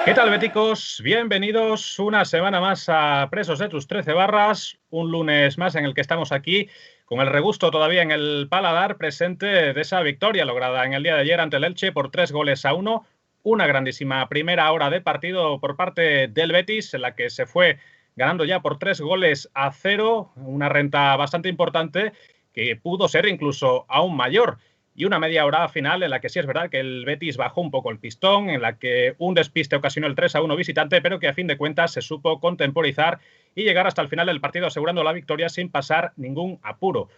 ¿Qué tal, béticos? Bienvenidos una semana más a Presos de tus 13 barras, un lunes más en el que estamos aquí con el regusto todavía en el paladar presente de esa victoria lograda en el día de ayer ante el Elche por 3-1, una grandísima primera hora de partido por parte del Betis, en la que se fue ganando ya por 3-0, una renta bastante importante que pudo ser incluso aún mayor. Y una media hora final en la que sí es verdad que el Betis bajó un poco el pistón, en la que un despiste ocasionó el 3-1 visitante, pero que a fin de cuentas se supo contemporizar y llegar hasta el final del partido asegurando la victoria sin pasar ningún apuro.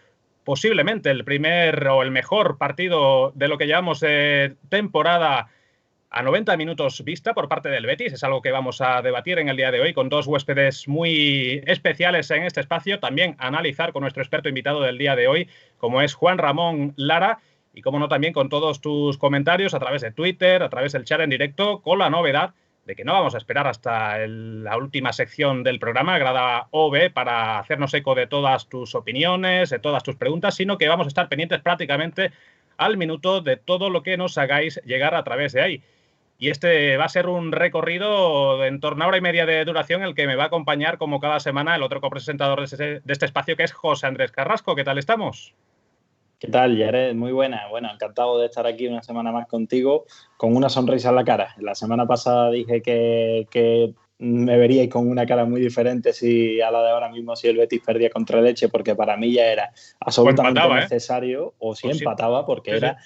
Posiblemente el primer o el mejor partido de lo que llevamos de temporada a 90 minutos vista por parte del Betis. Es algo que vamos a debatir en el día de hoy con dos huéspedes muy especiales en este espacio. También analizar con nuestro experto invitado del día de hoy, como es Juan Ramón Lara. Y como no, también con todos tus comentarios a través de Twitter, a través del chat en directo, con la novedad de que no vamos a esperar hasta la última sección del programa, Grada OB, para hacernos eco de todas tus opiniones, de todas tus preguntas, sino que vamos a estar pendientes prácticamente al minuto de todo lo que nos hagáis llegar a través de ahí. Y este va a ser un recorrido en torno a hora y media de duración, el que me va a acompañar como cada semana el otro copresentador de este espacio, que es José Andrés Carrasco. ¿Qué tal estamos? ¿Qué tal, Jared? Muy buena. Bueno, encantado de estar aquí una semana más contigo con una sonrisa en la cara. La semana pasada dije que me veríais con una cara muy diferente si a la de ahora mismo si el Betis perdía contra el Elche, porque para mí ya era O absolutamente empataba, necesario, o si O sí. empataba, porque Sí, sí. era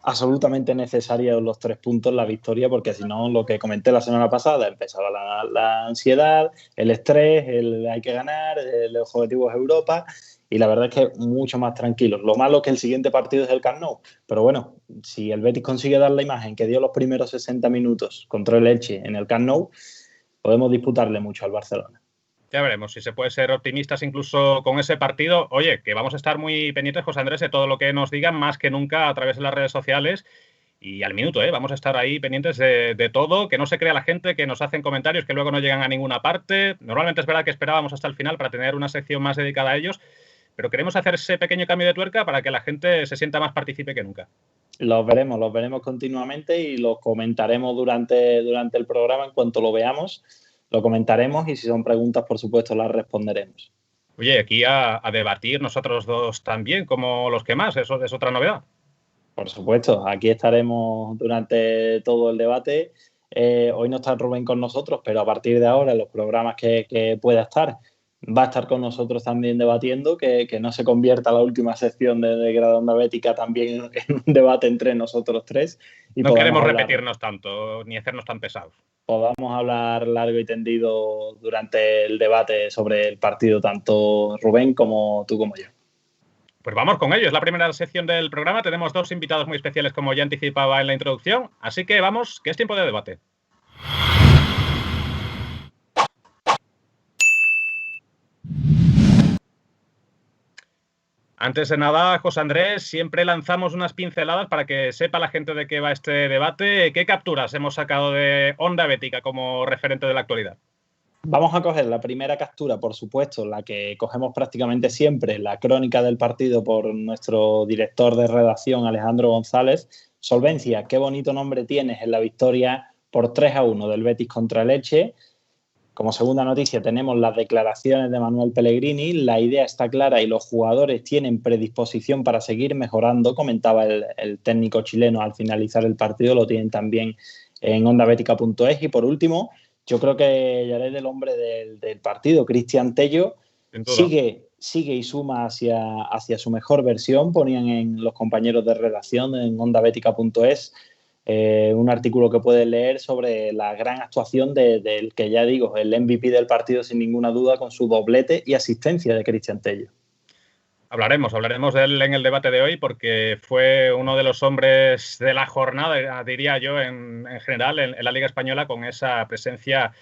absolutamente necesario los 3 puntos, la victoria, porque si no, lo que comenté la semana pasada, empezaba la ansiedad, el estrés, el hay que ganar, el objetivo es Europa. Y la verdad es que mucho más tranquilo. Lo malo es que el siguiente partido es el Camp Nou. Pero bueno, si el Betis consigue dar la imagen que dio los primeros 60 minutos contra el Elche en el Camp Nou, podemos disputarle mucho al Barcelona. Ya veremos si se puede ser optimistas incluso con ese partido. Oye, que vamos a estar muy pendientes, José Andrés, de todo lo que nos digan, más que nunca a través de las redes sociales. Y al minuto, vamos a estar ahí pendientes de todo, que no se crea la gente, que nos hacen comentarios que luego no llegan a ninguna parte. Normalmente es verdad que esperábamos hasta el final para tener una sección más dedicada a ellos, pero queremos hacer ese pequeño cambio de tuerca para que la gente se sienta más partícipe que nunca. Los veremos continuamente y los comentaremos durante el programa. En cuanto lo veamos, lo comentaremos y si son preguntas, por supuesto, las responderemos. Oye, aquí a debatir nosotros dos también, como los que más, eso es otra novedad. Por supuesto, aquí estaremos durante todo el debate. Hoy no está Rubén con nosotros, pero a partir de ahora, en los programas que pueda estar, va a estar con nosotros también debatiendo, que no se convierta la última sección de Grada Onda Bética también en un debate entre nosotros tres. Y no queremos repetirnos tanto, ni hacernos tan pesados. Podamos hablar largo y tendido durante el debate sobre el partido, tanto Rubén como tú como yo. Pues vamos con ello, es la primera sección del programa, tenemos dos invitados muy especiales como ya anticipaba en la introducción, así que vamos, que es tiempo de debate. Antes de nada, José Andrés, siempre lanzamos unas pinceladas para que sepa la gente de qué va este debate. ¿Qué capturas hemos sacado de Onda Bética como referente de la actualidad? Vamos a coger la primera captura, por supuesto, la que cogemos prácticamente siempre, la crónica del partido por nuestro director de redacción, Alejandro González. Solvencia, qué bonito nombre tienes en la victoria por 3-1 del Betis contra el Elche. Como segunda noticia tenemos las declaraciones de Manuel Pellegrini. La idea está clara y los jugadores tienen predisposición para seguir mejorando, comentaba el técnico chileno al finalizar el partido. Lo tienen también en ondabética.es. Y por último, yo creo que ya eres el hombre del partido, Cristian Tello, sigue y suma hacia su mejor versión. Ponían en los compañeros de redacción en ondabética.es un artículo que puedes leer sobre la gran actuación del que ya digo, el MVP del partido sin ninguna duda, con su doblete y asistencia de Cristian Tello. Hablaremos de él en el debate de hoy porque fue uno de los hombres de la jornada, diría yo, en general, en la Liga Española, con esa presencia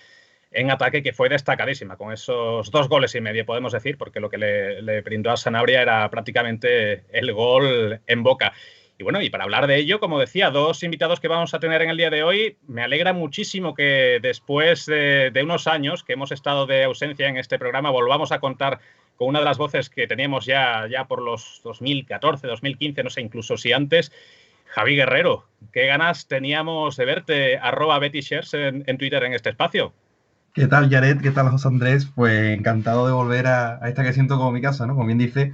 en ataque que fue destacadísima, con esos 2 goles y medio, podemos decir, porque lo que le brindó a Sanabria era prácticamente el gol en Boca. Y bueno, y para hablar de ello, como decía, 2 invitados que vamos a tener en el día de hoy. Me alegra muchísimo que después de unos años que hemos estado de ausencia en este programa, volvamos a contar con una de las voces que teníamos ya por los 2014, 2015, no sé, incluso si antes. Javi Guerrero, qué ganas teníamos de verte, @BettyShares en Twitter en este espacio. ¿Qué tal, Jared? ¿Qué tal, José Andrés? Pues encantado de volver a esta que siento como mi casa, ¿no? Como bien dice,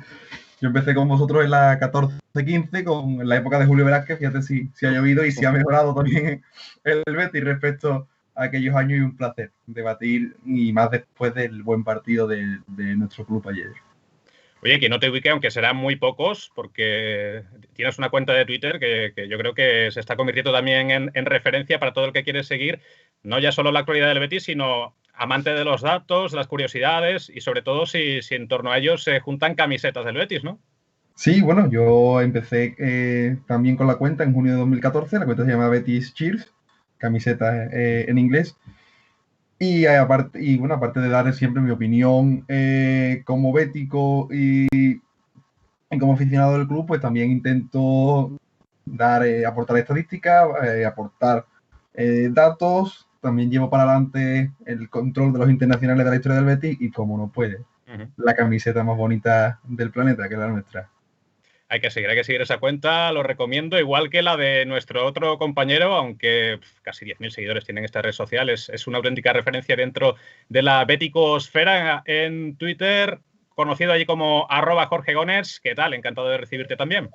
yo empecé con vosotros en la 14-15, en la época de Julio Velázquez. Fíjate si ha llovido y si ha mejorado también el Betis respecto a aquellos años, y un placer debatir, y más después del buen partido de nuestro club ayer. Oye, que no te ubique, aunque serán muy pocos, porque tienes una cuenta de Twitter que yo creo que se está convirtiendo también en referencia para todo el que quiere seguir, no ya solo la actualidad del Betis, sino amante de los datos, las curiosidades y sobre todo si en torno a ellos se juntan camisetas del Betis, ¿no? Sí, bueno, yo empecé también con la cuenta en junio de 2014. La cuenta se llama Betis Cheers, camiseta en inglés. Aparte de dar siempre mi opinión como bético y como aficionado del club, pues también intento aportar estadísticas, aportar datos. También llevo para adelante el control de los internacionales de la historia del Betis y, como no puede, la camiseta más bonita del planeta, que es la nuestra. Hay que seguir esa cuenta, lo recomiendo, igual que la de nuestro otro compañero, aunque casi 10.000 seguidores tienen esta red social, es una auténtica referencia dentro de la beticosfera en Twitter, conocido allí como @JorgeGoners. ¿Qué tal? Encantado de recibirte también.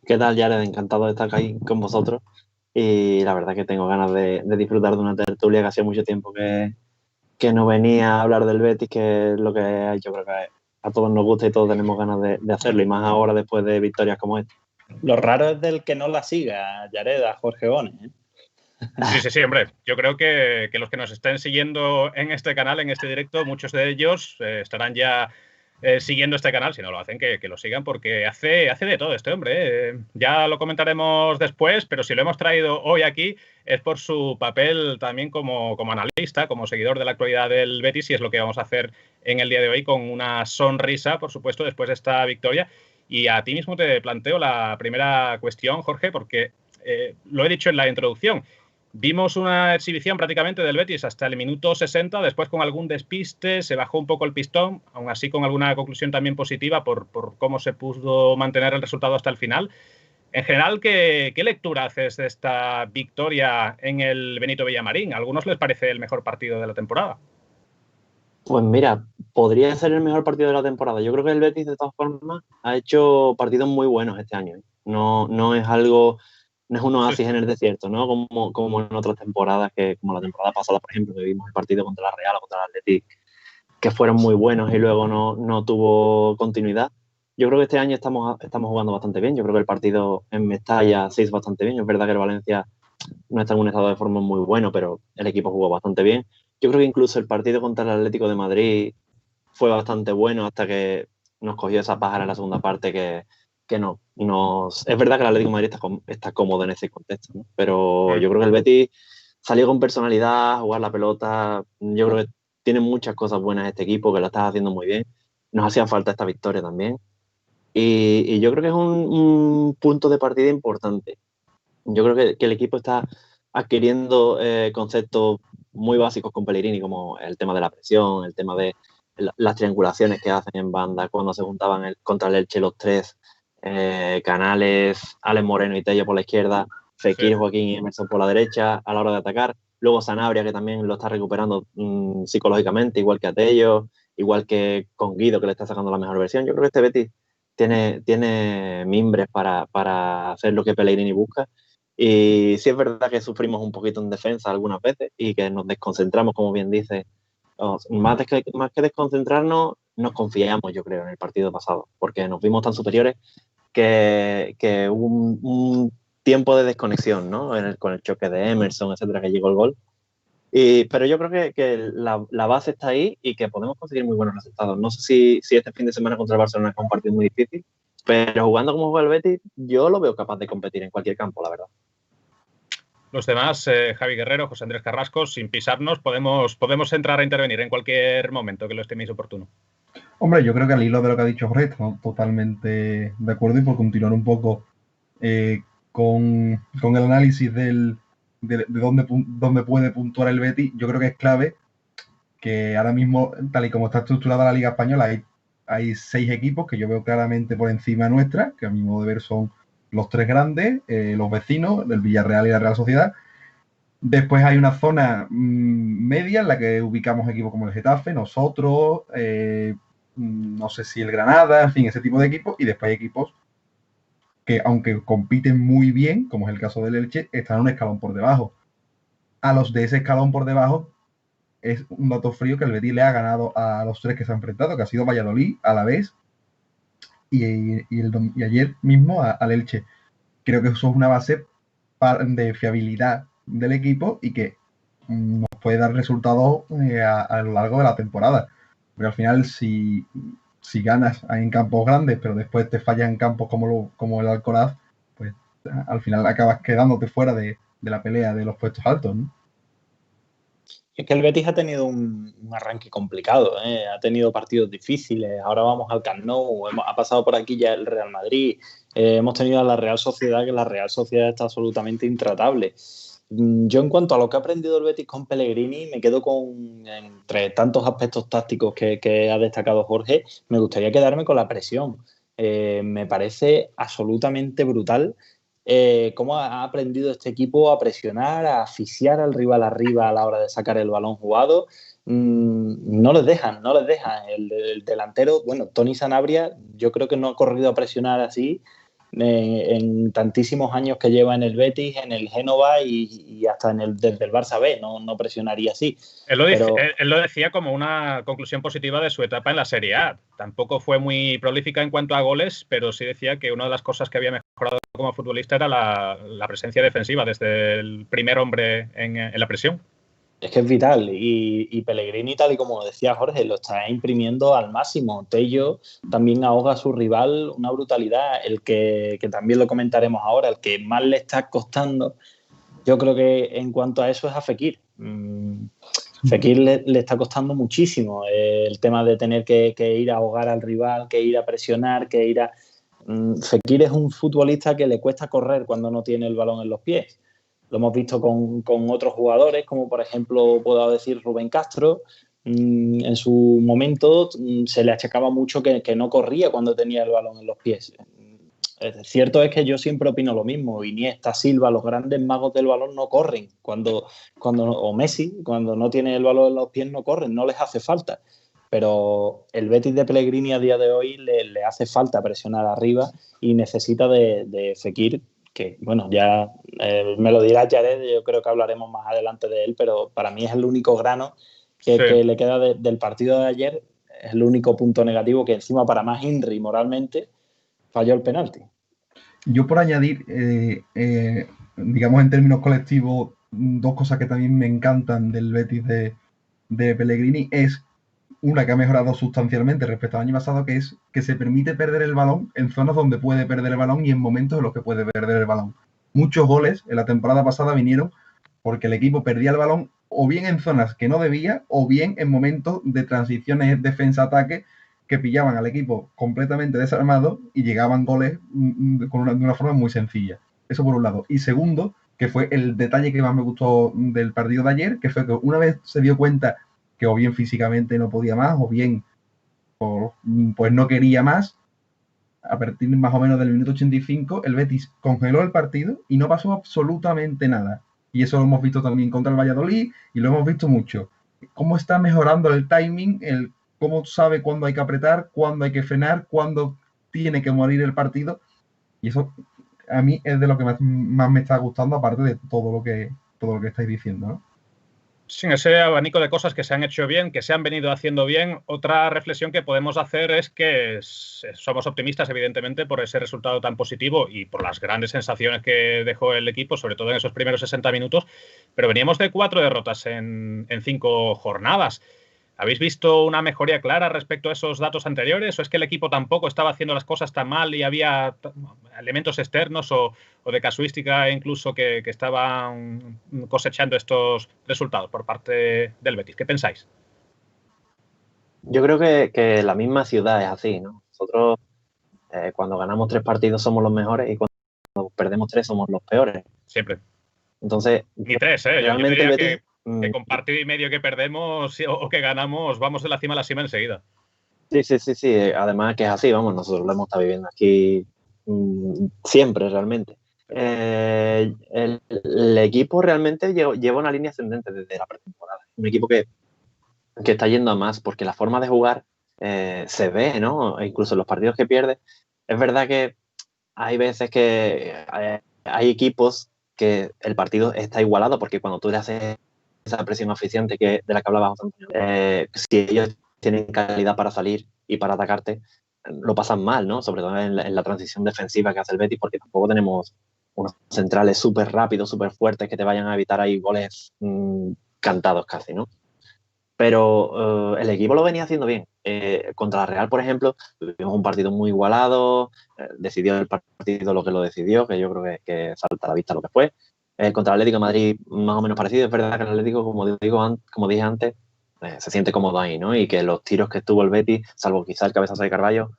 ¿Qué tal, Jared? Encantado de estar aquí con vosotros, y la verdad que tengo ganas de disfrutar de una tertulia que hacía mucho tiempo que no venía a hablar del Betis, que es lo que yo creo que a todos nos gusta y todos tenemos ganas de hacerlo, y más ahora después de victorias como esta. Lo raro es del que no la siga, Jared, a Jorge Gómez, ¿eh? Sí, hombre. Yo creo que los que nos estén siguiendo en este canal, en este directo, muchos de ellos estarán ya siguiendo este canal. Si no lo hacen, que lo sigan, porque hace de todo este hombre. Ya lo comentaremos después, pero si lo hemos traído hoy aquí es por su papel también como analista, como seguidor de la actualidad del Betis, y es lo que vamos a hacer en el día de hoy, con una sonrisa, por supuesto, después de esta victoria. Y a ti mismo te planteo la primera cuestión, Jorge, porque lo he dicho en la introducción. Vimos una exhibición prácticamente del Betis hasta el minuto 60, después con algún despiste se bajó un poco el pistón, aún así con alguna conclusión también positiva por cómo se pudo mantener el resultado hasta el final. En general, ¿qué lectura haces de esta victoria en el Benito Villamarín? ¿A algunos les parece el mejor partido de la temporada? Pues mira, podría ser el mejor partido de la temporada. Yo creo que el Betis, de todas formas, ha hecho partidos muy buenos este año. No es algo, no es un oasis en el desierto, ¿no? Como en otras temporadas, como la temporada pasada, por ejemplo, que vimos el partido contra la Real o contra el Athletic, que fueron muy buenos y luego no tuvo continuidad. Yo creo que este año estamos jugando bastante bien. Yo creo que el partido en Mestalla se hizo bastante bien. Es verdad que el Valencia no está en un estado de forma muy bueno, pero el equipo jugó bastante bien. Yo creo que incluso el partido contra el Atlético de Madrid fue bastante bueno, hasta que nos cogió esa pájara en la segunda parte que no. Es verdad que el Atlético de Madrid está cómodo en ese contexto, ¿no? Pero yo creo que el Betis salió con personalidad a jugar la pelota. Yo creo que tiene muchas cosas buenas este equipo, que lo está haciendo muy bien. Nos hacía falta esta victoria también. Y yo creo que es un punto de partida importante. Yo creo que el equipo está adquiriendo conceptos muy básicos con Pellegrini, como el tema de la presión, el tema de las triangulaciones que hacen en banda cuando se juntaban contra el Elche los tres, Canales, Alex Moreno y Tello por la izquierda, Fekir, Joaquín y Emerson por la derecha a la hora de atacar. Luego Sanabria, que también lo está recuperando psicológicamente, igual que a Tello, igual que con Guido, que le está sacando la mejor versión. Yo creo que este Betis tiene mimbres para hacer lo que Pellegrini busca. Y sí es verdad que sufrimos un poquito en defensa algunas veces y que nos desconcentramos, como bien dice. Más que desconcentrarnos, nos confiamos, yo creo, en el partido pasado, porque nos vimos tan superiores que hubo un tiempo de desconexión, ¿no? Con el choque de Emerson, etcétera, que llegó el gol. Pero yo creo que la base está ahí y que podemos conseguir muy buenos resultados. No sé si este fin de semana contra el Barcelona es un partido muy difícil, pero jugando como juega el Betis, yo lo veo capaz de competir en cualquier campo, la verdad. Los demás, Javi Guerrero, José Andrés Carrasco, sin pisarnos, podemos entrar a intervenir en cualquier momento que lo estiméis oportuno. Hombre, yo creo que al hilo de lo que ha dicho Jorge, estamos totalmente de acuerdo, y por continuar un poco con el análisis de dónde puede puntuar el Betis, yo creo que es clave que ahora mismo, tal y como está estructurada la Liga Española, hay 6 equipos que yo veo claramente por encima nuestra, que a mi modo de ver son los tres grandes, los vecinos, el Villarreal y la Real Sociedad. Después hay una zona media en la que ubicamos equipos como el Getafe, nosotros, no sé si el Granada, en fin, ese tipo de equipos. Y después hay equipos que, aunque compiten muy bien, como es el caso del Elche, están un escalón por debajo. A los de ese escalón por debajo es un dato frío que el Betis le ha ganado a los tres que se han enfrentado, que ha sido Valladolid, Alavés y ayer mismo al Elche. Creo que eso es una base de fiabilidad del equipo y que nos puede dar resultados a lo largo de la temporada. Porque al final, si ganas en campos grandes, pero después te fallas en campos como el Alcoraz, pues al final acabas quedándote fuera de la pelea de los puestos altos, ¿no? Es que el Betis ha tenido un arranque complicado, ¿eh? Ha tenido partidos difíciles. Ahora vamos al Camp Nou, ha pasado por aquí ya el Real Madrid, hemos tenido a la Real Sociedad, que la Real Sociedad está absolutamente intratable. Yo, en cuanto a lo que ha aprendido el Betis con Pellegrini, me quedo con, entre tantos aspectos tácticos que ha destacado Jorge, me gustaría quedarme con la presión. Me parece absolutamente brutal cómo ha aprendido este equipo a presionar, a asfixiar al rival arriba a la hora de sacar el balón jugado. No les dejan. El delantero, bueno, Toni Sanabria, yo creo que no ha corrido a presionar así en tantísimos años que lleva en el Betis, en el Génova y hasta desde el Barça B, no presionaría así. Él lo decía como una conclusión positiva de su etapa en la Serie A. Tampoco fue muy prolífica en cuanto a goles, pero sí decía que una de las cosas que había mejorado como futbolista era la presencia defensiva desde el primer hombre en la presión. Es que es vital y Pellegrini, tal y como decía Jorge, lo está imprimiendo al máximo. Tello también ahoga a su rival, una brutalidad. El que también lo comentaremos ahora, el que más le está costando, yo creo que en cuanto a eso es a Fekir. Fekir le está costando muchísimo el tema de tener que ir a ahogar al rival, que ir a presionar, que ir a... Fekir es un futbolista que le cuesta correr cuando no tiene el balón en los pies. Lo hemos visto con otros jugadores, como por ejemplo, puedo decir Rubén Castro. En su momento se le achacaba mucho que no corría cuando tenía el balón en los pies. Cierto es que yo siempre opino lo mismo. Iniesta, Silva, los grandes magos del balón no corren. O Messi, cuando no tiene el balón en los pies, no corren, no les hace falta. Pero el Betis de Pellegrini a día de hoy le hace falta presionar arriba y necesita de Fekir, que, bueno, ya me lo dirá Jared, yo creo que hablaremos más adelante de él, pero para mí es el único grano que le queda del partido de ayer, es el único punto negativo, que encima para más Inri moralmente falló el penalti. Yo, por añadir, digamos en términos colectivos, dos cosas que también me encantan del Betis de Pellegrini es una que ha mejorado sustancialmente respecto al año pasado, que es que se permite perder el balón en zonas donde puede perder el balón y en momentos en los que puede perder el balón. Muchos goles en la temporada pasada vinieron porque el equipo perdía el balón o bien en zonas que no debía o bien en momentos de transiciones defensa-ataque que pillaban al equipo completamente desarmado y llegaban goles de una forma muy sencilla. Eso por un lado. Y segundo, que fue el detalle que más me gustó del partido de ayer, que fue que una vez se dio cuenta que o bien físicamente no podía más, o bien pues no quería más, a partir más o menos del minuto 85, el Betis congeló el partido y no pasó absolutamente nada. Y eso lo hemos visto también contra el Valladolid y lo hemos visto mucho. Cómo está mejorando el timing, cómo sabe cuándo hay que apretar, cuándo hay que frenar, cuándo tiene que morir el partido. Y eso a mí es de lo que más me está gustando, aparte de todo lo que estáis diciendo, ¿no? Sin ese abanico de cosas que se han hecho bien, que se han venido haciendo bien, otra reflexión que podemos hacer es que somos optimistas, evidentemente, por ese resultado tan positivo y por las grandes sensaciones que dejó el equipo, sobre todo en esos primeros 60 minutos, pero veníamos de 4 derrotas en 5 jornadas. ¿Habéis visto una mejoría clara respecto a esos datos anteriores? ¿O es que el equipo tampoco estaba haciendo las cosas tan mal y había elementos externos o de casuística incluso que estaban cosechando estos resultados por parte del Betis? ¿Qué pensáis? Yo creo que la misma ciudad es así, ¿no? Nosotros cuando ganamos 3 partidos somos los mejores y cuando perdemos 3 somos los peores. Siempre. Entonces, ni 3, ¿eh? Realmente yo diría Betis, que con partido y medio que perdemos o que ganamos, vamos de la cima a la cima enseguida. Sí. Además que es así, vamos, nosotros lo hemos estado viviendo aquí siempre realmente. El equipo realmente lleva una línea ascendente desde la pretemporada. Un equipo que está yendo a más, porque la forma de jugar se ve, ¿no? Incluso en los partidos que pierde. Es verdad que hay veces que hay equipos que el partido está igualado, porque cuando tú le haces esa presión eficiente de la que hablaba José Antonio, si ellos tienen calidad para salir y para atacarte, lo pasan mal, ¿no? Sobre todo en la transición defensiva que hace el Betis, porque tampoco tenemos unos centrales súper rápidos, súper fuertes que te vayan a evitar ahí goles cantados casi, ¿no? Pero el equipo lo venía haciendo bien. Contra la Real, por ejemplo, tuvimos un partido muy igualado, decidió el partido lo que lo decidió, que yo creo que salta a la vista lo que fue. Contra el Atlético de Madrid, más o menos parecido. Es verdad que el Atlético, como dije antes, se siente cómodo ahí, ¿no? Y que los tiros que estuvo el Betis, salvo quizá el cabezazo de Carballo,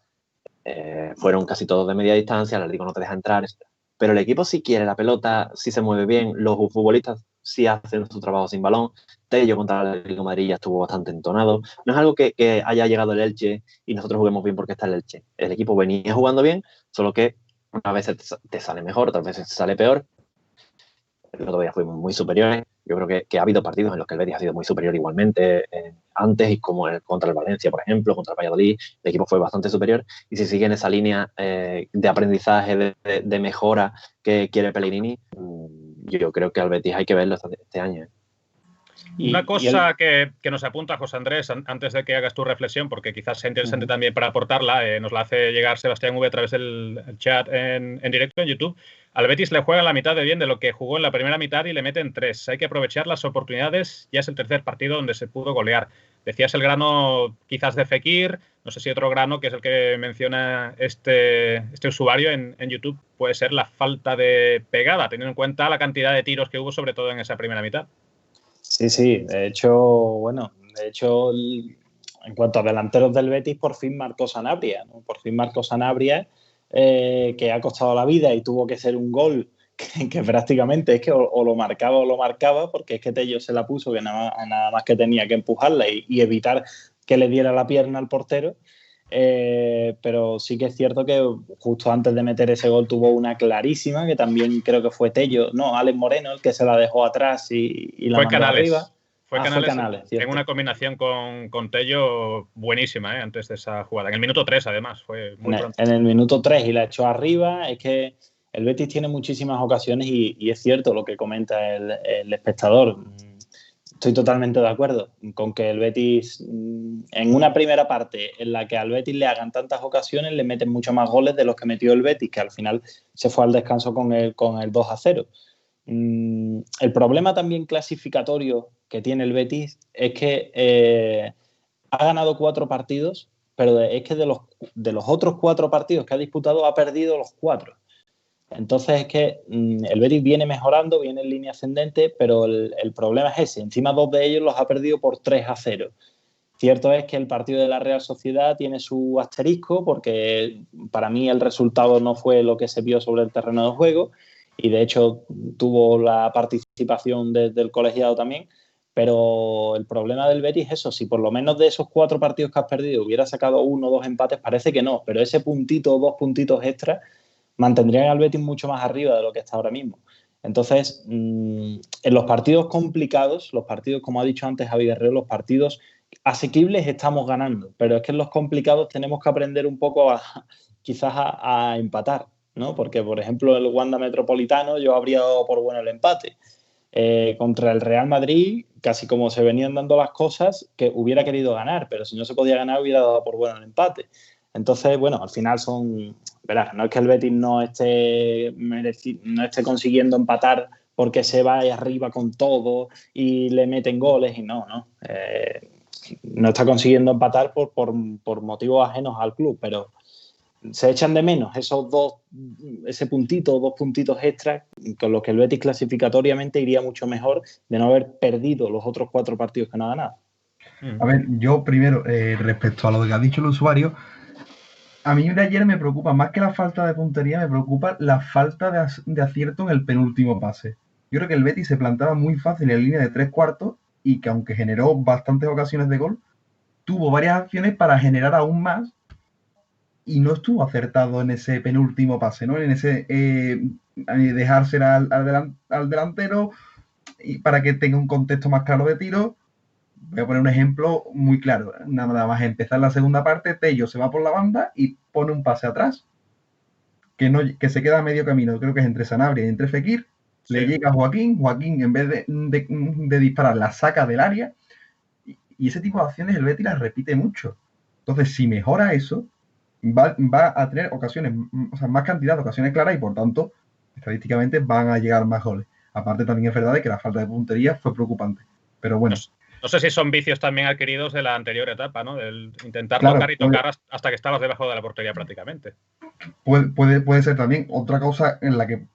fueron casi todos de media distancia, el Atlético no te deja entrar, etc. Pero el equipo sí quiere la pelota, sí se mueve bien, los futbolistas sí hacen su trabajo sin balón. Tello contra el Atlético de Madrid ya estuvo bastante entonado. No es algo que haya llegado el Elche y nosotros juguemos bien porque está el Elche. El equipo venía jugando bien, solo que una vez te sale mejor, otras veces te sale peor. El otro día fuimos muy superiores. Yo creo que ha habido partidos en los que el Betis ha sido muy superior igualmente antes, y como contra el Valencia, por ejemplo, contra el Valladolid, el equipo fue bastante superior. Y si sigue en esa línea de aprendizaje, de mejora que quiere Pellegrini, yo creo que al Betis hay que verlo este año. Una cosa que nos apunta José Andrés, antes de que hagas tu reflexión, porque quizás sea interesante también para aportarla, nos la hace llegar Sebastián V a través del chat en directo en YouTube. Al Betis le juega la mitad de bien de lo que jugó en la primera mitad y le meten 3. Hay que aprovechar las oportunidades. Ya es el tercer partido donde se pudo golear. Decías el grano quizás de Fekir, no sé si otro grano, que es el que menciona este usuario en YouTube, puede ser la falta de pegada, teniendo en cuenta la cantidad de tiros que hubo, sobre todo en esa primera mitad. Sí, de hecho, en cuanto a delanteros del Betis, por fin marcó Sanabria, ¿no? Por fin marcó Sanabria, que ha costado la vida y tuvo que ser un gol que prácticamente es que o lo marcaba, porque es que Tello se la puso, que nada más que tenía que empujarla y evitar que le diera la pierna al portero. Pero sí que es cierto que justo antes de meter ese gol tuvo una clarísima, que también creo que fue Tello, no, Alex Moreno, el que se la dejó atrás y la mandó arriba. Fue Canales en una combinación con Tello buenísima, antes de esa jugada. En el minuto 3, además, fue muy pronto. En el minuto 3 y la echó arriba. Es que el Betis tiene muchísimas ocasiones y es cierto lo que comenta el espectador. Estoy totalmente de acuerdo con que el Betis, en una primera parte en la que al Betis le hagan tantas ocasiones, le meten mucho más goles de los que metió el Betis, que al final se fue al descanso con el 2-0. El problema también clasificatorio que tiene el Betis es que ha ganado 4 partidos, pero es que de los otros 4 partidos que ha disputado ha perdido los 4. Entonces es que el Betis viene mejorando, viene en línea ascendente, pero el problema es ese. Encima 2 de ellos los ha perdido por 3-0. Cierto es que el partido de la Real Sociedad tiene su asterisco, porque para mí el resultado no fue lo que se vio sobre el terreno de juego, y de hecho tuvo la participación del colegiado también. Pero el problema del Betis es eso. Si por lo menos de esos 4 partidos que has perdido hubiera sacado 1 o 2 empates, parece que no, pero ese puntito o 2 puntitos extra mantendrían al Betis mucho más arriba de lo que está ahora mismo. Entonces, en los partidos complicados, los partidos, como ha dicho antes Javi Guerrero, los partidos asequibles estamos ganando, pero es que en los complicados tenemos que aprender un poco quizás a empatar, ¿no? Porque, por ejemplo, el Wanda Metropolitano yo habría dado por bueno el empate. Contra el Real Madrid, casi como se venían dando las cosas, que hubiera querido ganar, pero si no se podía ganar hubiera dado por bueno el empate. Entonces, bueno, al final verás, no es que el Betis no esté consiguiendo empatar porque se va ahí arriba con todo y le meten goles y no está consiguiendo empatar por motivos ajenos al club, pero se echan de menos ese puntito, 2 puntitos extra, con los que el Betis clasificatoriamente iría mucho mejor de no haber perdido los otros 4 partidos que no ha ganado. A ver, yo primero, respecto a lo que ha dicho el usuario, a mí de ayer me preocupa más que la falta de puntería, me preocupa la falta de acierto en el penúltimo pase. Yo creo que el Betis se plantaba muy fácil en línea de 3 cuartos y que aunque generó bastantes ocasiones de gol, tuvo varias acciones para generar aún más y no estuvo acertado en ese penúltimo pase, ¿no? En ese dejársela al delantero y para que tenga un contexto más claro de tiro. Voy a poner un ejemplo muy claro. Nada más empezar la segunda parte, Tello se va por la banda y pone un pase atrás que se queda a medio camino. Creo que es entre Sanabria y entre Fekir. Sí. Le llega a Joaquín, en vez de disparar, la saca del área. Y ese tipo de acciones el Betis las repite mucho. Entonces, si mejora eso, va a tener ocasiones, o sea, más cantidad de ocasiones claras y, por tanto, estadísticamente van a llegar más goles. Aparte, también es verdad de que la falta de puntería fue preocupante. Pero bueno. No sé si son vicios también adquiridos de la anterior etapa, ¿no? Del intentar tocar y tocar hasta que estabas debajo de la portería prácticamente. Puede ser también otra cosa en la que,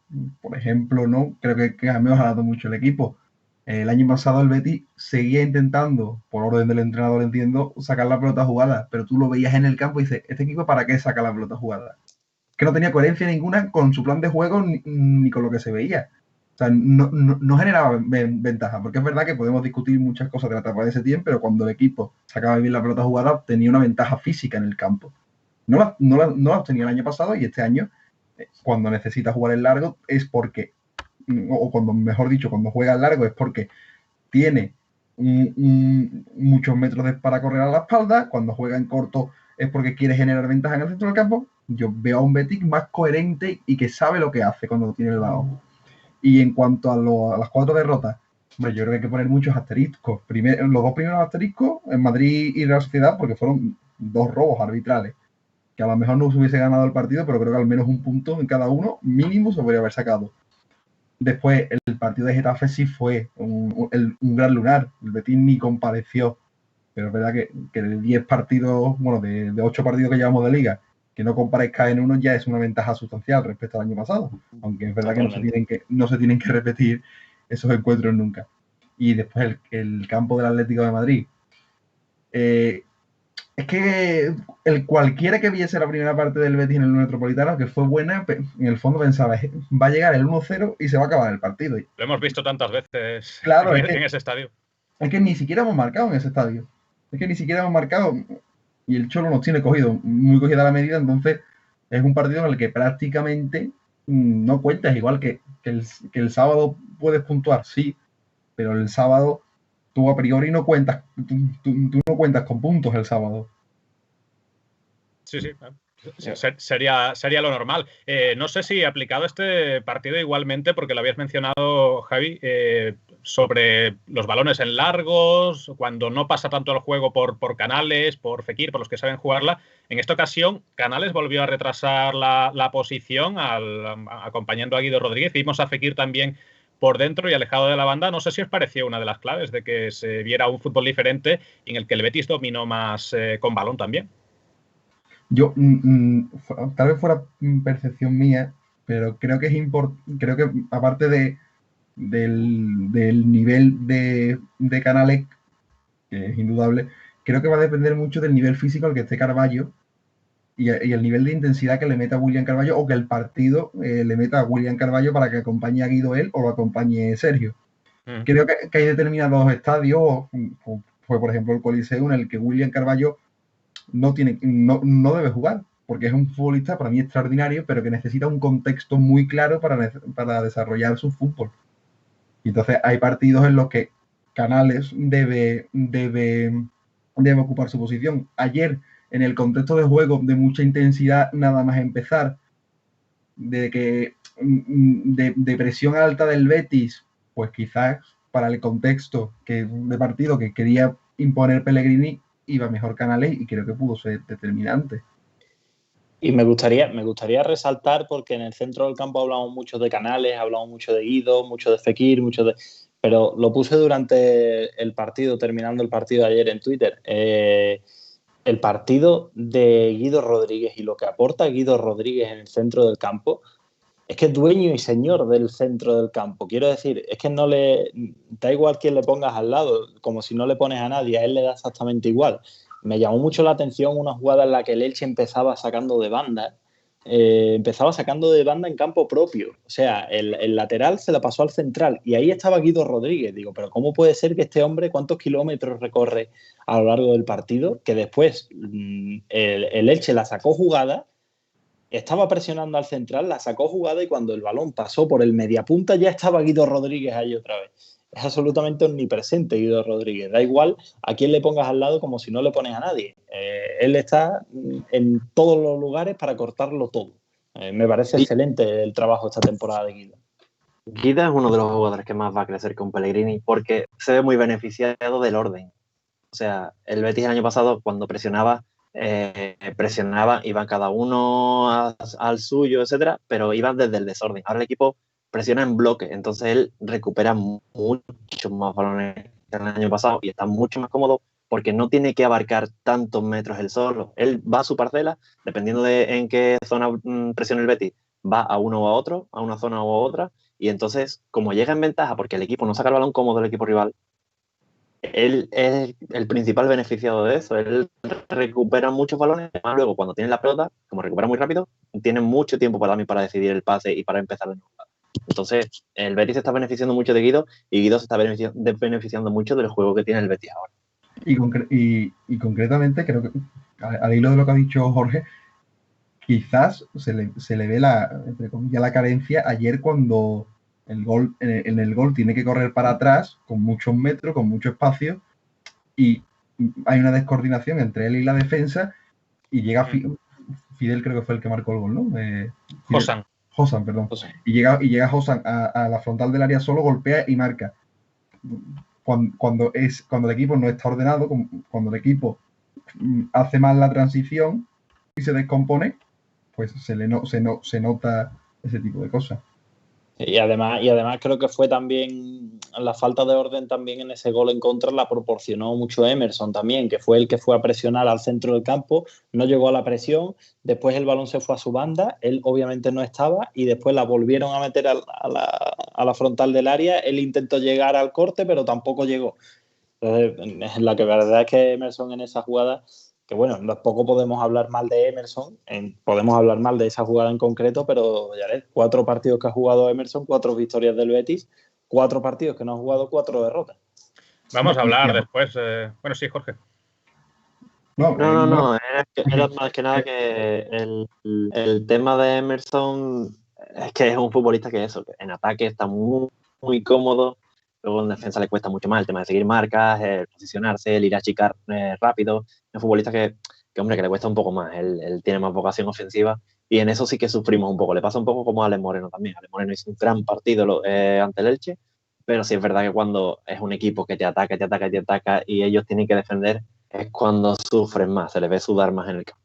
por ejemplo, no creo que ha mejorado mucho el equipo. El año pasado el Betis seguía intentando, por orden del entrenador entiendo, sacar la pelota jugada, pero tú lo veías en el campo y dices, ¿este equipo para qué saca la pelota jugada? Que no tenía coherencia ninguna con su plan de juego ni con lo que se veía. O sea, no generaba ventaja, porque es verdad que podemos discutir muchas cosas de la etapa de Setién, pero cuando el equipo sacaba bien la pelota jugada, tenía una ventaja física en el campo. No la obtenía el año pasado y este año, cuando necesita jugar en largo, es porque, o cuando, mejor dicho, cuando juega en largo es porque tiene muchos metros para correr a la espalda, cuando juega en corto es porque quiere generar ventaja en el centro del campo. Yo veo a un Betis más coherente y que sabe lo que hace cuando tiene el balón. Y en cuanto a las 4 derrotas, hombre, yo creo que hay que poner muchos asteriscos. Los 2 primeros asteriscos en Madrid y Real Sociedad, porque fueron 2 robos arbitrales, que a lo mejor no se hubiese ganado el partido, pero creo que al menos un punto en cada uno mínimo se podría haber sacado. Después, el partido de Getafe sí fue un gran lunar. El Betis ni compareció. Pero es verdad que de 10 partidos, bueno, de 8 partidos que llevamos de liga, que no comparezca en uno ya es una ventaja sustancial respecto al año pasado. Aunque es verdad que no se tienen que repetir esos encuentros nunca. Y después el campo del Atlético de Madrid. Es que cualquiera que viese la primera parte del Betis en el Metropolitano, que fue buena, en el fondo pensaba, va a llegar el 1-0 y se va a acabar el partido. Lo hemos visto tantas veces en ese estadio. Es que ni siquiera hemos marcado en ese estadio. Y el Cholo nos tiene muy cogida la medida, entonces es un partido en el que prácticamente no cuentas, igual que el sábado puedes puntuar, sí, pero el sábado tú a priori no cuentas, tú no cuentas con puntos el sábado. Sí. Sería lo normal. No sé si aplicado este partido igualmente, porque lo habías mencionado, Javi, sobre los balones en largos, cuando no pasa tanto el juego por Canales, por Fekir, por los que saben jugarla. En esta ocasión, Canales volvió a retrasar la posición acompañando a Guido Rodríguez. Vimos a Fekir también por dentro y alejado de la banda. No sé si os pareció una de las claves de que se viera un fútbol diferente en el que el Betis dominó más con balón también. Yo, tal vez fuera percepción mía, pero creo que es importante, creo que aparte del nivel de Canales, que es indudable, creo que va a depender mucho del nivel físico al que esté Carballo y el nivel de intensidad que le meta William Carballo, o que el partido le meta a William Carballo para que acompañe a Guido él o lo acompañe Sergio. Creo que hay determinados estadios, como fue por ejemplo el Coliseo, en el que William Carballo no debe jugar, porque es un futbolista para mí extraordinario, pero que necesita un contexto muy claro para desarrollar su fútbol. Y entonces hay partidos en los que Canales debe ocupar su posición. Ayer, en el contexto de juego de mucha intensidad, nada más empezar, de presión alta del Betis, pues quizás para el contexto de partido que quería imponer Pellegrini, iba mejor Canales y creo que pudo ser determinante. Y me gustaría resaltar, porque en el centro del campo hablamos mucho de Canales, hablamos mucho de Guido, mucho de Fekir, pero lo puse durante el partido, terminando el partido de ayer en Twitter. El partido de Guido Rodríguez y lo que aporta Guido Rodríguez en el centro del campo, es que es dueño y señor del centro del campo. Quiero decir, es que no le da igual quién le pongas al lado, como si no le pones a nadie, a él le da exactamente igual. Me llamó mucho la atención una jugada en la que el Elche empezaba sacando de banda, empezaba sacando de banda en campo propio. O sea, el lateral se la pasó al central y ahí estaba Guido Rodríguez. Digo, pero ¿cómo puede ser que este hombre cuántos kilómetros recorre a lo largo del partido? Que después el Elche la sacó jugada, estaba presionando al central, la sacó jugada y cuando el balón pasó por el mediapunta ya estaba Guido Rodríguez ahí otra vez. Es absolutamente omnipresente Guido Rodríguez. Da igual a quién le pongas al lado como si no le pones a nadie. Él está en todos los lugares para cortarlo todo. Me parece excelente el trabajo esta temporada de Guido. Guido es uno de los jugadores que más va a crecer con Pellegrini porque se ve muy beneficiado del orden. O sea, el Betis el año pasado cuando presionaba, iban cada uno al suyo, etcétera, pero iban desde el desorden. Ahora el equipo presiona en bloque, entonces él recupera muchos más balones que el año pasado y está mucho más cómodo porque no tiene que abarcar tantos metros él solo. Él va a su parcela, dependiendo de en qué zona presiona el Betis, va a uno o a otro, a una zona u otra, y entonces, como llega en ventaja porque el equipo no saca el balón cómodo del equipo rival, él es el principal beneficiado de eso. Él recupera muchos balones. Además, luego, cuando tiene la pelota, como recupera muy rápido, tiene mucho tiempo para decidir el pase y para empezar de nuevo. Entonces, el Betis se está beneficiando mucho de Guido y Guido se está beneficiando mucho del juego que tiene el Betis ahora. Y concretamente, creo que al hilo de lo que ha dicho Jorge, quizás se le ve entre comillas, la carencia ayer cuando en el gol tiene que correr para atrás con muchos metros, con mucho espacio y hay una descoordinación entre él y la defensa y llega Fidel, creo que fue el que marcó el gol, ¿no? Josan, perdón. Y llega Josan a la frontal del área solo, golpea y marca. Cuando el equipo no está ordenado, cuando el equipo hace mal la transición y se descompone, pues se nota ese tipo de cosas. Y además creo que fue también la falta de orden también en ese gol en contra la proporcionó mucho Emerson también, que fue el que fue a presionar al centro del campo, no llegó a la presión, después el balón se fue a su banda, él obviamente no estaba y después la volvieron a meter a la frontal del área, él intentó llegar al corte pero tampoco llegó. Entonces, la que verdad es que Emerson en esa jugada, que bueno, poco podemos hablar mal de Emerson, podemos hablar mal de esa jugada en concreto, pero ya ves, 4 partidos que ha jugado Emerson, 4 victorias del Betis, 4 partidos que no ha jugado, 4 derrotas. Vamos a hablar después. Bueno, sí, Jorge. No. Era más que nada que el tema de Emerson es que es un futbolista que en ataque está muy, muy cómodo. Luego en defensa le cuesta mucho más el tema de seguir marcas, el posicionarse, el ir a achicar rápido. Es un futbolista que le cuesta un poco más. Él tiene más vocación ofensiva y en eso sí que sufrimos un poco. Le pasa un poco como a Alex Moreno también. Alex Moreno hizo un gran partido ante el Elche, pero sí es verdad que cuando es un equipo que te ataca y ellos tienen que defender, es cuando sufren más, se les ve sudar más en el campo.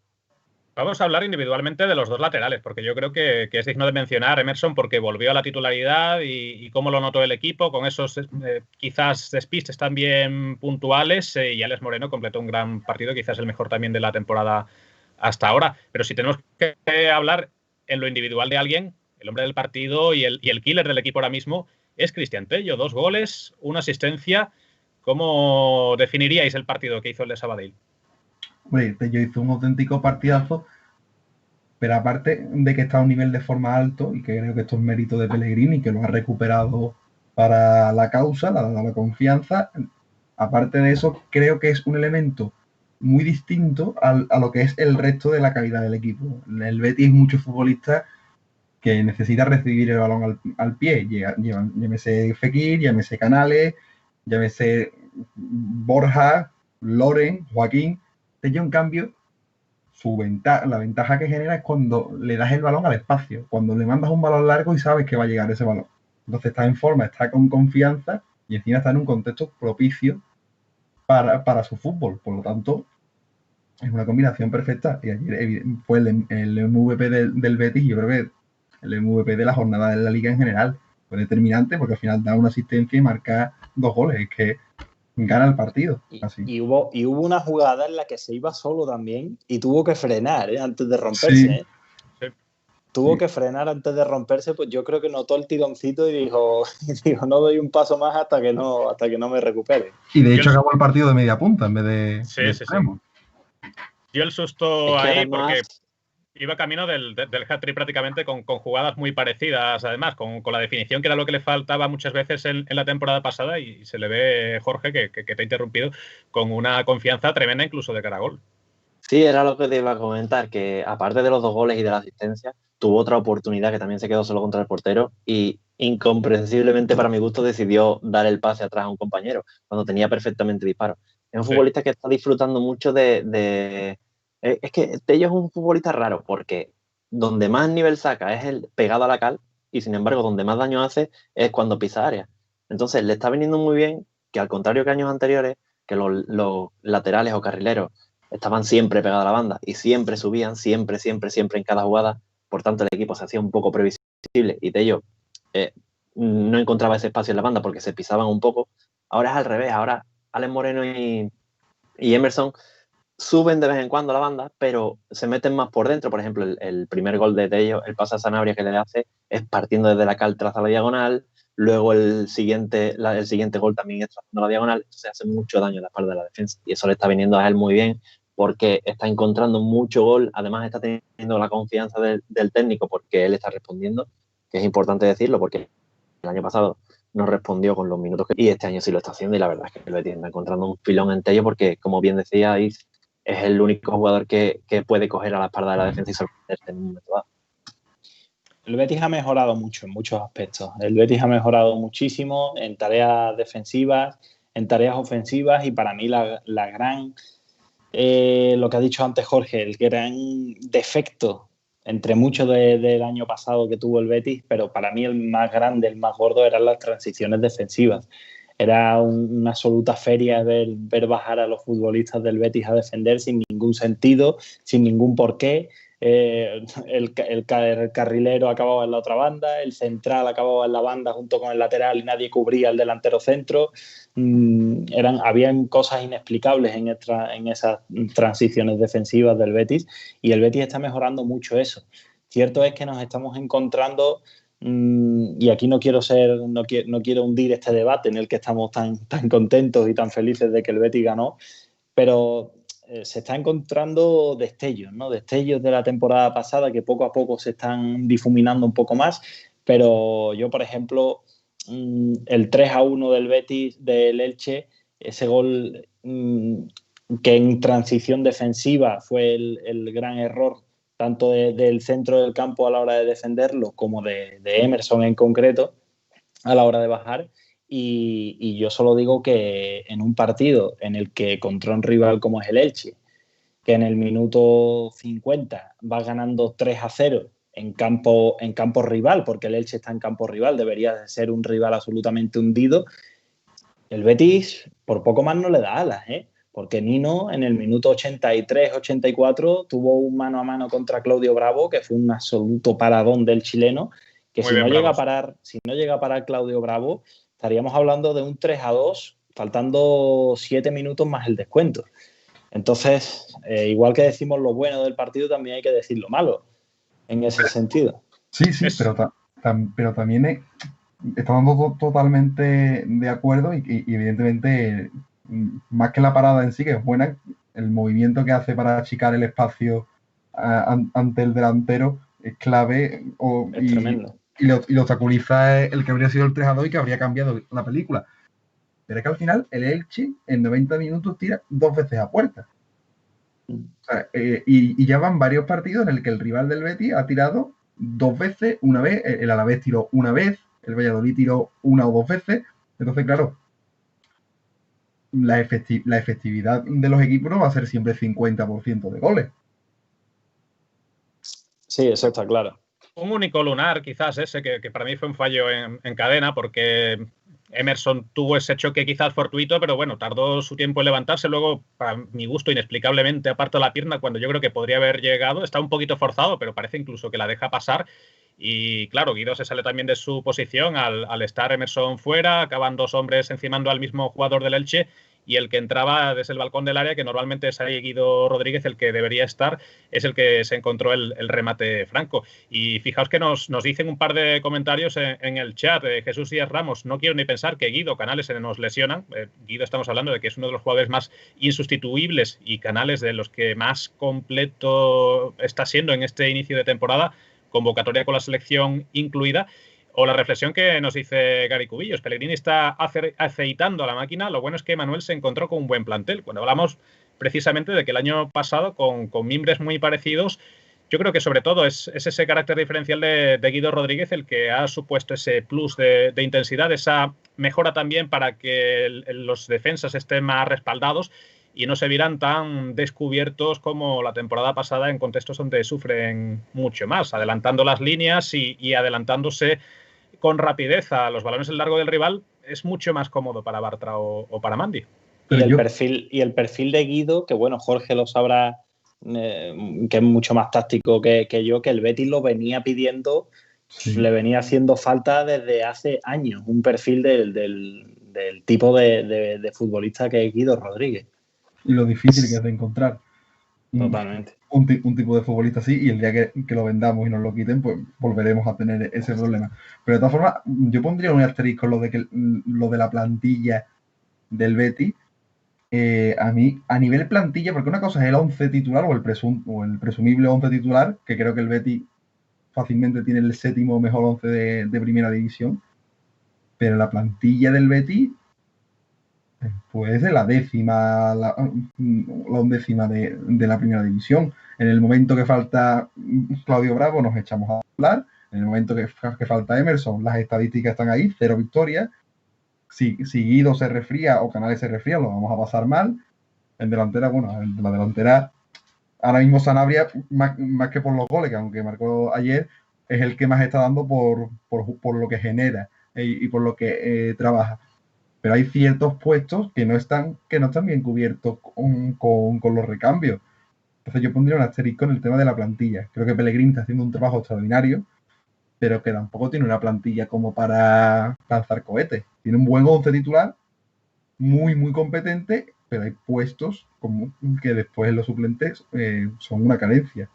Vamos a hablar individualmente de los dos laterales, porque yo creo que es digno de mencionar Emerson porque volvió a la titularidad y cómo lo notó el equipo, con esos quizás despistes también puntuales, y Alex Moreno completó un gran partido, quizás el mejor también de la temporada hasta ahora. Pero si tenemos que hablar en lo individual de alguien, el hombre del partido y el killer del equipo ahora mismo es Cristian Tello. 2 goles, 1 asistencia. ¿Cómo definiríais el partido que hizo el de Sabadell? Hombre, Tello hizo un auténtico partidazo, pero aparte de que está a un nivel de forma alto, y que creo que esto es mérito de Pellegrini, que lo ha recuperado para la causa, le ha dado la confianza, aparte de eso, creo que es un elemento muy distinto a lo que es el resto de la calidad del equipo. El Betis es muchos futbolistas que necesita recibir el balón al pie, llámese Fekir, llámese Canales, llámese Borja, Loren, Joaquín. Tello, en cambio, la ventaja que genera es cuando le das el balón al espacio, cuando le mandas un balón largo y sabes que va a llegar ese balón. Entonces está en forma, está con confianza y encima está en un contexto propicio para su fútbol. Por lo tanto, es una combinación perfecta. Y ayer fue el MVP del Betis, y yo creo que el MVP de la jornada de la Liga en general. Fue determinante porque al final da una asistencia y marca 2 goles. Es que gana el partido. Así. Y hubo una jugada en la que se iba solo también y tuvo que frenar antes de romperse. Sí. Tuvo que frenar antes de romperse, pues yo creo que notó el tironcito y dijo no doy un paso más hasta que no me recupere. Y de hecho acabó el partido de media punta en vez de extremo. Dio el susto ahí además, porque Iba camino del hat-trick prácticamente con jugadas muy parecidas, además, con la definición que era lo que le faltaba muchas veces en la temporada pasada, y se le ve, Jorge, que te ha interrumpido, con una confianza tremenda incluso de cara a gol. Sí, era lo que te iba a comentar, que aparte de los 2 goles y de la asistencia, tuvo otra oportunidad que también se quedó solo contra el portero y incomprensiblemente para mi gusto decidió dar el pase atrás a un compañero cuando tenía perfectamente disparo. Es un futbolista que está disfrutando mucho es que Tello es un futbolista raro porque donde más nivel saca es el pegado a la cal y sin embargo donde más daño hace es cuando pisa área. Entonces le está viniendo muy bien que al contrario que años anteriores, que los laterales o carrileros estaban siempre pegados a la banda y siempre subían, siempre en cada jugada. Por tanto, el equipo se hacía un poco previsible y Tello no encontraba ese espacio en la banda porque se pisaban un poco. Ahora es al revés. Ahora Alex Moreno y Emerson suben de vez en cuando a la banda, pero se meten más por dentro. Por ejemplo, el primer gol de Tello, el pase a Sanabria que le hace, es partiendo desde la cal traza la diagonal. Luego el siguiente gol también es trazando la diagonal. Se hace mucho daño a la espalda de la defensa y eso le está viniendo a él muy bien porque está encontrando mucho gol. Además está teniendo la confianza del técnico porque él está respondiendo, que es importante decirlo porque el año pasado no respondió con los minutos y este año sí lo está haciendo y la verdad es que el Betis está encontrando un filón en Tello porque, como bien decíais, es el único jugador que puede coger a la espalda de la defensa y sorprenderte en un momento dado. El Betis ha mejorado mucho en muchos aspectos. El Betis ha mejorado muchísimo en tareas defensivas, en tareas ofensivas y para mí la gran, lo que ha dicho antes Jorge, el gran defecto entre muchos del año pasado que tuvo el Betis, pero para mí el más grande, el más gordo eran las transiciones defensivas. Era una absoluta feria ver bajar a los futbolistas del Betis a defender sin ningún sentido, sin ningún porqué. El carrilero acababa en la otra banda, el central acababa en la banda junto con el lateral y nadie cubría el delantero centro. Habían cosas inexplicables en esas transiciones defensivas del Betis y el Betis está mejorando mucho eso. Cierto es que nos estamos encontrando, y aquí no quiero hundir este debate en el que estamos tan contentos y tan felices de que el Betis ganó, pero se está encontrando destellos, ¿no? Destellos de la temporada pasada que poco a poco se están difuminando un poco más, pero yo, por ejemplo, el 3-1 del Betis, del Elche, ese gol que en transición defensiva fue el gran error tanto del centro del campo a la hora de defenderlo como de Emerson en concreto a la hora de bajar. Y yo solo digo que en un partido en el que contra un rival como es el Elche, que en el minuto 50 va ganando 3-0 en campo rival, porque el Elche está en campo rival, debería de ser un rival absolutamente hundido, el Betis por poco más no le da alas, porque Nino en el minuto 83-84 tuvo un mano a mano contra Claudio Bravo, que fue un absoluto paradón del chileno, que si no llega a parar Claudio Bravo, estaríamos hablando de un 3-2, faltando 7 minutos más el descuento. Entonces, igual que decimos lo bueno del partido, también hay que decir lo malo, en ese sentido. Sí, pero también estamos totalmente de acuerdo y evidentemente, más que la parada en sí, que es buena, el movimiento que hace para achicar el espacio ante el delantero es clave. Es tremendo. Y lo obstaculiza el que habría sido el 3-2 y que habría cambiado la película. Pero es que al final el Elche en 90 minutos tira 2 veces a puerta. O sea, y ya van varios partidos en el que el rival del Betis ha tirado 2 veces, una vez, el Alavés tiró una vez, el Valladolid tiró 1 o 2 veces. Entonces, claro, la efectividad de los equipos no va a ser siempre 50% de goles. Sí, eso está claro. Un único lunar, quizás ese, que para mí fue un fallo en cadena, porque Emerson tuvo ese choque quizás fortuito, pero bueno, tardó su tiempo en levantarse. Luego, para mi gusto, inexplicablemente aparta la pierna cuando yo creo que podría haber llegado. Está un poquito forzado, pero parece incluso que la deja pasar. Y claro, Guido se sale también de su posición al estar Emerson fuera. Acaban 2 hombres encimando al mismo jugador del Elche y el que entraba desde el balcón del área, que normalmente es ahí Guido Rodríguez el que debería estar, es el que se encontró el remate franco. Y fijaos que nos dicen un par de comentarios en el chat. Jesús Díaz Ramos: no quiero ni pensar que Guido, Canales se nos lesionan. Guido, estamos hablando de que es uno de los jugadores más insustituibles, y Canales de los que más completo está siendo en este inicio de temporada, convocatoria con la selección incluida. O la reflexión que nos dice Gary Cubillos: Pellegrini está aceitando a la máquina. Lo bueno es que Manuel se encontró con un buen plantel. Cuando hablamos precisamente de que el año pasado, con mimbres muy parecidos, yo creo que sobre todo es ese carácter diferencial de Guido Rodríguez el que ha supuesto ese plus de intensidad, esa mejora también para que los defensas estén más respaldados y no se vieran tan descubiertos como la temporada pasada en contextos donde sufren mucho más, adelantando las líneas y adelantándose con rapidez a los balones en largo del rival. Es mucho más cómodo para Bartra o para Mandy. Y el perfil de Guido, que bueno, Jorge lo sabrá, que es mucho más táctico que yo, que el Betis lo venía pidiendo, le venía haciendo falta desde hace años, un perfil del tipo de futbolista que es Guido Rodríguez. Y lo difícil que es de encontrar. Totalmente. Un tipo de futbolista así, y el día que lo vendamos y nos lo quiten, pues volveremos a tener ese problema. Pero de todas formas, yo pondría un asterisco lo de la plantilla del Betis. A mí, a nivel plantilla, porque una cosa es el 11 titular o el presumible 11 titular, que creo que el Betis fácilmente tiene el 7º mejor 11 de primera división, pero la plantilla del Betis, pues de la 10ª, la 11ª de la primera división. En el momento que falta Claudio Bravo nos echamos a hablar, en el momento que falta Emerson, las estadísticas están ahí, 0 victorias. Si Guido se resfría o Canales se resfría, lo vamos a pasar mal. En delantera, bueno, en la delantera, ahora mismo Sanabria, más que por los goles, que aunque marcó ayer, es el que más está dando por lo que genera y por lo que trabaja. Pero hay ciertos puestos que no están bien cubiertos con los recambios. Entonces yo pondría un asterisco en el tema de la plantilla. Creo que Pellegrini está haciendo un trabajo extraordinario, pero que tampoco tiene una plantilla como para lanzar cohetes. Tiene un buen 11 titular, muy, muy competente, pero hay puestos como que después en los suplentes son una carencia.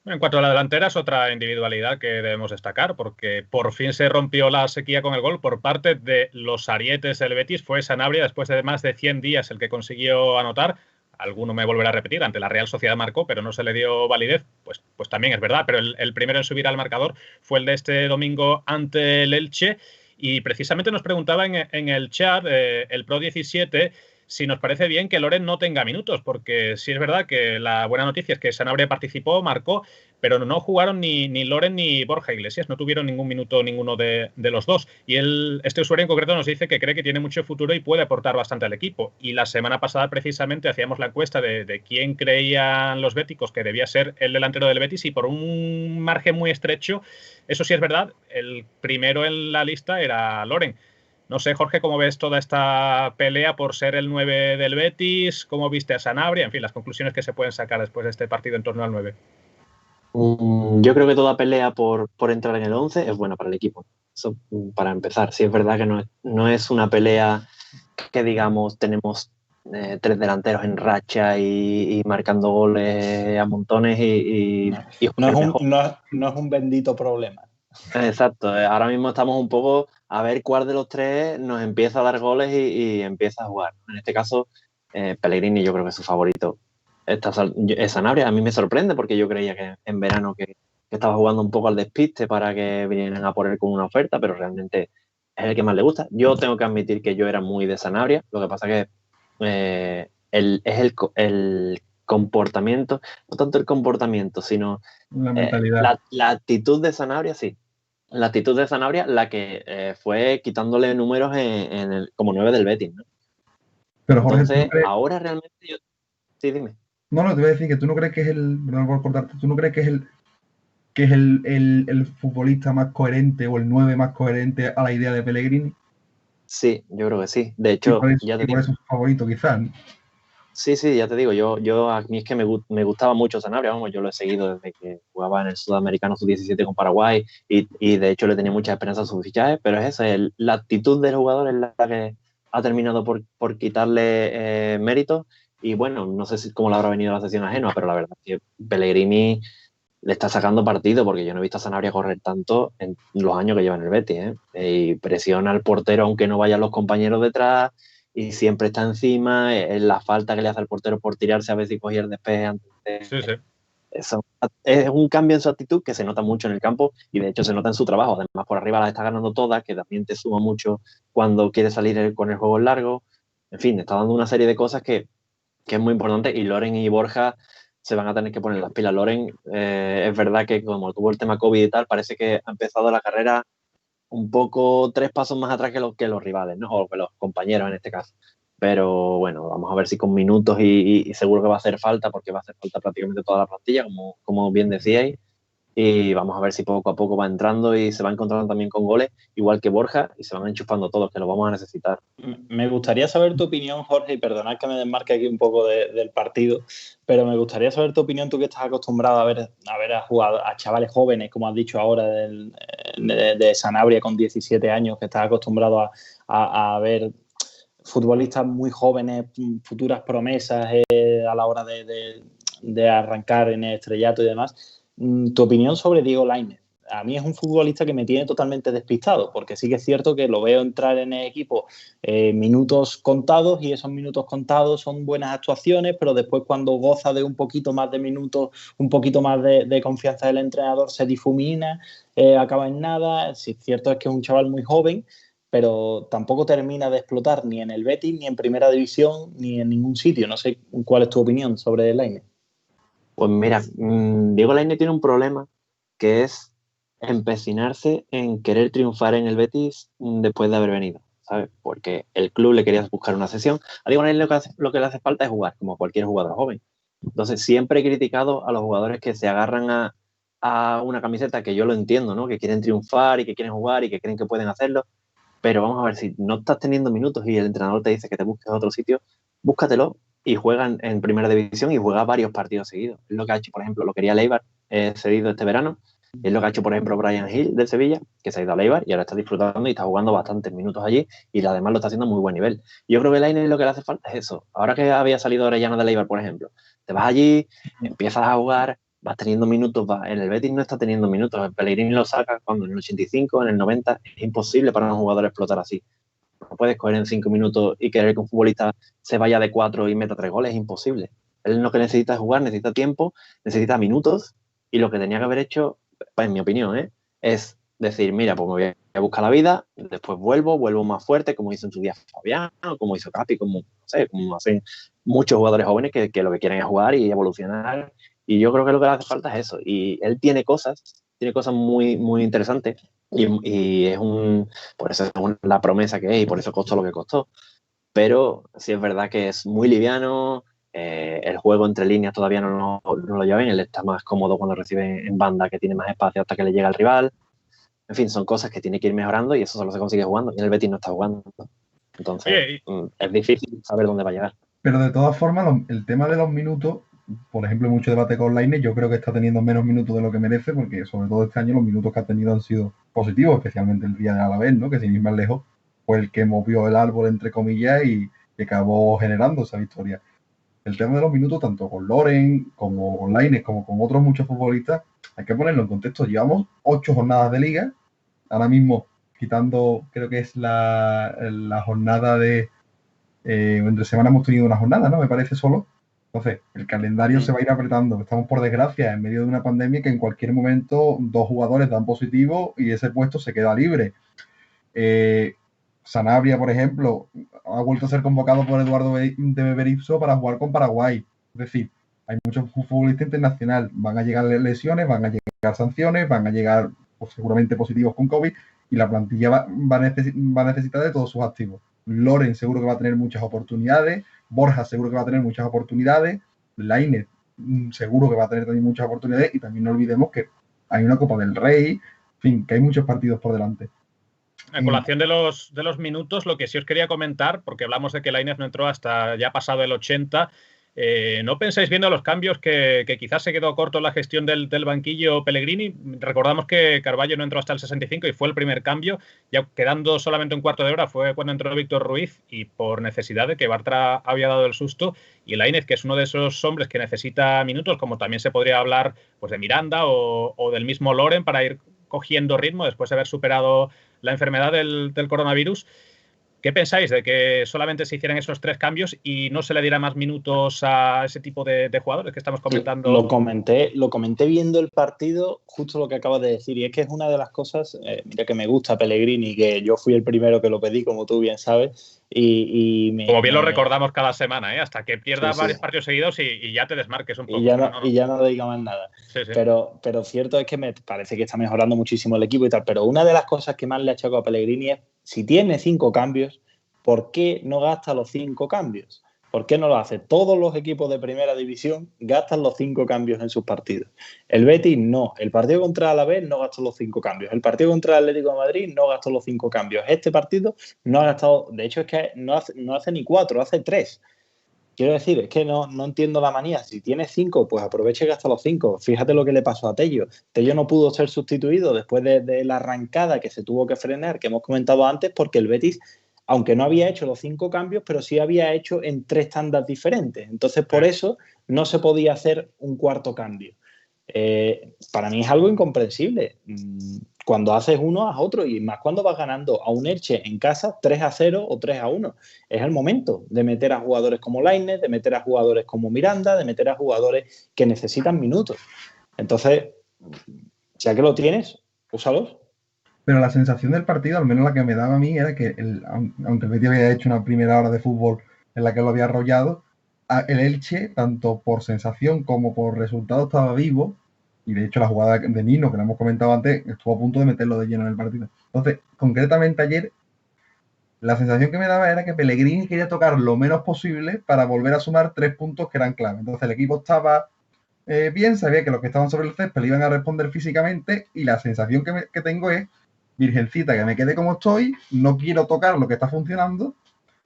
En cuanto a la delantera, es otra individualidad que debemos destacar, porque por fin se rompió la sequía con el gol por parte de los arietes del Betis. Fue Sanabria, después de más de 100 días, el que consiguió anotar. Alguno me volverá a repetir, ante la Real Sociedad marcó, pero no se le dio validez. Pues también es verdad, pero el primero en subir al marcador fue el de este domingo ante el Elche. Y precisamente nos preguntaba en el chat el Pro 17 si nos parece bien que Loren no tenga minutos, porque sí es verdad que la buena noticia es que Sanabria participó, marcó, pero no jugaron ni Loren ni Borja Iglesias, no tuvieron ningún minuto ninguno de los dos. Y este usuario en concreto nos dice que cree que tiene mucho futuro y puede aportar bastante al equipo. Y la semana pasada precisamente hacíamos la encuesta de quién creían los béticos que debía ser el delantero del Betis, y por un margen muy estrecho, eso sí es verdad, el primero en la lista era Loren. No sé, Jorge, ¿cómo ves toda esta pelea por ser el 9 del Betis? ¿Cómo viste a Sanabria? En fin, las conclusiones que se pueden sacar después de este partido en torno al 9. Yo creo que toda pelea por entrar en el 11 es buena para el equipo. Eso, para empezar. Sí es verdad que no es una pelea que, digamos, tenemos 3 delanteros en racha y marcando goles a montones no es un bendito problema. Exacto, ahora mismo estamos un poco a ver cuál de los 3 nos empieza a dar goles y empieza a jugar. En este caso, Pellegrini yo creo que es su favorito. Es Sanabria. A mí me sorprende porque yo creía que en verano que estaba jugando un poco al despiste para que vinieran a poner con una oferta, pero realmente es el que más le gusta. Yo tengo que admitir que yo era muy de Sanabria, lo que pasa que es el comportamiento, no tanto el comportamiento, sino la mentalidad. La actitud de Sanabria, sí. La actitud de Sanabria, la que fue quitándole números como 9 del Betis, ¿no? Pero Jorge, entonces, ahora realmente yo... Sí, dime. No, te voy a decir que tú no crees que es perdón por cortarte, tú no crees que es el futbolista más coherente o el 9 más coherente a la idea de Pellegrini. Sí, yo creo que sí. De hecho, por eso es su favorito, quizás, ¿no? Sí, ya te digo, yo a mí es que me gustaba mucho Sanabria, vamos, yo lo he seguido desde que jugaba en el Sudamericano Sub-17 con Paraguay y de hecho le tenía mucha esperanza a su fichaje, pero es eso, la actitud del jugador es la ha terminado por quitarle méritos. Y bueno, no sé cómo le habrá venido la sesión ajena, pero la verdad es que Pellegrini le está sacando partido, porque yo no he visto a Sanabria correr tanto en los años que lleva en el Betis, y presiona al portero aunque no vayan los compañeros detrás, y siempre está encima. La falta que le hace al portero por tirarse a ver si cogía el despeje antes de... Sí, sí. Eso es un cambio en su actitud que se nota mucho en el campo, y de hecho se nota en su trabajo. Además, por arriba las está ganando todas, que también te suma mucho cuando quiere salir con el juego largo. En fin, está dando una serie de cosas que es muy importante, y Loren y Borja se van a tener que poner las pilas. Loren, es verdad que como tuvo el tema COVID y tal, parece que ha empezado la carrera un poco 3 pasos más atrás que los rivales, ¿no? O que los compañeros en este caso. Pero bueno, vamos a ver si con minutos, y seguro que va a hacer falta, porque va a hacer falta prácticamente toda la plantilla, como bien decíais. Y vamos a ver si poco a poco va entrando y se va encontrando también con goles, igual que Borja, y se van enchufando todos, que lo vamos a necesitar. Me gustaría saber tu opinión, Jorge, y perdonad que me desmarque aquí un poco del partido, pero me gustaría saber tu opinión, tú que estás acostumbrado a ver a chavales jóvenes, como has dicho ahora, de Sanabria con 17 años, que estás acostumbrado a ver futbolistas muy jóvenes, futuras promesas a la hora de arrancar en el estrellato y demás. Tu opinión sobre Diego Lainez. A mí es un futbolista que me tiene totalmente despistado, porque sí que es cierto que lo veo entrar en el equipo minutos contados, y esos minutos contados son buenas actuaciones, pero después cuando goza de un poquito más de minutos, un poquito más de confianza del entrenador, se difumina, acaba en nada. Sí, cierto es que es un chaval muy joven, pero tampoco termina de explotar ni en el Betis, ni en Primera División, ni en ningún sitio. No sé cuál es tu opinión sobre Lainez. Pues mira, Diego Lainez tiene un problema, que es empecinarse en querer triunfar en el Betis después de haber venido, ¿sabes? Porque el club le quería buscar una sesión. A Diego Lainez lo que le hace falta es jugar, como cualquier jugador joven. Entonces, siempre he criticado a los jugadores que se agarran a una camiseta, que yo lo entiendo, ¿no? Que quieren triunfar y que quieren jugar y que creen que pueden hacerlo, pero vamos a ver, si no estás teniendo minutos y el entrenador te dice que te busques a otro sitio, búscatelo y juega en Primera División, y juega varios partidos seguidos. Es lo que ha hecho, por ejemplo, lo quería Leibar cedido este verano. Es lo que ha hecho, por ejemplo, Brian Hill del Sevilla, que se ha ido a Leibar y ahora está disfrutando y está jugando bastantes minutos allí, y además lo está haciendo a muy buen nivel. Yo creo que Lainez lo que le hace falta es eso. Ahora que había salido Orellana de Leibar, por ejemplo, te vas allí, empiezas a jugar, vas teniendo minutos. En el Betis no está teniendo minutos. El Pellegrini lo saca cuando en el 85, en el 90. Es imposible para un jugador explotar así. No puedes coger en 5 minutos y querer que un futbolista se vaya de 4 y meta 3 goles. Es imposible. Él lo que necesita es jugar, necesita tiempo, necesita minutos, y lo que tenía que haber hecho, en mi opinión, es decir, mira, pues me voy a buscar la vida, después vuelvo más fuerte, como hizo en su día Fabián, como hizo Capi, como, no sé, como hacen muchos jugadores jóvenes que lo que quieren es jugar y evolucionar. Y yo creo que lo que le hace falta es eso. Y él tiene cosas muy, muy interesantes, y es por eso es la promesa que es, y por eso costó lo que costó. Pero sí es verdad que es muy liviano. El juego entre líneas todavía no lo lleva bien. Él está más cómodo cuando recibe en banda, que tiene más espacio hasta que le llega al rival. En fin, son cosas que tiene que ir mejorando, y eso solo se consigue jugando. Y en el Betis no está jugando. Entonces, es difícil saber dónde va a llegar. Pero de todas formas, el tema de los minutos, por ejemplo, mucho debate con Lainez, yo creo que está teniendo menos minutos de lo que merece, porque sobre todo este año los minutos que ha tenido han sido positivos, especialmente el día de Alavés, ¿no? Que sin ir más lejos fue el que movió el árbol, entre comillas, y acabó generando esa victoria. El tema de los minutos, tanto con Loren, como con Lainez, como con otros muchos futbolistas, hay que ponerlo en contexto. Llevamos 8 jornadas de liga, ahora mismo quitando, creo que es la jornada de... entre semana hemos tenido una jornada, ¿no? Me parece solo. Entonces, el calendario se va a ir apretando. Estamos, por desgracia, en medio de una pandemia que en cualquier momento 2 jugadores dan positivo y ese puesto se queda libre. Sanabria, por ejemplo, ha vuelto a ser convocado por Eduardo de Berizzo para jugar con Paraguay. Es decir, hay muchos futbolistas internacionales. Van a llegar lesiones, van a llegar sanciones, van a llegar pues, seguramente positivos con COVID, y la plantilla va a necesitar de todos sus activos. Loren seguro que va a tener muchas oportunidades, Borja seguro que va a tener muchas oportunidades, Lainez seguro que va a tener también muchas oportunidades, y también no olvidemos que hay una Copa del Rey, en fin, que hay muchos partidos por delante. En colación de los minutos, lo que sí os quería comentar, porque hablamos de que Lainez no entró hasta ya pasado el 80, ¿No pensáis, viendo los cambios, que quizás se quedó corto la gestión del banquillo Pellegrini? Recordamos que Carballo no entró hasta el 65 y fue el primer cambio. Ya quedando solamente un cuarto de hora fue cuando entró Víctor Ruiz, y por necesidad de que Bartra había dado el susto. Y Lainez, que es uno de esos hombres que necesita minutos, como también se podría hablar pues de Miranda o del mismo Loren, para ir cogiendo ritmo después de haber superado la enfermedad del coronavirus. ¿Qué pensáis de que solamente se hicieran esos 3 cambios y no se le diera más minutos a ese tipo de jugadores que estamos comentando? Lo comenté viendo el partido, justo lo que acabas de decir, y es que es una de las cosas, mira, que me gusta Pellegrini, que yo fui el primero que lo pedí, como tú bien sabes, como bien lo recordamos cada semana, hasta que pierdas varios partidos seguidos y ya te desmarques un poco. Y ya no diga más nada. Sí. Pero cierto es que me parece que está mejorando muchísimo el equipo y tal, pero una de las cosas que más le ha achacado a Pellegrini es, si tiene 5 cambios, ¿por qué no gasta los 5 cambios? ¿Por qué no lo hace? Todos los equipos de primera división gastan los 5 cambios en sus partidos. El Betis no. El partido contra el Alavés no gastó los 5 cambios. El partido contra el Atlético de Madrid no gastó los 5 cambios. Este partido no ha gastado... De hecho, es que no hace ni 4, hace 3. Quiero decir, es que no entiendo la manía. Si tienes 5, pues aprovecha y gasta los 5. Fíjate lo que le pasó a Tello. Tello no pudo ser sustituido después de la arrancada que se tuvo que frenar, que hemos comentado antes, porque el Betis, aunque no había hecho los 5 cambios, pero sí había hecho en 3 tandas diferentes. Entonces, por eso no se podía hacer un cuarto cambio. Para mí es algo incomprensible. Cuando haces uno, haz otro, y más cuando vas ganando a un Elche en casa 3-0 o 3-1. Es el momento de meter a jugadores como Lainez, de meter a jugadores como Miranda, de meter a jugadores que necesitan minutos. Entonces, ya que lo tienes, úsalos. Pero la sensación del partido, al menos la que me daba a mí, era que aunque el Betis había hecho una primera hora de fútbol en la que lo había arrollado, el Elche, tanto por sensación como por resultado, estaba vivo. Y de hecho la jugada de Nino, que lo hemos comentado antes, estuvo a punto de meterlo de lleno en el partido. Entonces, concretamente ayer, la sensación que me daba era que Pellegrini quería tocar lo menos posible para volver a sumar 3 puntos que eran clave. Entonces el equipo estaba bien, sabía que los que estaban sobre el césped le iban a responder físicamente, y la sensación que tengo es, virgencita, que me quede como estoy, no quiero tocar lo que está funcionando,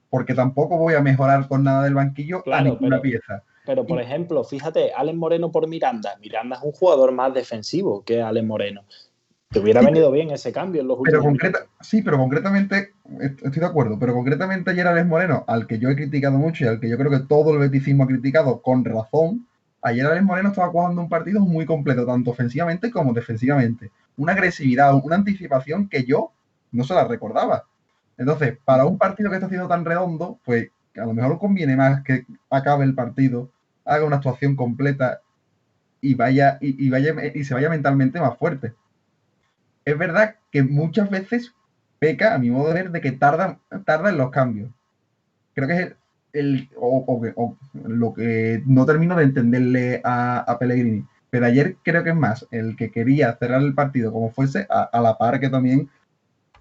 porque tampoco voy a mejorar con nada del banquillo a ninguna pieza. Pero, por ejemplo, fíjate, Alex Moreno por Miranda. Miranda es un jugador más defensivo que Alex Moreno. Te hubiera venido bien ese cambio en los últimos minutos. Sí, pero concretamente, estoy de acuerdo, pero concretamente ayer Alex Moreno, al que yo he criticado mucho y al que yo creo que todo el beticismo ha criticado con razón, ayer Alex Moreno estaba jugando un partido muy completo, tanto ofensivamente como defensivamente. Una agresividad, una anticipación que yo no se la recordaba. Entonces, para un partido que está siendo tan redondo, pues a lo mejor conviene más que acabe el partido, haga una actuación completa y se vaya mentalmente más fuerte. Es verdad que muchas veces peca, a mi modo de ver, de que tarda en los cambios. Creo que es lo que no termino de entenderle a Pellegrini. Pero ayer creo que es más el que quería cerrar el partido como fuese, a la par que también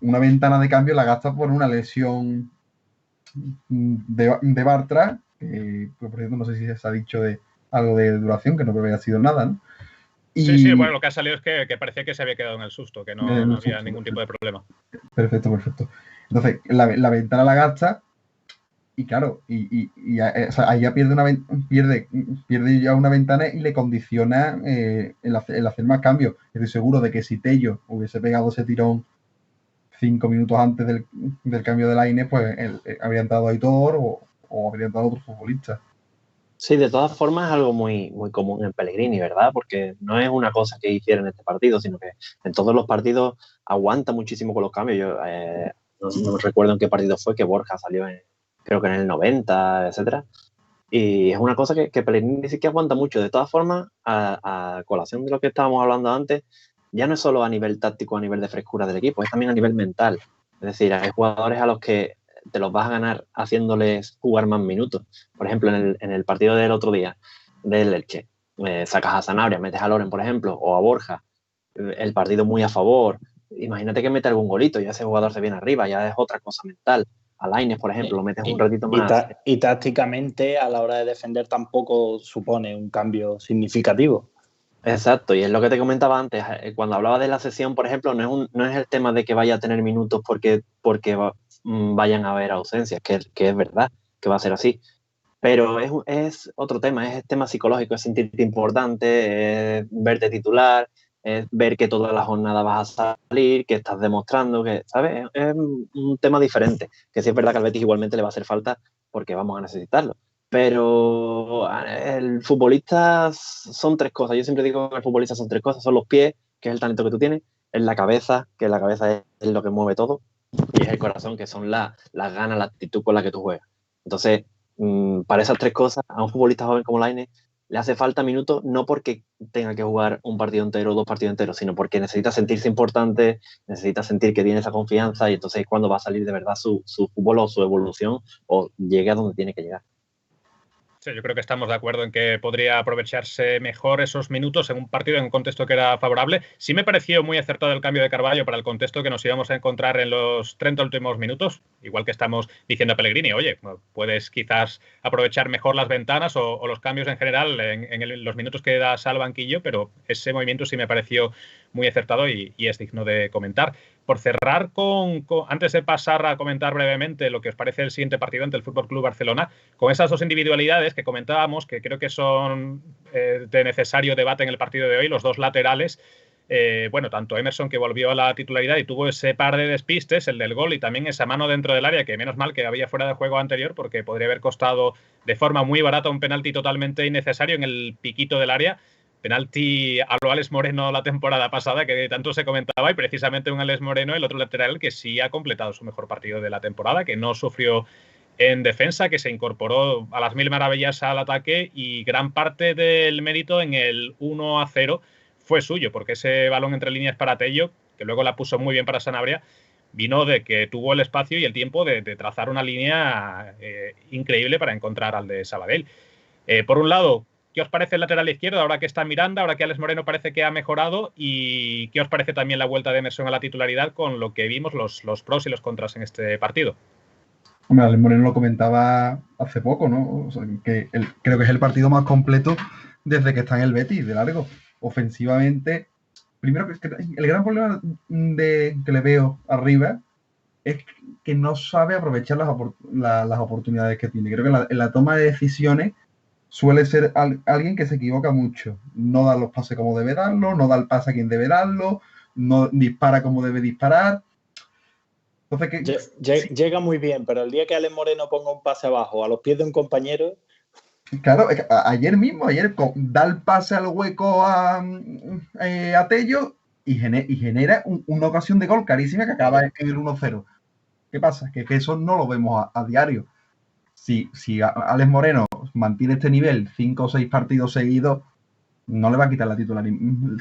una ventana de cambio la gasta por una lesión de Bartra, que por cierto no sé si se ha dicho de algo de duración, que no creo que haya sido nada, ¿no? Sí, bueno, lo que ha salido es que parecía que se había quedado en el susto, que no había ningún tipo de problema. Perfecto. Entonces, la ventana la gasta, y claro, o sea, ahí ya pierde ya una ventana y le condiciona el hacer más cambios. Estoy seguro de que si Tello hubiese pegado ese tirón 5 minutos antes del cambio de Lainez, pues habría entrado Aitor o habría entrado otro futbolista. Sí, de todas formas es algo muy, muy común en Pellegrini, ¿verdad? Porque no es una cosa que hiciera en este partido, sino que en todos los partidos aguanta muchísimo con los cambios. Yo no recuerdo en qué partido fue que Borja salió, creo que en el 90, etcétera. Y es una cosa que Pellegrini sí que aguanta mucho. De todas formas, a colación de lo que estábamos hablando antes, ya no es solo a nivel táctico, a nivel de frescura del equipo, es también a nivel mental. Es decir, hay jugadores a los que te los vas a ganar haciéndoles jugar más minutos. Por ejemplo, en el partido del otro día del Elche, sacas a Sanabria, metes a Loren, por ejemplo, o a Borja, el partido muy a favor. Imagínate que mete algún golito, ya ese jugador se viene arriba, ya es otra cosa mental. A Lainez, por ejemplo, lo metes un ratito más. Y tácticamente, a la hora de defender, tampoco supone un cambio significativo. Exacto, y es lo que te comentaba antes, cuando hablaba de la sesión, por ejemplo, no es el tema de que vaya a tener minutos porque vayan a haber ausencias, que es verdad que va a ser así, Pero es otro tema, es tema psicológico, es sentirte importante, es verte titular, es ver que toda la jornada vas a salir, que estás demostrando, que, ¿sabes? Es un tema diferente, que sí es verdad que al Betis igualmente le va a hacer falta porque vamos a necesitarlo. Pero el futbolista son tres cosas. Yo siempre digo que el futbolista son tres cosas. Son los pies, que es el talento que tú tienes, es la cabeza, que la cabeza es lo que mueve todo, y es el corazón, que son las ganas, la actitud con la que tú juegas. Entonces, para esas tres cosas, a un futbolista joven como Lainez le hace falta minutos, no porque tenga que jugar un partido entero o dos partidos enteros, sino porque necesita sentirse importante, necesita sentir que tiene esa confianza, y entonces es cuando va a salir de verdad su fútbol o su evolución, o llegue a donde tiene que llegar. Sí, yo creo que estamos de acuerdo en que podría aprovecharse mejor esos minutos en un partido, en un contexto que era favorable. Sí me pareció muy acertado el cambio de Carvalho para el contexto que nos íbamos a encontrar en los 30 últimos minutos. Igual que estamos diciendo a Pellegrini, oye, puedes quizás aprovechar mejor las ventanas o los cambios en general en los minutos que das al banquillo, pero ese movimiento sí me pareció muy acertado y es digno de comentar. Por cerrar, antes de pasar a comentar brevemente lo que os parece el siguiente partido ante el FC Barcelona, con esas dos individualidades que comentábamos, que creo que son de necesario debate en el partido de hoy, los dos laterales, bueno, tanto Emerson, que volvió a la titularidad y tuvo ese par de despistes, el del gol y también esa mano dentro del área, que menos mal que había fuera de juego anterior, porque podría haber costado de forma muy barata un penalti totalmente innecesario en el piquito del área. Penalti a lo Alex Moreno la temporada pasada, que tanto se comentaba, y precisamente un Alex Moreno, el otro lateral, que sí ha completado su mejor partido de la temporada, que no sufrió en defensa, que se incorporó a las mil maravillas al ataque, y gran parte del mérito en el 1-0 fue suyo, porque ese balón entre líneas para Tello, que luego la puso muy bien para Sanabria, vino de que tuvo el espacio y el tiempo de trazar una línea increíble para encontrar al de Sabadell. Por un lado, ¿qué os parece el lateral izquierdo ahora que está Miranda, ahora que Alex Moreno parece que ha mejorado? ¿Y qué os parece también la vuelta de Emerson a la titularidad con lo que vimos, los pros y los contras en este partido? Hombre, Alex Moreno lo comentaba hace poco, ¿no? O sea, que creo que es el partido más completo desde que está en el Betis, de largo. Ofensivamente, primero, el gran problema que le veo arriba es que no sabe aprovechar las oportunidades que tiene. Creo que en la toma de decisiones suele ser alguien que se equivoca mucho. No da los pases como debe darlo, no da el pase a quien debe darlo, no dispara como debe disparar. Entonces, llega muy bien, pero el día que Alex Moreno ponga un pase abajo a los pies de un compañero... Claro, ayer da el pase al hueco a Tello y genera una ocasión de gol carísima que acaba en el 1-0. ¿Qué pasa? Que eso no lo vemos a diario. Si Alex Moreno mantiene este nivel 5 o 6 partidos seguidos, no le va a quitar la titularidad.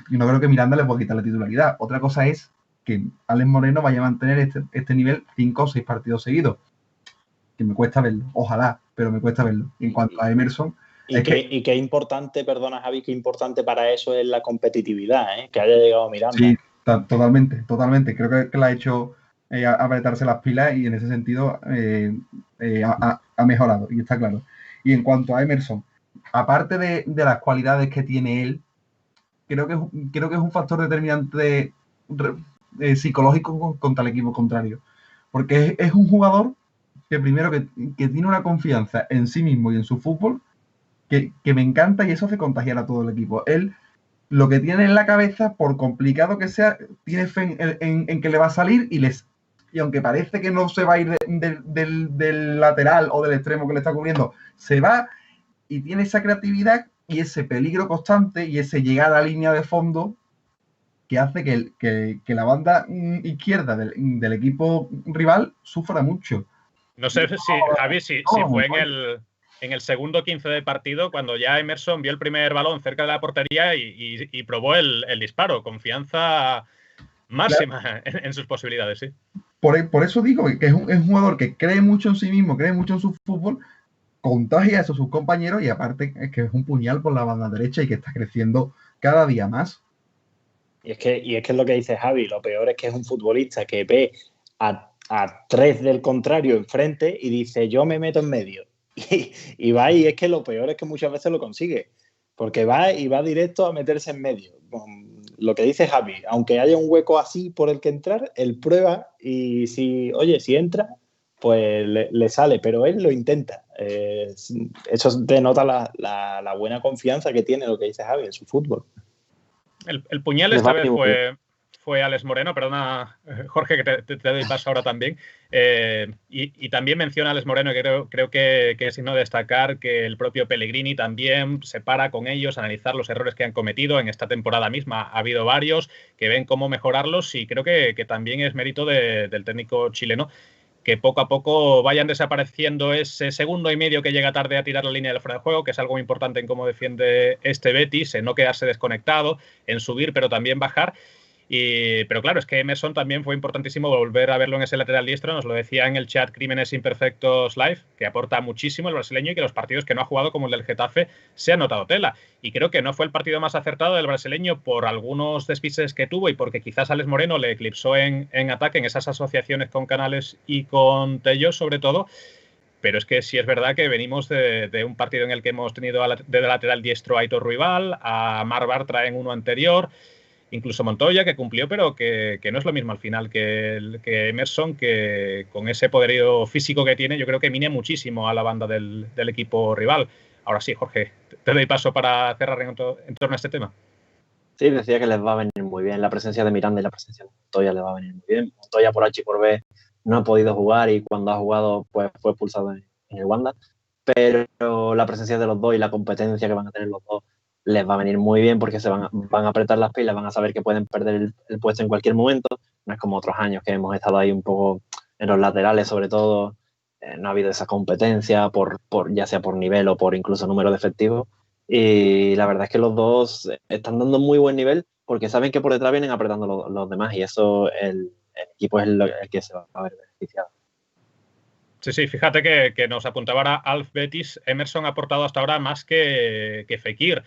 No creo que Miranda le pueda quitar la titularidad. Otra cosa es que Alex Moreno vaya a mantener este nivel 5 o 6 partidos seguidos. Que me cuesta verlo. Ojalá, pero me cuesta verlo. En cuanto a Emerson... Y qué importante, perdona Javi, qué importante para eso es la competitividad, ¿eh? Que haya llegado Miranda. Sí, totalmente. Creo que le ha hecho apretarse las pilas y en ese sentido ha mejorado, y está claro. Y en cuanto a Emerson, aparte de las cualidades que tiene él, creo que es un factor determinante psicológico contra el equipo contrario. Porque es un jugador que primero que tiene una confianza en sí mismo y en su fútbol que me encanta, y eso hace contagiar a todo el equipo. Él, lo que tiene en la cabeza, por complicado que sea, tiene fe en que le va a salir, y aunque parece que no se va a ir del lateral o del extremo que le está cubriendo, se va, y tiene esa creatividad y ese peligro constante y ese llegar a la línea de fondo que hace que la banda izquierda del equipo rival sufra mucho. No sé si, Javi, si fue en el segundo 15 del partido, cuando ya Emerson vio el primer balón cerca de la portería y probó el disparo. Confianza máxima, claro, en sus posibilidades, sí. Por eso digo que es un jugador que cree mucho en sí mismo, cree mucho en su fútbol, contagia a sus compañeros, y aparte es que es un puñal por la banda derecha y que está creciendo cada día más. Y es que es lo que dice Javi, lo peor es que es un futbolista que ve a 3 del contrario enfrente y dice, yo me meto en medio. Y va, y es que lo peor es que muchas veces lo consigue, porque va directo a meterse en medio. Lo que dice Javi, aunque haya un hueco así por el que entrar, él prueba, y si entra, pues le sale, pero él lo intenta. Eso denota la buena confianza que tiene, lo que dice Javi, en su fútbol. El puñal esta vez fue Alex Moreno, perdona Jorge que te doy paso ahora también, y también menciona a Alex Moreno, que creo que es digno destacar que el propio Pellegrini también se para con ellos, analizar los errores que han cometido en esta temporada misma. Ha habido varios que ven cómo mejorarlos y creo que también es mérito del técnico chileno que poco a poco vayan desapareciendo ese segundo y medio que llega tarde a tirar la línea del fuera de juego, que es algo muy importante en cómo defiende este Betis, en no quedarse desconectado, en subir pero también bajar. Pero claro, es que Emerson también fue importantísimo volver a verlo en ese lateral diestro. Nos lo decía en el chat Crímenes Imperfectos Live, que aporta muchísimo el brasileño y que los partidos que no ha jugado, como el del Getafe, se ha notado tela. Y creo que no fue el partido más acertado del brasileño por algunos despistes que tuvo y porque quizás Alex Moreno le eclipsó en ataque, en esas asociaciones con Canales y con Tello, sobre todo. Pero es que sí es verdad que venimos de un partido en el que hemos tenido de lateral diestro a Aitor Ruibal, a Marc Bartra en uno anterior, incluso Montoya, que cumplió, pero que no es lo mismo al final que Emerson, que con ese poderío físico que tiene, yo creo que mine muchísimo a la banda del equipo rival. Ahora sí, Jorge, te doy paso para cerrar en torno a este tema. Sí, decía que les va a venir muy bien la presencia de Miranda y la presencia de Montoya les va a venir muy bien. Montoya por H y por B no ha podido jugar y cuando ha jugado pues fue expulsado en el Wanda, pero la presencia de los dos y la competencia que van a tener los dos les va a venir muy bien porque se van a apretar las pilas, van a saber que pueden perder el puesto en cualquier momento. No es como otros años que hemos estado ahí un poco en los laterales, sobre todo, no ha habido esa competencia, ya sea por nivel o por incluso número de efectivos. Y la verdad es que los dos están dando muy buen nivel porque saben que por detrás vienen apretando los demás y eso el equipo es el que se va a ver beneficiado. Sí, fíjate que nos apuntaba ahora Alf Betis. Emerson ha aportado hasta ahora más que Fekir.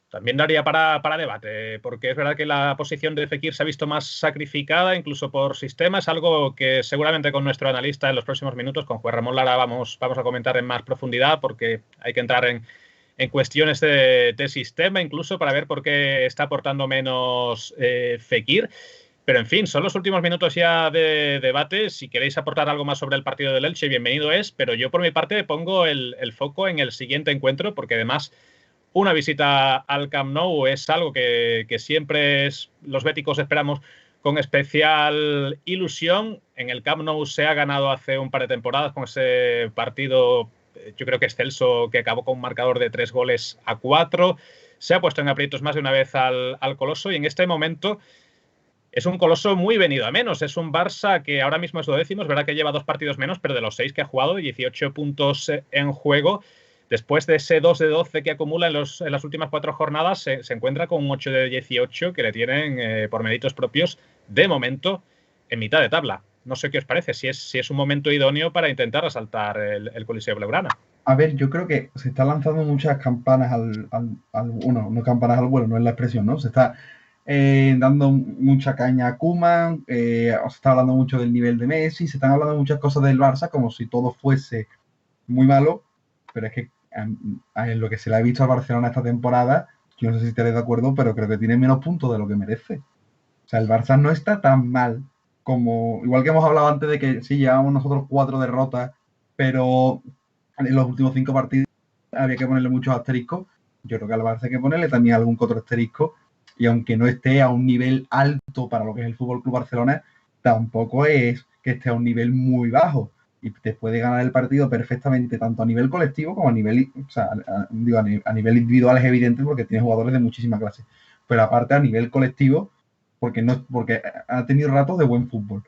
También daría para debate, porque es verdad que la posición de Fekir se ha visto más sacrificada, incluso por sistema. Es algo que seguramente con nuestro analista en los próximos minutos, con Juan Ramón Lara, vamos a comentar en más profundidad, porque hay que entrar en cuestiones de sistema, incluso para ver por qué está aportando menos Fekir. Pero en fin, son los últimos minutos ya de debate. Si queréis aportar algo más sobre el partido del Elche, bienvenido es. Pero yo por mi parte pongo el foco en el siguiente encuentro, porque además una visita al Camp Nou es algo que siempre los béticos esperamos con especial ilusión. En el Camp Nou se ha ganado hace un par de temporadas con ese partido, yo creo que excelso, que acabó con un marcador de 3-4. Se ha puesto en aprietos más de una vez al Coloso y en este momento es un Coloso muy venido a menos. Es un Barça que ahora mismo es 12º. Es verdad que lleva 2 partidos menos, pero de los 6 que ha jugado, 18 puntos en juego. Después de ese 2 de 12 que acumula en las últimas 4 jornadas, se encuentra con un 8 de 18 que le tienen por méritos propios, de momento, en mitad de tabla. No sé qué os parece, si es un momento idóneo para intentar asaltar el Coliseo Blaugrana. A ver, yo creo que se está lanzando muchas campanas no campanas al vuelo, no es la expresión, ¿no? Se está dando mucha caña a Koeman, se está hablando mucho del nivel de Messi, se están hablando muchas cosas del Barça como si todo fuese muy malo, pero es que en lo que se le ha visto al Barcelona esta temporada, yo no sé si estaréis de acuerdo, pero creo que tiene menos puntos de lo que merece. O sea, el Barça no está tan mal como, igual que hemos hablado antes de que sí, llevamos nosotros 4 derrotas, pero en los últimos 5 partidos había que ponerle muchos asteriscos. Yo creo que al Barça hay que ponerle también algún otro asterisco, y aunque no esté a un nivel alto para lo que es el FC Barcelona, tampoco es que esté a un nivel muy bajo. Y te puede ganar el partido perfectamente, tanto a nivel colectivo como a nivel, o sea, a nivel individual es evidente porque tiene jugadores de muchísima clase. Pero aparte a nivel colectivo, porque ha tenido ratos de buen fútbol.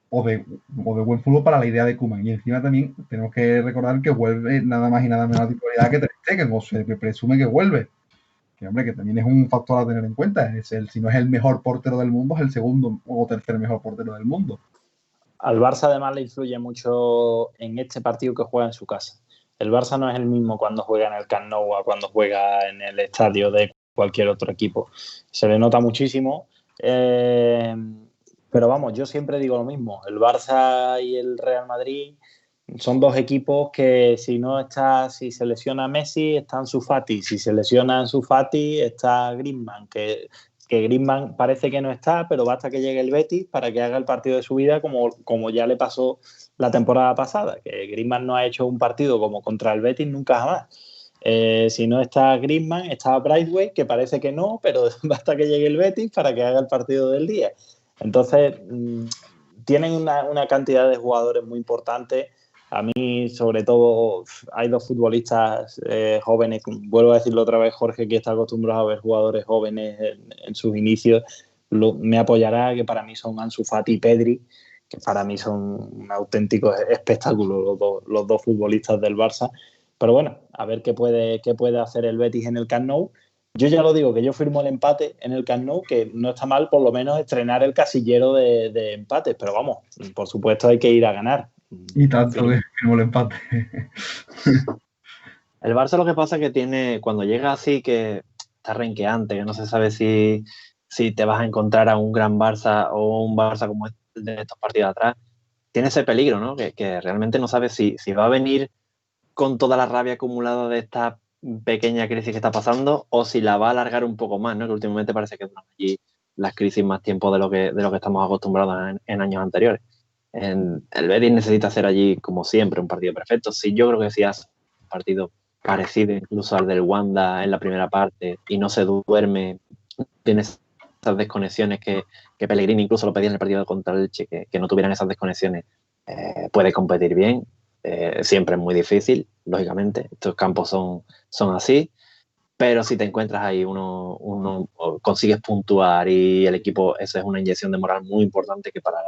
O de buen fútbol para la idea de Koeman. Y encima también tenemos que recordar que vuelve nada más y nada menos a la titularidad que Ter Stegen, o se presume que vuelve. Que hombre, que también es un factor a tener en cuenta. Si no es el mejor portero del mundo, es el segundo o tercer mejor portero del mundo. Al Barça además le influye mucho en este partido que juega en su casa. El Barça no es el mismo cuando juega en el Camp Nou a cuando juega en el estadio de cualquier otro equipo. Se le nota muchísimo. Pero vamos, yo siempre digo lo mismo. El Barça y el Real Madrid son 2 equipos que si se lesiona Messi, está Ansu Fati. Si se lesiona Ansu Fati, está Griezmann, que que Griezmann parece que no está, pero basta que llegue el Betis para que haga el partido de su vida como ya le pasó la temporada pasada, que Griezmann no ha hecho un partido como contra el Betis nunca jamás. Si no está Griezmann, está Braithwaite, que parece que no, pero basta que llegue el Betis para que haga el partido del día. Entonces, tienen una cantidad de jugadores muy importantes. A mí, sobre todo, hay dos futbolistas jóvenes, vuelvo a decirlo otra vez, Jorge, que está acostumbrado a ver jugadores jóvenes en sus inicios, me apoyará, que para mí son Ansu Fati y Pedri, que para mí son un auténtico espectáculo los dos futbolistas del Barça. Pero bueno, a ver qué puede hacer el Betis en el Camp Nou. Yo ya lo digo, que yo firmo el empate en el Camp Nou, que no está mal por lo menos estrenar el casillero de empates, pero vamos, por supuesto hay que ir a ganar. Y tanto que firmo el empate. El Barça lo que pasa es que tiene, cuando llega así, que está renqueante, que no se sabe si te vas a encontrar a un gran Barça o un Barça como el de estos partidos atrás, tiene ese peligro, ¿no? Que realmente no sabes si va a venir con toda la rabia acumulada de esta pequeña crisis que está pasando o si la va a alargar un poco más, ¿no? Que últimamente parece que duran allí las crisis más tiempo de lo que estamos acostumbrados en años anteriores. El Betis necesita hacer allí, como siempre, un partido perfecto. Sí, yo creo que si hace un partido parecido incluso al del Wanda en la primera parte y no se duerme, tiene esas desconexiones que Pellegrini incluso lo pedía en el partido contra el Elche, que no tuvieran esas desconexiones, puede competir bien. Siempre es muy difícil, lógicamente, estos campos son así, pero si te encuentras ahí, uno consigues puntuar y el equipo, eso es una inyección de moral muy importante que para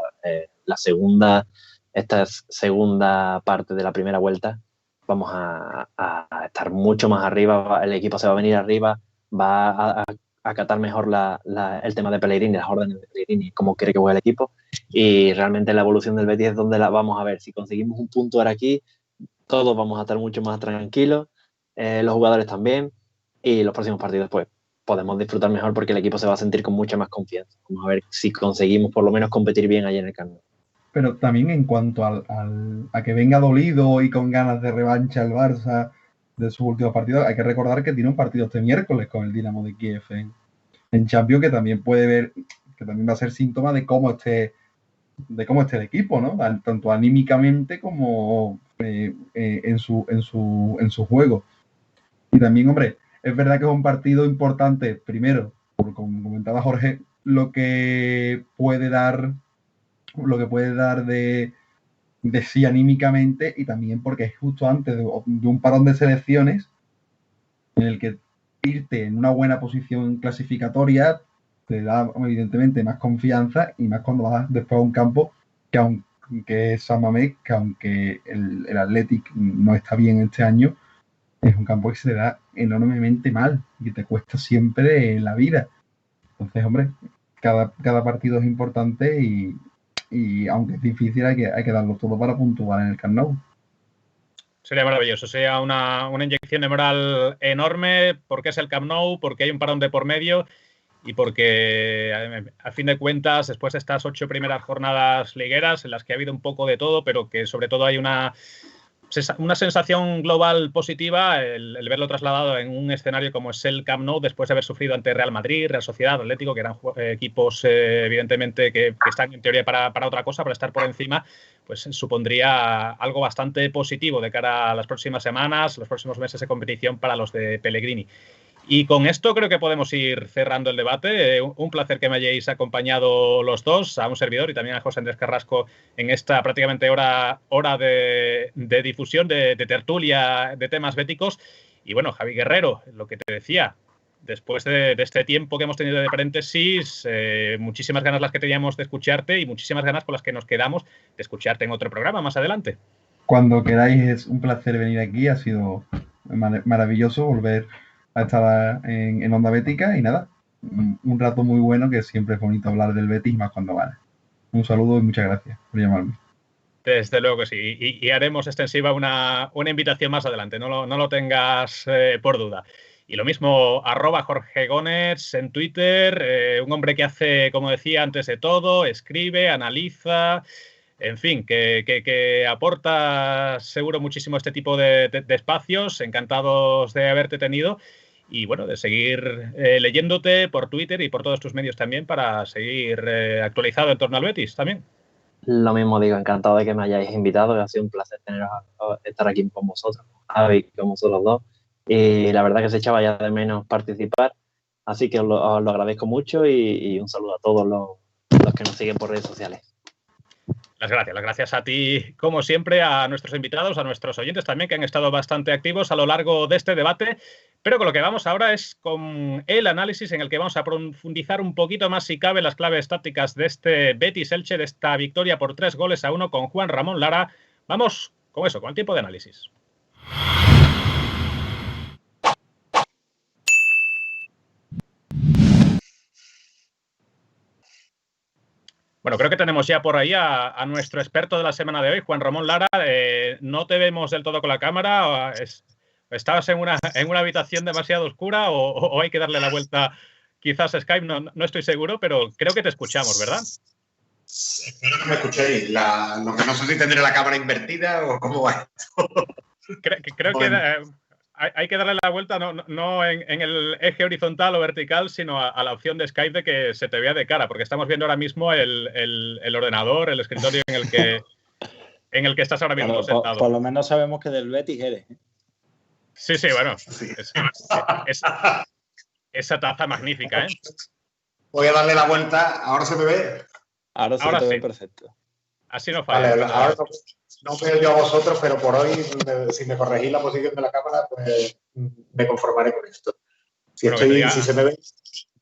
esta segunda parte de la primera vuelta vamos a estar mucho más arriba, el equipo se va a venir arriba, va a acatar mejor el tema de Pellegrini, las órdenes de Pellegrini, cómo quiere que juegue el equipo, y realmente la evolución del Betis es donde la vamos a ver. Si conseguimos un punto ahora aquí, todos vamos a estar mucho más tranquilos, los jugadores también, y los próximos partidos pues podemos disfrutar mejor porque el equipo se va a sentir con mucha más confianza. Vamos a ver si conseguimos por lo menos competir bien allí en el Camp Nou. Pero también en cuanto a que venga dolido y con ganas de revancha el Barça de sus últimos partidos, hay que recordar que tiene un partido este miércoles con el Dinamo de Kiev en Champions, que también va a ser síntoma de cómo esté el equipo, ¿no? Tanto anímicamente como en su juego. Y también, hombre, es verdad que es un partido importante, primero, como comentaba Jorge, lo que puede dar de sí anímicamente, y también porque es justo antes de un parón de selecciones en el que irte en una buena posición clasificatoria te da evidentemente más confianza, y más cuando vas después a un campo que es San Mamés, que aunque el Athletic no está bien este año, es un campo que se le da enormemente mal y que te cuesta siempre la vida. Entonces, hombre, cada partido es importante y aunque es difícil, hay que darlo todo para puntuar en el Camp Nou. Sería maravilloso, sería una inyección de moral enorme, porque es el Camp Nou, porque hay un parón de por medio y porque, a fin de cuentas, después de estas 8 primeras jornadas ligueras en las que ha habido un poco de todo, pero que sobre todo hay una sensación global positiva, el verlo trasladado en un escenario como es el Camp Nou, después de haber sufrido ante Real Madrid, Real Sociedad, Atlético, que eran equipos evidentemente que están en teoría para otra cosa, para estar por encima, pues supondría algo bastante positivo de cara a las próximas semanas, los próximos meses de competición para los de Pellegrini. Y con esto creo que podemos ir cerrando el debate. Un placer que me hayáis acompañado los dos, a un servidor y también a José Andrés Carrasco, en esta prácticamente hora de difusión, de tertulia de temas béticos. Y bueno, Javi Guerrero, lo que te decía, después de este tiempo que hemos tenido de paréntesis, muchísimas ganas las que teníamos de escucharte y muchísimas ganas con las que nos quedamos de escucharte en otro programa más adelante. Cuando queráis, es un placer venir aquí. Ha sido maravilloso volver a estar en Onda Bética, y nada, un rato muy bueno, que siempre es bonito hablar del Betis, más cuando gana. Un saludo y muchas gracias por llamarme. Desde luego que sí, y haremos extensiva una invitación más adelante, no lo tengas por duda. Y lo mismo, @JorgeGoners en Twitter, un hombre que hace, como decía, antes de todo, escribe, analiza, en fin, que aporta seguro muchísimo este tipo de espacios. Encantados de haberte tenido. y bueno, de seguir leyéndote por Twitter y por todos tus medios también para seguir actualizado en torno al Betis también. Lo mismo digo, encantado de que me hayáis invitado, ha sido un placer estar aquí con vosotros, Javi, con vosotros dos, y la verdad que se echaba ya de menos participar, así que os lo agradezco mucho y un saludo a todos los que nos siguen por redes sociales. Las gracias a ti, como siempre, a nuestros invitados, a nuestros oyentes también, que han estado bastante activos a lo largo de este debate. Pero con lo que vamos ahora es con el análisis en el que vamos a profundizar un poquito más, si cabe, las claves tácticas de este Betis-Elche, de esta victoria por 3-1 con Juan Ramón Lara. Vamos con eso, con el tiempo de análisis. Bueno, creo que tenemos ya por ahí a nuestro experto de la semana de hoy, Juan Ramón Lara. No te vemos del todo con la cámara. ¿Estabas en una habitación demasiado oscura o hay que darle la vuelta quizás a Skype? No estoy seguro, pero creo que te escuchamos, ¿verdad? Espero que me escuchéis. No sé si tendré la cámara invertida o cómo va esto. Creo bueno. Que hay que darle la vuelta no en el eje horizontal o vertical, sino a la opción de Skype de que se te vea de cara, porque estamos viendo ahora mismo el ordenador, el escritorio en el que estás ahora mismo sentado. Por lo menos sabemos que del Betis eres. Sí, bueno. Sí. Esa taza magnífica, ¿eh? Voy a darle la vuelta. ¿Ahora se me ve? Ahora se ve perfecto. Así no falla. Vale, ahora no veo yo a vosotros, pero por hoy, si me corregís la posición de la cámara, pues me conformaré con esto. Si se me ve,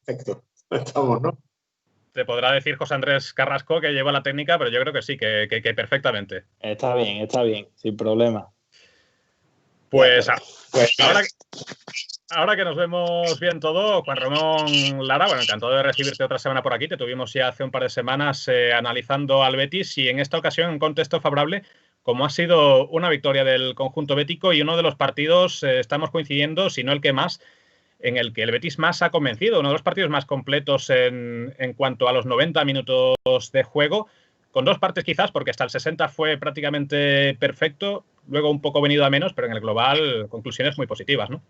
perfecto. Estamos, ¿no? Te podrá decir José Andrés Carrasco que lleva la técnica, pero yo creo que sí, que perfectamente. Está bien, sin problema. Pues ahora que nos vemos bien todo, Juan Ramón Lara, bueno, encantado de recibirte otra semana por aquí. Te tuvimos ya hace un par de semanas analizando al Betis y en esta ocasión en un contexto favorable, como ha sido una victoria del conjunto bético y uno de los partidos, estamos coincidiendo, si no el que más, en el que el Betis más ha convencido, uno de los partidos más completos en cuanto a los 90 minutos de juego, con dos partes quizás, porque hasta el 60 fue prácticamente perfecto, luego un poco venido a menos, pero en el global conclusiones muy positivas, ¿no?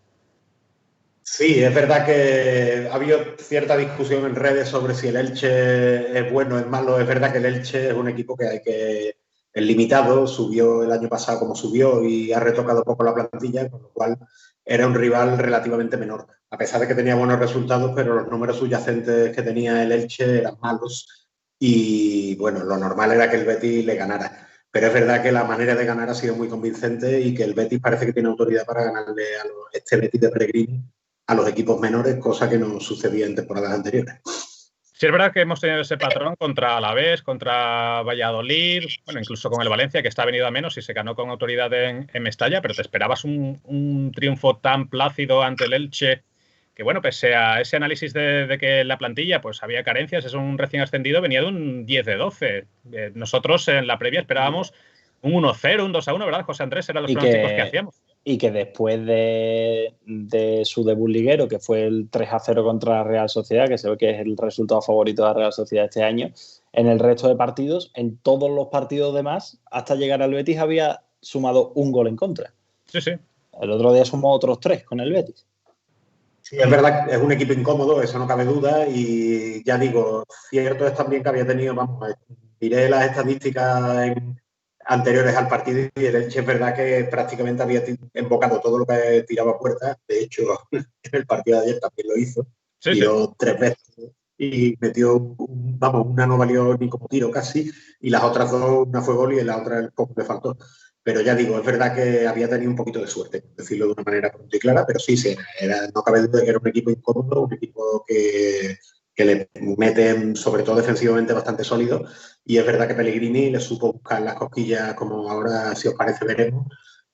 Sí, es verdad que ha habido cierta discusión en redes sobre si el Elche es bueno o es malo. Es verdad que el Elche es un equipo que es limitado, subió el año pasado como subió y ha retocado poco la plantilla, con lo cual era un rival relativamente menor. A pesar de que tenía buenos resultados, pero los números subyacentes que tenía el Elche eran malos y, bueno, lo normal era que el Betis le ganara. Pero es verdad que la manera de ganar ha sido muy convincente y que el Betis parece que tiene autoridad para ganarle a este Betis de Pellegrini a los equipos menores, cosa que no sucedía en temporadas anteriores. Sí, es verdad que hemos tenido ese patrón contra Alavés, contra Valladolid, bueno, incluso con el Valencia, que está venido a menos y se ganó con autoridad en Mestalla, pero te esperabas un triunfo tan plácido ante el Elche, que bueno, pese a ese análisis de que la plantilla pues había carencias, es un recién ascendido, venía de un 10 de 12. Nosotros en la previa esperábamos un 1-0, un 2-1, ¿verdad, José Andrés? Eran los pronósticos que hacíamos. Y que después de su debut liguero, que fue el 3-0 contra la Real Sociedad, que se ve que es el resultado favorito de la Real Sociedad este año, en el resto de partidos, en todos los partidos demás, hasta llegar al Betis, había sumado un gol en contra. Sí. El otro día sumó otros 3 con el Betis. Sí, es verdad que es un equipo incómodo, eso no cabe duda, y ya digo, cierto es también que había tenido, miré las estadísticas anteriores al partido y el Elche es verdad que prácticamente había embocado todo lo que tiraba a puerta. De hecho, en el partido de ayer también lo hizo. Tiró 3 veces y metió, una no valió ni como tiro casi, y las otras 2, una fue gol y la otra el poco le faltó. Pero ya digo, es verdad que había tenido un poquito de suerte, decirlo de una manera muy clara, pero sí, no cabe duda de que era un equipo incómodo, un equipo que le meten, sobre todo defensivamente, bastante sólido. Y es verdad que Pellegrini le supo buscar las cosquillas, como ahora, si os parece, veremos,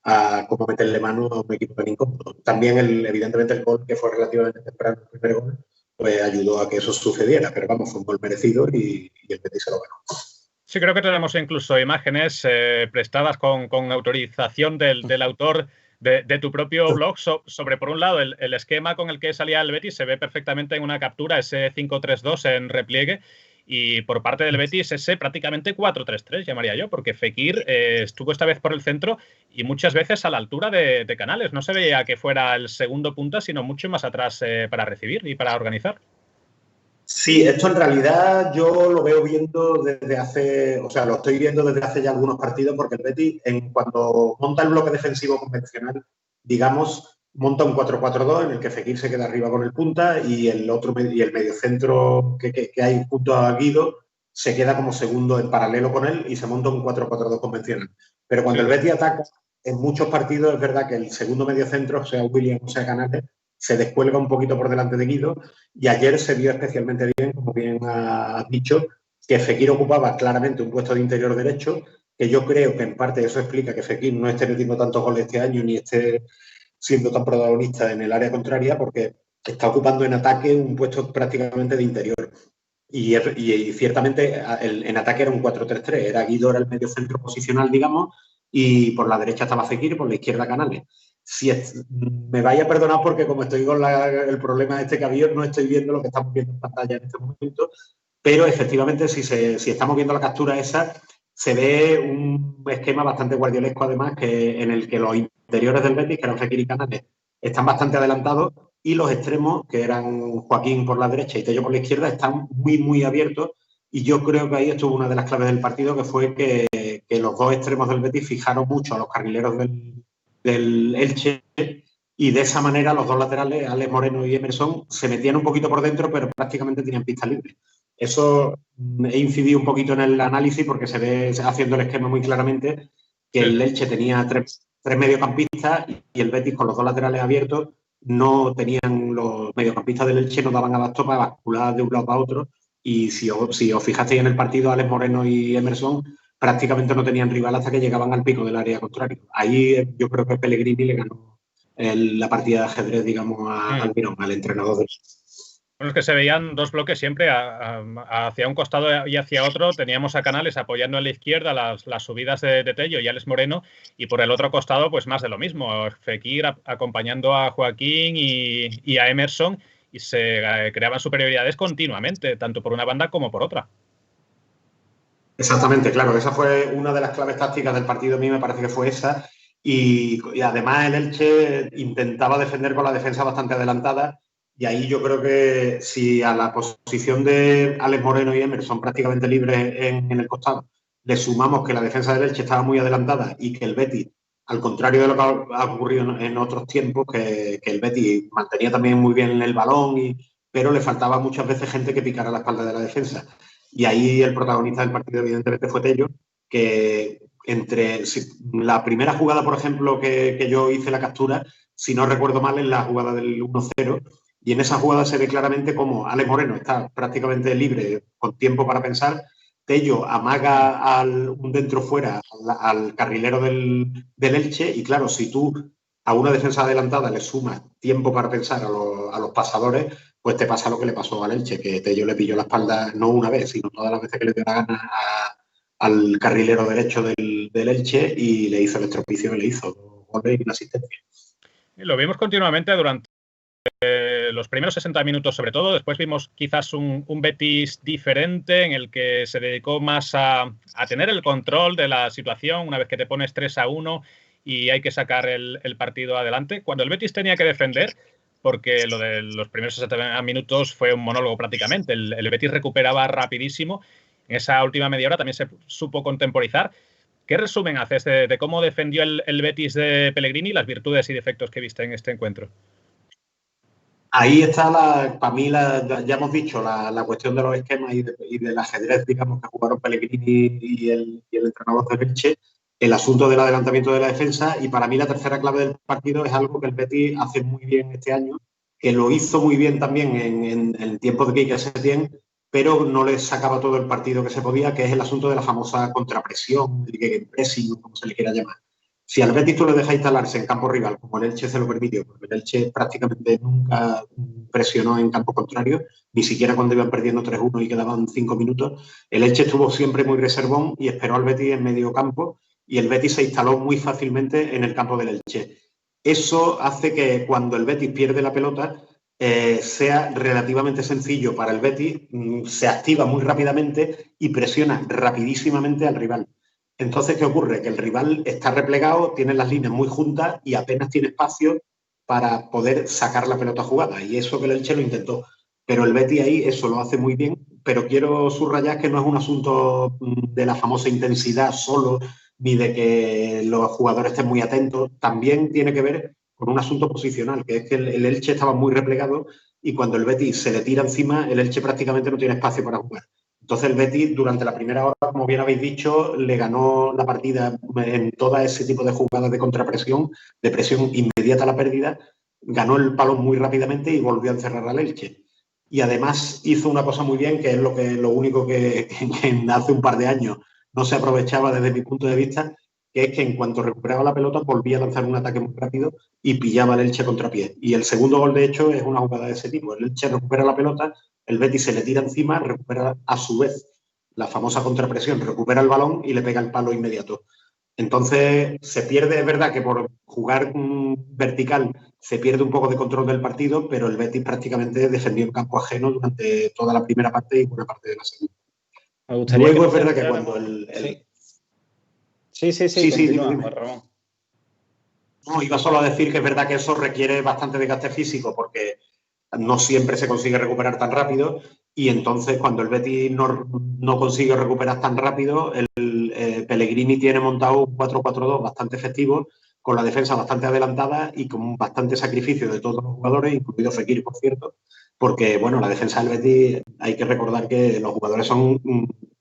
a cómo meterle mano a un equipo tan incómodo. También, evidentemente, el gol, que fue relativamente temprano, el primer gol, pues ayudó a que eso sucediera. Pero vamos, fue un gol merecido y el Betis se lo ganó. Sí, creo que tenemos incluso imágenes prestadas con autorización del autor de tu propio blog sobre, por un lado, el esquema con el que salía el Betis. Se ve perfectamente en una captura ese 5-3-2 en repliegue Y por parte del Betis ese prácticamente 4-3-3, llamaría yo, porque Fekir estuvo esta vez por el centro y muchas veces a la altura de Canales. No se veía que fuera el segundo punta, sino mucho más atrás para recibir y para organizar. Sí, esto en realidad yo lo veo viendo desde hace, o sea, lo estoy viendo desde hace ya algunos partidos, porque el Betis, cuando monta el bloque defensivo convencional, digamos, monta un 4-4-2 en el que Fekir se queda arriba con el punta y el mediocentro que hay junto a Guido se queda como segundo en paralelo con él y se monta un 4-4-2 convencional. Pero cuando el Betis ataca, en muchos partidos es verdad que el segundo mediocentro, sea William o sea Canales, se descuelga un poquito por delante de Guido y ayer se vio especialmente bien, como bien has dicho, que Fekir ocupaba claramente un puesto de interior derecho, que yo creo que en parte eso explica que Fekir no esté metiendo tantos goles este año ni esté siendo tan protagonista en el área contraria, porque está ocupando en ataque un puesto prácticamente de interior. Y ciertamente en ataque era un 4-3-3, era Guido, era el medio centro posicional, digamos, y por la derecha estaba Fekir y por la izquierda Canales. Me vaya a perdonar porque como estoy con el problema que había, no estoy viendo lo que estamos viendo en pantalla en este momento, pero efectivamente si estamos viendo la captura esa, se ve un esquema bastante guardiolesco además, en el que los interiores del Betis, que eran Fekir y Canales, están bastante adelantados y los extremos, que eran Joaquín por la derecha y Tello por la izquierda, están muy, muy abiertos. Y yo creo que ahí estuvo una de las claves del partido, que fue que los dos extremos del Betis fijaron mucho a los carrileros del Elche y de esa manera los dos laterales, Alex Moreno y Emerson, se metían un poquito por dentro, pero prácticamente tenían pista libre. Eso he incidido un poquito en el análisis porque se ve haciendo el esquema muy claramente que el Elche tenía tres mediocampistas y el Betis con los dos laterales abiertos no tenían, los mediocampistas del Elche no daban abasto para bascular de un lado para otro y si os fijasteis en el partido, Alex Moreno y Emerson prácticamente no tenían rival hasta que llegaban al pico del área contrario. Ahí yo creo que Pellegrini le ganó la partida de ajedrez, digamos, al entrenador del Bueno, es que se veían dos bloques siempre hacia un costado y hacia otro. Teníamos a Canales apoyando a la izquierda las subidas de Tello y Alex Moreno, y por el otro costado, pues más de lo mismo. Fekir acompañando a Joaquín y a Emerson, y se creaban superioridades continuamente, tanto por una banda como por otra. Exactamente, claro. Esa fue una de las claves tácticas del partido. A mí me parece que fue esa. Y además el Elche intentaba defender con la defensa bastante adelantada. Y ahí yo creo que si a la posición de Alex Moreno y Emerson prácticamente libres en el costado le sumamos que la defensa del Elche estaba muy adelantada y que el Betis, al contrario de lo que ha ocurrido en otros tiempos, que el Betis mantenía también muy bien el balón, pero le faltaba muchas veces gente que picara la espalda de la defensa. Y ahí el protagonista del partido evidentemente fue Tello, que entre la primera jugada, por ejemplo, que yo hice la captura, si no recuerdo mal, es la jugada del 1-0, y en esa jugada se ve claramente cómo Alex Moreno está prácticamente libre, con tiempo para pensar. Tello amaga un dentro-fuera al carrilero del Elche, y claro, si tú a una defensa adelantada le sumas tiempo para pensar a los pasadores, pues te pasa lo que le pasó al Elche, que Tello le pilló la espalda no una vez, sino todas las veces que le dio la gana al carrilero derecho del Elche y le hizo el estropicio que le hizo, 2 goles y una asistencia. Lo vimos continuamente durante los primeros 60 minutos sobre todo. Después vimos quizás un Betis diferente en el que se dedicó más a tener el control de la situación una vez que te pones 3-1 y hay que sacar el partido adelante. Cuando el Betis tenía que defender, porque lo de los primeros 60 minutos fue un monólogo prácticamente, el Betis recuperaba rapidísimo. En esa última media hora también se supo contemporizar. ¿Qué resumen haces de cómo defendió el Betis de Pellegrini y las virtudes y defectos que viste en este encuentro? Ahí está, para mí, ya hemos dicho, la cuestión de los esquemas y del ajedrez, digamos, que jugaron Pellegrini y el entrenador de Elche, el asunto del adelantamiento de la defensa, y para mí la tercera clave del partido es algo que el Betis hace muy bien este año, que lo hizo muy bien también en el tiempo de Quique Setién, pero no le sacaba todo el partido que se podía, que es el asunto de la famosa contrapresión, el pressing, como se le quiera llamar. Si al Betis tú le dejas instalarse en campo rival, como el Elche se lo permitió, porque el Elche prácticamente nunca presionó en campo contrario, ni siquiera cuando iban perdiendo 3-1 y quedaban 5 minutos, el Elche estuvo siempre muy reservón y esperó al Betis en medio campo, y el Betis se instaló muy fácilmente en el campo del Elche. Eso hace que cuando el Betis pierde la pelota, sea relativamente sencillo para el Betis, se activa muy rápidamente y presiona rapidísimamente al rival. Entonces, ¿qué ocurre? Que el rival está replegado, tiene las líneas muy juntas y apenas tiene espacio para poder sacar la pelota jugada. Y eso que el Elche lo intentó. Pero el Betis ahí eso lo hace muy bien. Pero quiero subrayar que no es un asunto de la famosa intensidad solo, ni de que los jugadores estén muy atentos. También tiene que ver con un asunto posicional, que es que el Elche estaba muy replegado y cuando el Betis se le tira encima, el Elche prácticamente no tiene espacio para jugar. Entonces el Betis durante la primera hora, como bien habéis dicho, le ganó la partida en todo ese tipo de jugadas de contrapresión, de presión inmediata a la pérdida, ganó el balón muy rápidamente y volvió a encerrar al Elche. Y además hizo una cosa muy bien, que es lo único que hace un par de años no se aprovechaba desde mi punto de vista, que es que en cuanto recuperaba la pelota volvía a lanzar un ataque muy rápido y pillaba al Elche contrapié. Y el segundo gol, de hecho, es una jugada de ese tipo. El Elche recupera la pelota, el Betis se le tira encima, recupera a su vez la famosa contrapresión, recupera el balón y le pega el palo inmediato. Entonces se pierde, es verdad que por jugar vertical se pierde un poco de control del partido, pero el Betis prácticamente defendió en campo ajeno durante toda la primera parte y buena parte de la segunda. Me gustaría Luego es verdad que cuando Sí, continúa, Juan Ramón. No, iba solo a decir que es verdad que eso requiere bastante desgaste físico porque no siempre se consigue recuperar tan rápido y entonces cuando el Betis no consigue recuperar tan rápido, Pellegrini tiene montado un 4-4-2 bastante efectivo, con la defensa bastante adelantada y con bastante sacrificio de todos los jugadores, incluido Fekir, por cierto, porque bueno, la defensa del Betis hay que recordar que los jugadores son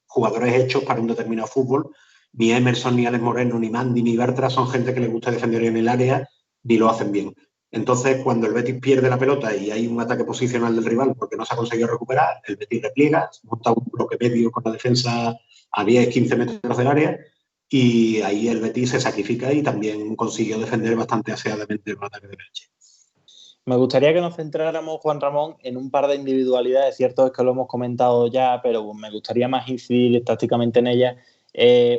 jugadores hechos para un determinado fútbol. Ni Emerson, ni Alex Moreno, ni Mandy, ni Bertra son gente que le gusta defender en el área ni lo hacen bien. Entonces, cuando el Betis pierde la pelota y hay un ataque posicional del rival porque no se ha conseguido recuperar, el Betis repliega, monta un bloque medio con la defensa a 10-15 metros del área y ahí el Betis se sacrifica y también consiguió defender bastante aseadamente el ataque del Elche. Me gustaría que nos centráramos, Juan Ramón, en un par de individualidades. Cierto es que lo hemos comentado ya, pero me gustaría más incidir tácticamente en ellas.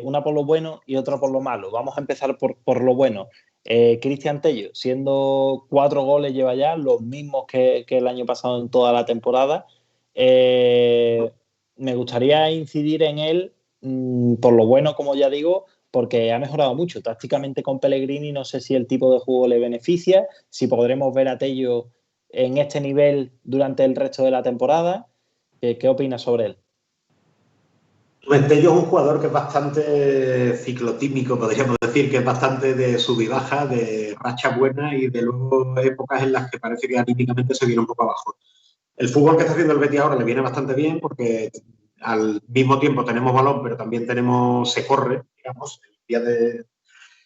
Una por lo bueno y otra por lo malo. Vamos a empezar por lo bueno. Cristian Tello, siendo 4 goles lleva ya, los mismos que el año pasado en toda la temporada. Me gustaría incidir en él por lo bueno, como ya digo, porque ha mejorado mucho. Tácticamente con Pellegrini no sé si el tipo de juego le beneficia, si podremos ver a Tello en este nivel durante el resto de la temporada. ¿Qué opinas sobre él? Tello es un jugador que es bastante ciclotímico, podríamos decir, que es bastante de sub y baja, de racha buena y de luego épocas en las que parece que anímicamente se viene un poco abajo. El fútbol que está haciendo el Betis ahora le viene bastante bien porque al mismo tiempo tenemos balón, pero también se corre, digamos. El día de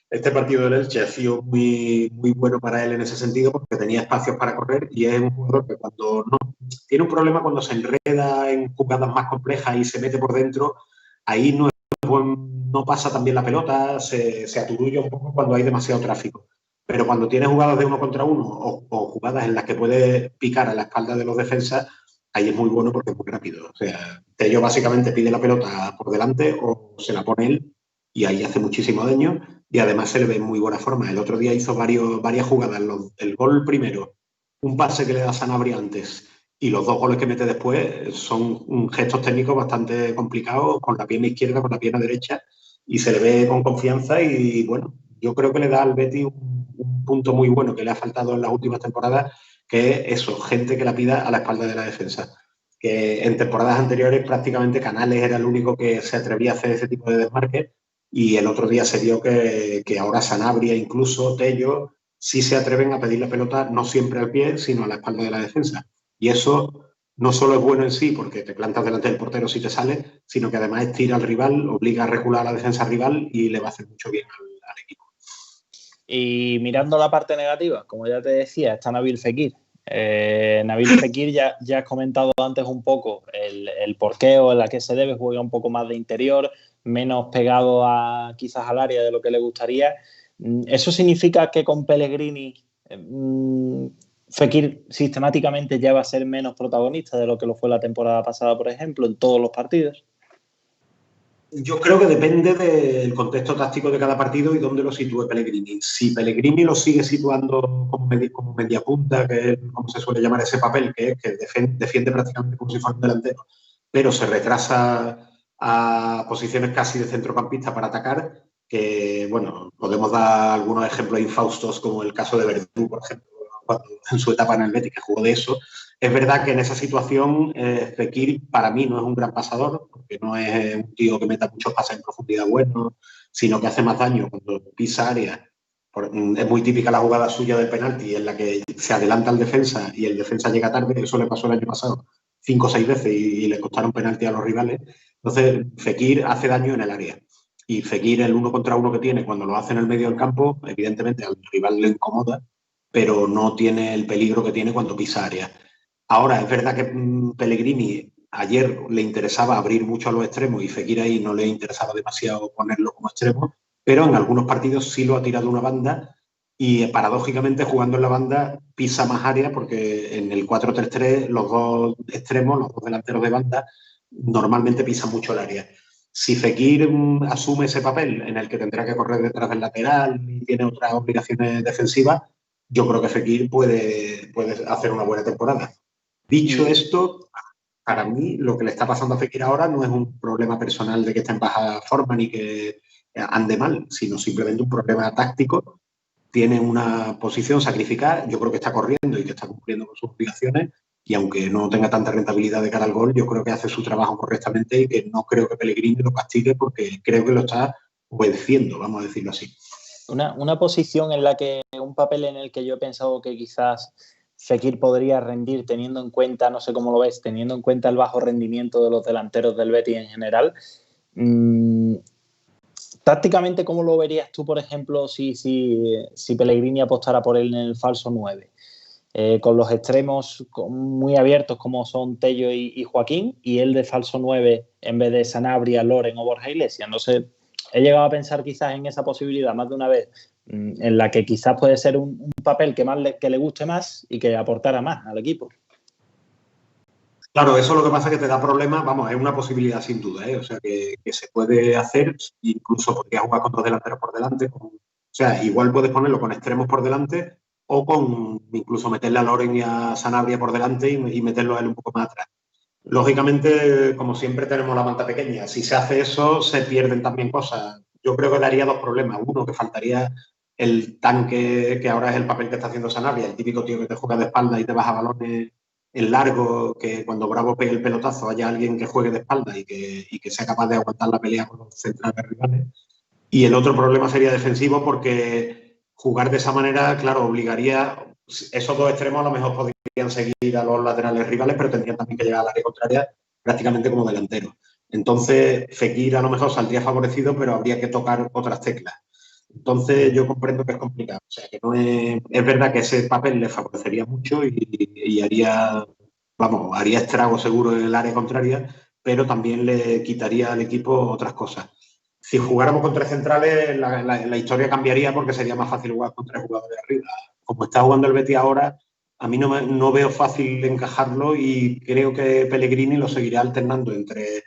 este partido del Elche ha sido muy, muy bueno para él en ese sentido porque tenía espacios para correr y es un jugador que cuando no tiene un problema cuando se enreda en jugadas más complejas y se mete por dentro, ahí no pasa también la pelota, se aturulla un poco cuando hay demasiado tráfico. Pero cuando tiene jugadas de 1 contra 1 o jugadas en las que puede picar a la espalda de los defensas, ahí es muy bueno porque es muy rápido. O sea, Tello básicamente pide la pelota por delante o se la pone él y ahí hace muchísimo daño y además se le ve en muy buena forma. El otro día hizo varias jugadas. El gol primero, un pase que le da Sanabria antes y los 2 goles que mete después son gestos técnicos bastante complicados con la pierna izquierda, con la pierna derecha y se le ve con confianza y bueno, yo creo que le da al Betis un punto muy bueno que le ha faltado en las últimas temporadas, que es eso, gente que la pida a la espalda de la defensa. Que en temporadas anteriores prácticamente Canales era el único que se atrevía a hacer ese tipo de desmarque y el otro día se vio que ahora Sanabria, incluso Tello, sí se atreven a pedir la pelota no siempre al pie, sino a la espalda de la defensa. Y eso no solo es bueno en sí, porque te plantas delante del portero si te sale, sino que además estira al rival, obliga a recular a la defensa rival y le va a hacer mucho bien al equipo. Y mirando la parte negativa, como ya te decía, está Nabil Fekir. Nabil Fekir ya has comentado antes un poco el porqué o en la que se debe, juega un poco más de interior, menos pegado quizás al área de lo que le gustaría. ¿Eso significa que con Pellegrini Fekir sistemáticamente ya va a ser menos protagonista de lo que lo fue la temporada pasada, por ejemplo, en todos los partidos? Yo creo que depende del contexto táctico de cada partido y dónde lo sitúe Pellegrini. Si Pellegrini lo sigue situando como media punta, que es como se suele llamar ese papel, que es que defiende prácticamente como si fuera un delantero, pero se retrasa a posiciones casi de centrocampista para atacar, que, bueno, podemos dar algunos ejemplos infaustos, como el caso de Verdú, por ejemplo, cuando en su etapa en el Betis, que jugó de eso. Es verdad que en esa situación Fekir para mí no es un gran pasador, porque no es un tío que meta muchos pases en profundidad buenos, sino que hace más daño cuando pisa área. Es muy típica la jugada suya del penalti, en la que se adelanta el defensa y el defensa llega tarde. Eso le pasó el año pasado 5 o 6 veces y le costaron penalti a los rivales. Entonces, Fekir hace daño en el área. Y Fekir, el 1 contra 1 que tiene, cuando lo hace en el medio del campo, evidentemente al rival le incomoda, pero no tiene el peligro que tiene cuando pisa área. Ahora, es verdad que Pellegrini ayer le interesaba abrir mucho a los extremos y Fekir ahí no le interesaba demasiado ponerlo como extremo, pero en algunos partidos sí lo ha tirado una banda y paradójicamente jugando en la banda pisa más área porque en el 4-3-3 los dos extremos, los dos delanteros de banda, normalmente pisan mucho el área. Si Fekir asume ese papel en el que tendrá que correr detrás del lateral y tiene otras obligaciones defensivas, yo creo que Fekir puede hacer una buena temporada. Dicho esto, para mí lo que le está pasando a Fekir ahora no es un problema personal de que esté en baja forma ni que ande mal, sino simplemente un problema táctico. Tiene una posición sacrificada, yo creo que está corriendo y que está cumpliendo con sus obligaciones y aunque no tenga tanta rentabilidad de cara al gol, yo creo que hace su trabajo correctamente y que no creo que Pellegrini lo castigue porque creo que lo está obedeciendo, vamos a decirlo así. Una posición en la que, un papel en el que yo he pensado que quizás Fekir podría rendir teniendo en cuenta, no sé cómo lo ves, teniendo en cuenta el bajo rendimiento de los delanteros del Betis en general. Tácticamente, ¿cómo lo verías tú, por ejemplo, si Pellegrini apostara por él en el falso 9? Con los extremos muy abiertos como son Tello y Joaquín, y él de falso 9 en vez de Sanabria, Loren o Borja Iglesias. No sé, he llegado a pensar quizás en esa posibilidad más de una vez, en la que quizás puede ser un papel que le guste más y que aportara más al equipo. Claro, eso es lo que pasa que te da problemas, vamos, es una posibilidad sin duda, ¿eh? O sea, que se puede hacer, incluso podrías jugar con dos delanteros por delante, o sea, igual puedes ponerlo con extremos por delante o con incluso meterle a Loren y a Sanabria por delante y meterlo a él un poco más atrás. Lógicamente, como siempre, tenemos la manta pequeña. Si se hace eso, se pierden también cosas. Yo creo que daría dos problemas. Uno, que faltaría el tanque, que ahora es el papel que está haciendo Sanabria, el típico tío que te juega de espalda y te baja balones en largo, que cuando Bravo pegue el pelotazo haya alguien que juegue de espalda y que sea capaz de aguantar la pelea con los centrales rivales. Y el otro problema sería defensivo porque jugar de esa manera, claro, obligaría, esos dos extremos a lo mejor podrían seguir a los laterales rivales, pero tendrían también que llegar al área contraria prácticamente como delantero. Entonces, Fekir a lo mejor saldría favorecido, pero habría que tocar otras teclas. Entonces, yo comprendo que es complicado. O sea, que no es verdad que ese papel le favorecería mucho y haría estrago seguro en el área contraria, pero también le quitaría al equipo otras cosas. Si jugáramos con tres centrales, la historia cambiaría porque sería más fácil jugar con tres jugadores de arriba. Como está jugando el Betis ahora, a mí no veo fácil encajarlo y creo que Pellegrini lo seguirá alternando entre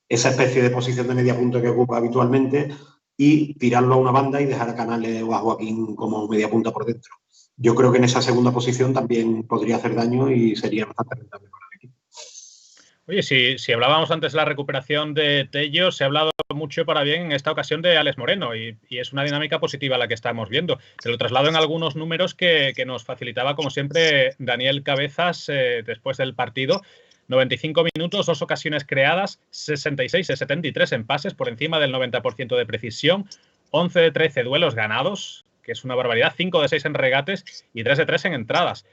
esa especie de posición de media punta que ocupa habitualmente y tirarlo a una banda y dejar a Canales o a Joaquín como media punta por dentro. Yo creo que en esa segunda posición también podría hacer daño y sería bastante rentable para el equipo. Oye, si hablábamos antes de la recuperación de Tello, se ha hablado mucho para bien en esta ocasión de Alex Moreno y es una dinámica positiva la que estamos viendo. Te lo traslado en algunos números que nos facilitaba, como siempre, Daniel Cabezas después del partido. 95 minutos, 2 ocasiones creadas, 66 de 73 en pases, por encima del 90% de precisión, 11 de 13 duelos ganados, que es una barbaridad, 5 de 6 en regates y 3 de 3 en entradas.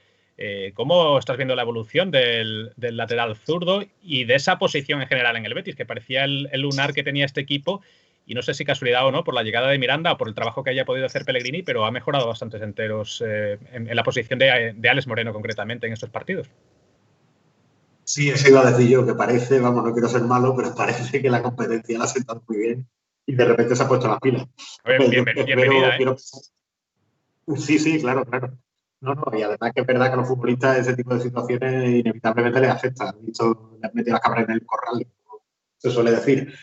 ¿Cómo estás viendo la evolución del lateral zurdo y de esa posición en general en el Betis, que parecía el lunar que tenía este equipo? Y no sé si casualidad o no, por la llegada de Miranda o por el trabajo que haya podido hacer Pellegrini, pero ha mejorado bastantes enteros en la posición de Alex Moreno concretamente en estos partidos. Sí, eso iba a decir yo, que parece, vamos, no quiero ser malo, pero parece que la competencia la ha sentado muy bien y de repente se ha puesto las pilas. Bienvenida, ¿eh? Sí, claro. No, y además que es verdad que a los futbolistas ese tipo de situaciones inevitablemente les afecta. Han metido las cabras en el corral, se suele decir.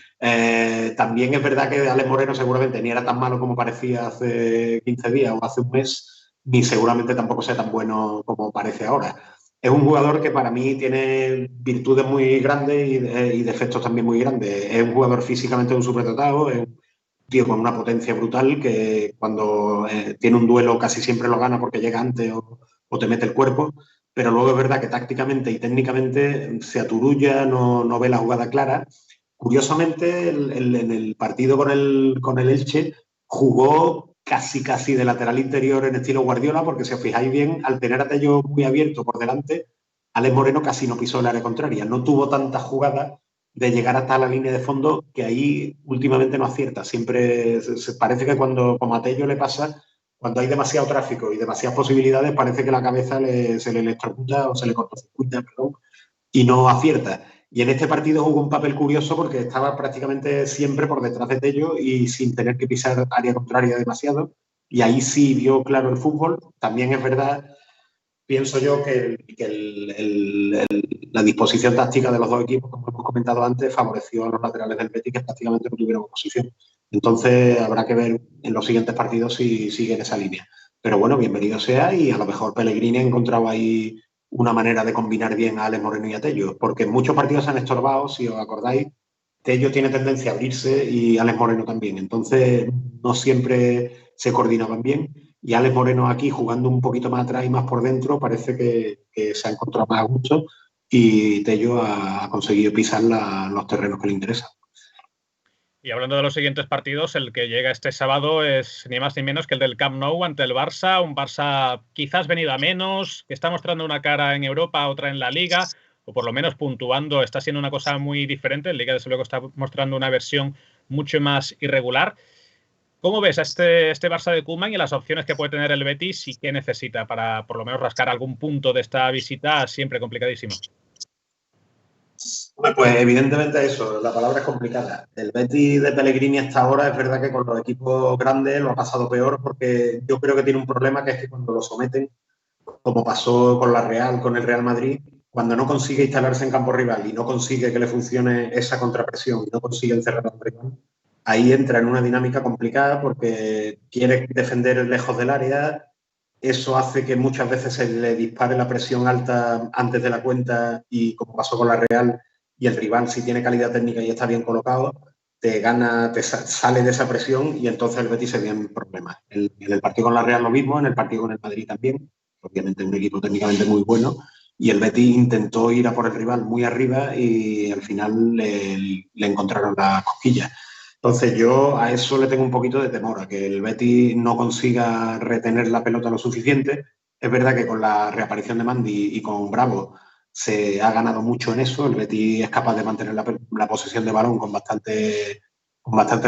También es verdad que Alex Moreno seguramente ni era tan malo como parecía hace 15 días o hace un mes, ni seguramente tampoco sea tan bueno como parece ahora. Es un jugador que para mí tiene virtudes muy grandes y defectos también muy grandes. Es un jugador físicamente un superdotado, es un tío con una potencia brutal que cuando tiene un duelo casi siempre lo gana porque llega antes o te mete el cuerpo, pero luego es verdad que tácticamente y técnicamente se aturulla, no ve la jugada clara. Curiosamente, en el partido con el Elche jugó casi de lateral interior en estilo Guardiola, porque si os fijáis bien, al tener a Tello muy abierto por delante, Alex Moreno casi no pisó el área contraria. No tuvo tantas jugadas de llegar hasta la línea de fondo, que ahí últimamente no acierta. Siempre se parece que como a Tello le pasa, cuando hay demasiado tráfico y demasiadas posibilidades, parece que la cabeza se le electrocuta o se le cortocircuita, perdón, y no acierta. Y en este partido jugó un papel curioso porque estaba prácticamente siempre por detrás de Tello y sin tener que pisar área contraria demasiado. Y ahí sí vio claro el fútbol. También es verdad, pienso yo, que la disposición táctica de los dos equipos, como hemos comentado antes, favoreció a los laterales del Betis, que prácticamente no tuvieron oposición. Entonces habrá que ver en los siguientes partidos si sigue en esa línea. Pero bueno, bienvenido sea, y a lo mejor Pellegrini ha encontrado ahí una manera de combinar bien a Alex Moreno y a Tello, porque en muchos partidos se han estorbado, si os acordáis. Tello tiene tendencia a abrirse y Alex Moreno también. Entonces no siempre se coordinaban bien. Y Alex Moreno aquí, jugando un poquito más atrás y más por dentro, parece que se ha encontrado más a gusto, y Tello ha conseguido pisar los terrenos que le interesan. Y hablando de los siguientes partidos, el que llega este sábado es ni más ni menos que el del Camp Nou ante el Barça, un Barça quizás venido a menos, que está mostrando una cara en Europa, otra en la Liga, o por lo menos puntuando, está siendo una cosa muy diferente. En Liga, desde luego, está mostrando una versión mucho más irregular. ¿Cómo ves a este Barça de Koeman y las opciones que puede tener el Betis y qué necesita para por lo menos rascar algún punto de esta visita siempre complicadísima? Pues evidentemente eso, la palabra es complicada. El Betis de Pellegrini hasta ahora es verdad que con los equipos grandes lo ha pasado peor, porque yo creo que tiene un problema, que es que cuando lo someten, como pasó con la Real, con el Real Madrid, cuando no consigue instalarse en campo rival y no consigue que le funcione esa contrapresión y no consigue encerrar al rival, ahí entra en una dinámica complicada porque quiere defender lejos del área. Eso hace que muchas veces se le dispare la presión alta antes de la cuenta, y como pasó con la Real, y el rival, si tiene calidad técnica y está bien colocado, te gana, te sale de esa presión, y entonces el Betis se ve en problemas. En el partido con la Real lo mismo, en el partido con el Madrid también, obviamente un equipo técnicamente muy bueno, y el Betis intentó ir a por el rival muy arriba y al final le encontraron las cosquillas. Entonces yo a eso le tengo un poquito de temor, a que el Betis no consiga retener la pelota lo suficiente. Es verdad que con la reaparición de Mandy y con Bravo se ha ganado mucho en eso. El Betis es capaz de mantener la posesión de balón con bastante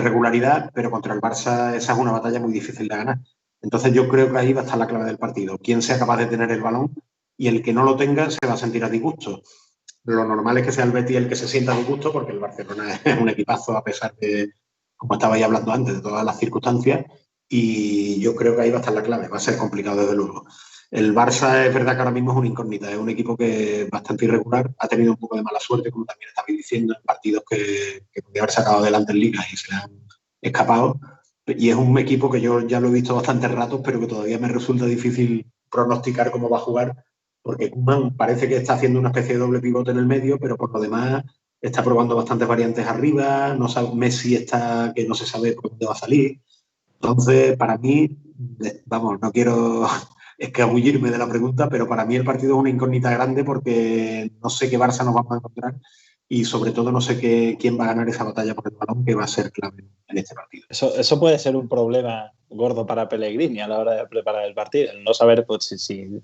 regularidad, pero contra el Barça esa es una batalla muy difícil de ganar. Entonces yo creo que ahí va a estar la clave del partido. Quién sea capaz de tener el balón, y el que no lo tenga se va a sentir a disgusto. Lo normal es que sea el Betis el que se sienta a disgusto, porque el Barcelona es un equipazo, a pesar de, como estabais hablando antes, de todas las circunstancias, y yo creo que ahí va a estar la clave. Va a ser complicado, desde luego. El Barça es verdad que ahora mismo es una incógnita, es un equipo que es bastante irregular, ha tenido un poco de mala suerte, como también estabais diciendo, en partidos que podía haber sacado adelante en Liga y se le han escapado, y es un equipo que yo ya lo he visto bastantes ratos, pero que todavía me resulta difícil pronosticar cómo va a jugar, porque Koeman parece que está haciendo una especie de doble pivote en el medio, pero por lo demás está probando bastantes variantes arriba. No sabe, Messi está que no se sabe por dónde va a salir. Entonces, para mí, vamos, no quiero escabullirme de la pregunta, pero para mí el partido es una incógnita grande, porque no sé qué Barça nos vamos a encontrar y sobre todo no sé quién va a ganar esa batalla por el balón, que va a ser clave en este partido. Eso puede ser un problema gordo para Pellegrini a la hora de preparar el partido, el no saber pues, si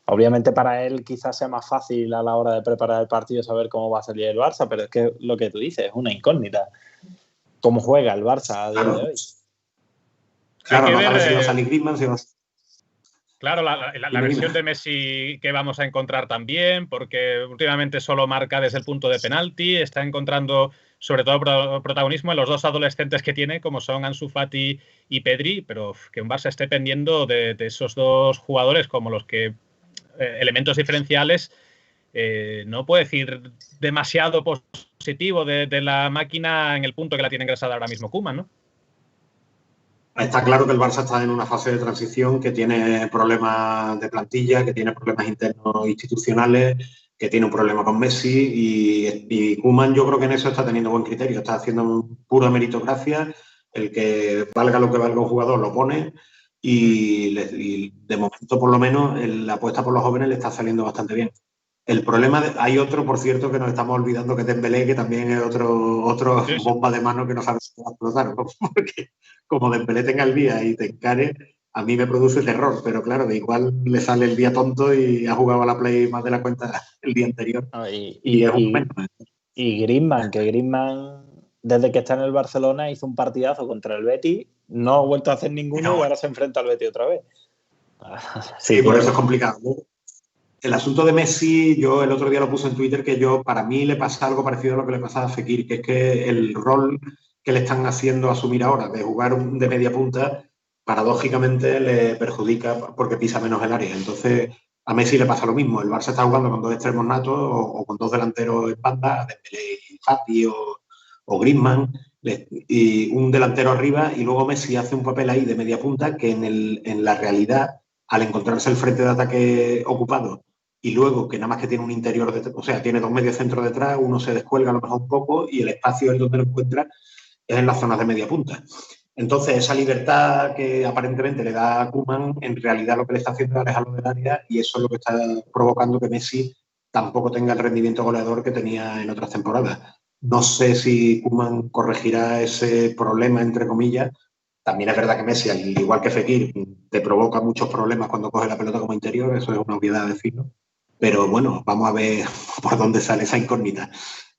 obviamente para él quizás sea más fácil a la hora de preparar el partido saber cómo va a salir el Barça, pero es que lo que tú dices es una incógnita. ¿Cómo juega el Barça a día de hoy? Claro, no sabe si va a salir Griezmann, si va a... Claro, la versión de Messi que vamos a encontrar también, porque últimamente solo marca desde el punto de penalti, está encontrando sobre todo protagonismo en los dos adolescentes que tiene, como son Ansu Fati y Pedri, pero que un Barça esté pendiendo de esos dos jugadores como los que elementos diferenciales, no puedo decir demasiado positivo de la máquina en el punto que la tiene ingresada ahora mismo Koeman, ¿no? Está claro que el Barça está en una fase de transición, que tiene problemas de plantilla, que tiene problemas internos institucionales, que tiene un problema con Messi y Koeman yo creo que en eso está teniendo buen criterio, está haciendo pura meritocracia, el que valga lo que valga un jugador lo pone y de momento por lo menos la apuesta por los jóvenes le está saliendo bastante bien. El problema, hay otro, por cierto, que nos estamos olvidando, que es Dembélé, que también es otro Sí. bomba de mano que no sabe si va a explotar, ¿no? Porque como Dembélé tenga el día y te encare, a mí me produce terror, pero claro, de igual le sale el día tonto y ha jugado a la Play más de la cuenta el día anterior. Y Griezmann, que Griezmann, desde que está en el Barcelona, hizo un partidazo contra el Betis, no ha vuelto a hacer ninguno y ahora se enfrenta al Betis otra vez. Sí, por eso es complicado, ¿no? El asunto de Messi, yo el otro día lo puse en Twitter, que para mí le pasa algo parecido a lo que le pasa a Fekir, que es que el rol que le están haciendo asumir ahora de jugar de media punta, paradójicamente le perjudica porque pisa menos el área. Entonces, a Messi le pasa lo mismo. El Barça está jugando con dos extremos natos o con dos delanteros en banda, Dembélé y Fati o Griezmann, y un delantero arriba, y luego Messi hace un papel ahí de media punta que en la realidad, al encontrarse el frente de ataque ocupado, y luego que nada más que tiene un interior, o sea, tiene dos mediocentros detrás, uno se descuelga a lo mejor un poco y el espacio en donde lo encuentra es en las zonas de media punta. Entonces, esa libertad que aparentemente le da a Koeman, en realidad lo que le está haciendo es alejarlo del área y eso es lo que está provocando que Messi tampoco tenga el rendimiento goleador que tenía en otras temporadas. No sé si Koeman corregirá ese problema, entre comillas. También es verdad que Messi, al igual que Fekir, te provoca muchos problemas cuando coge la pelota como interior, eso es una obviedad decirlo. Pero bueno, vamos a ver por dónde sale esa incógnita.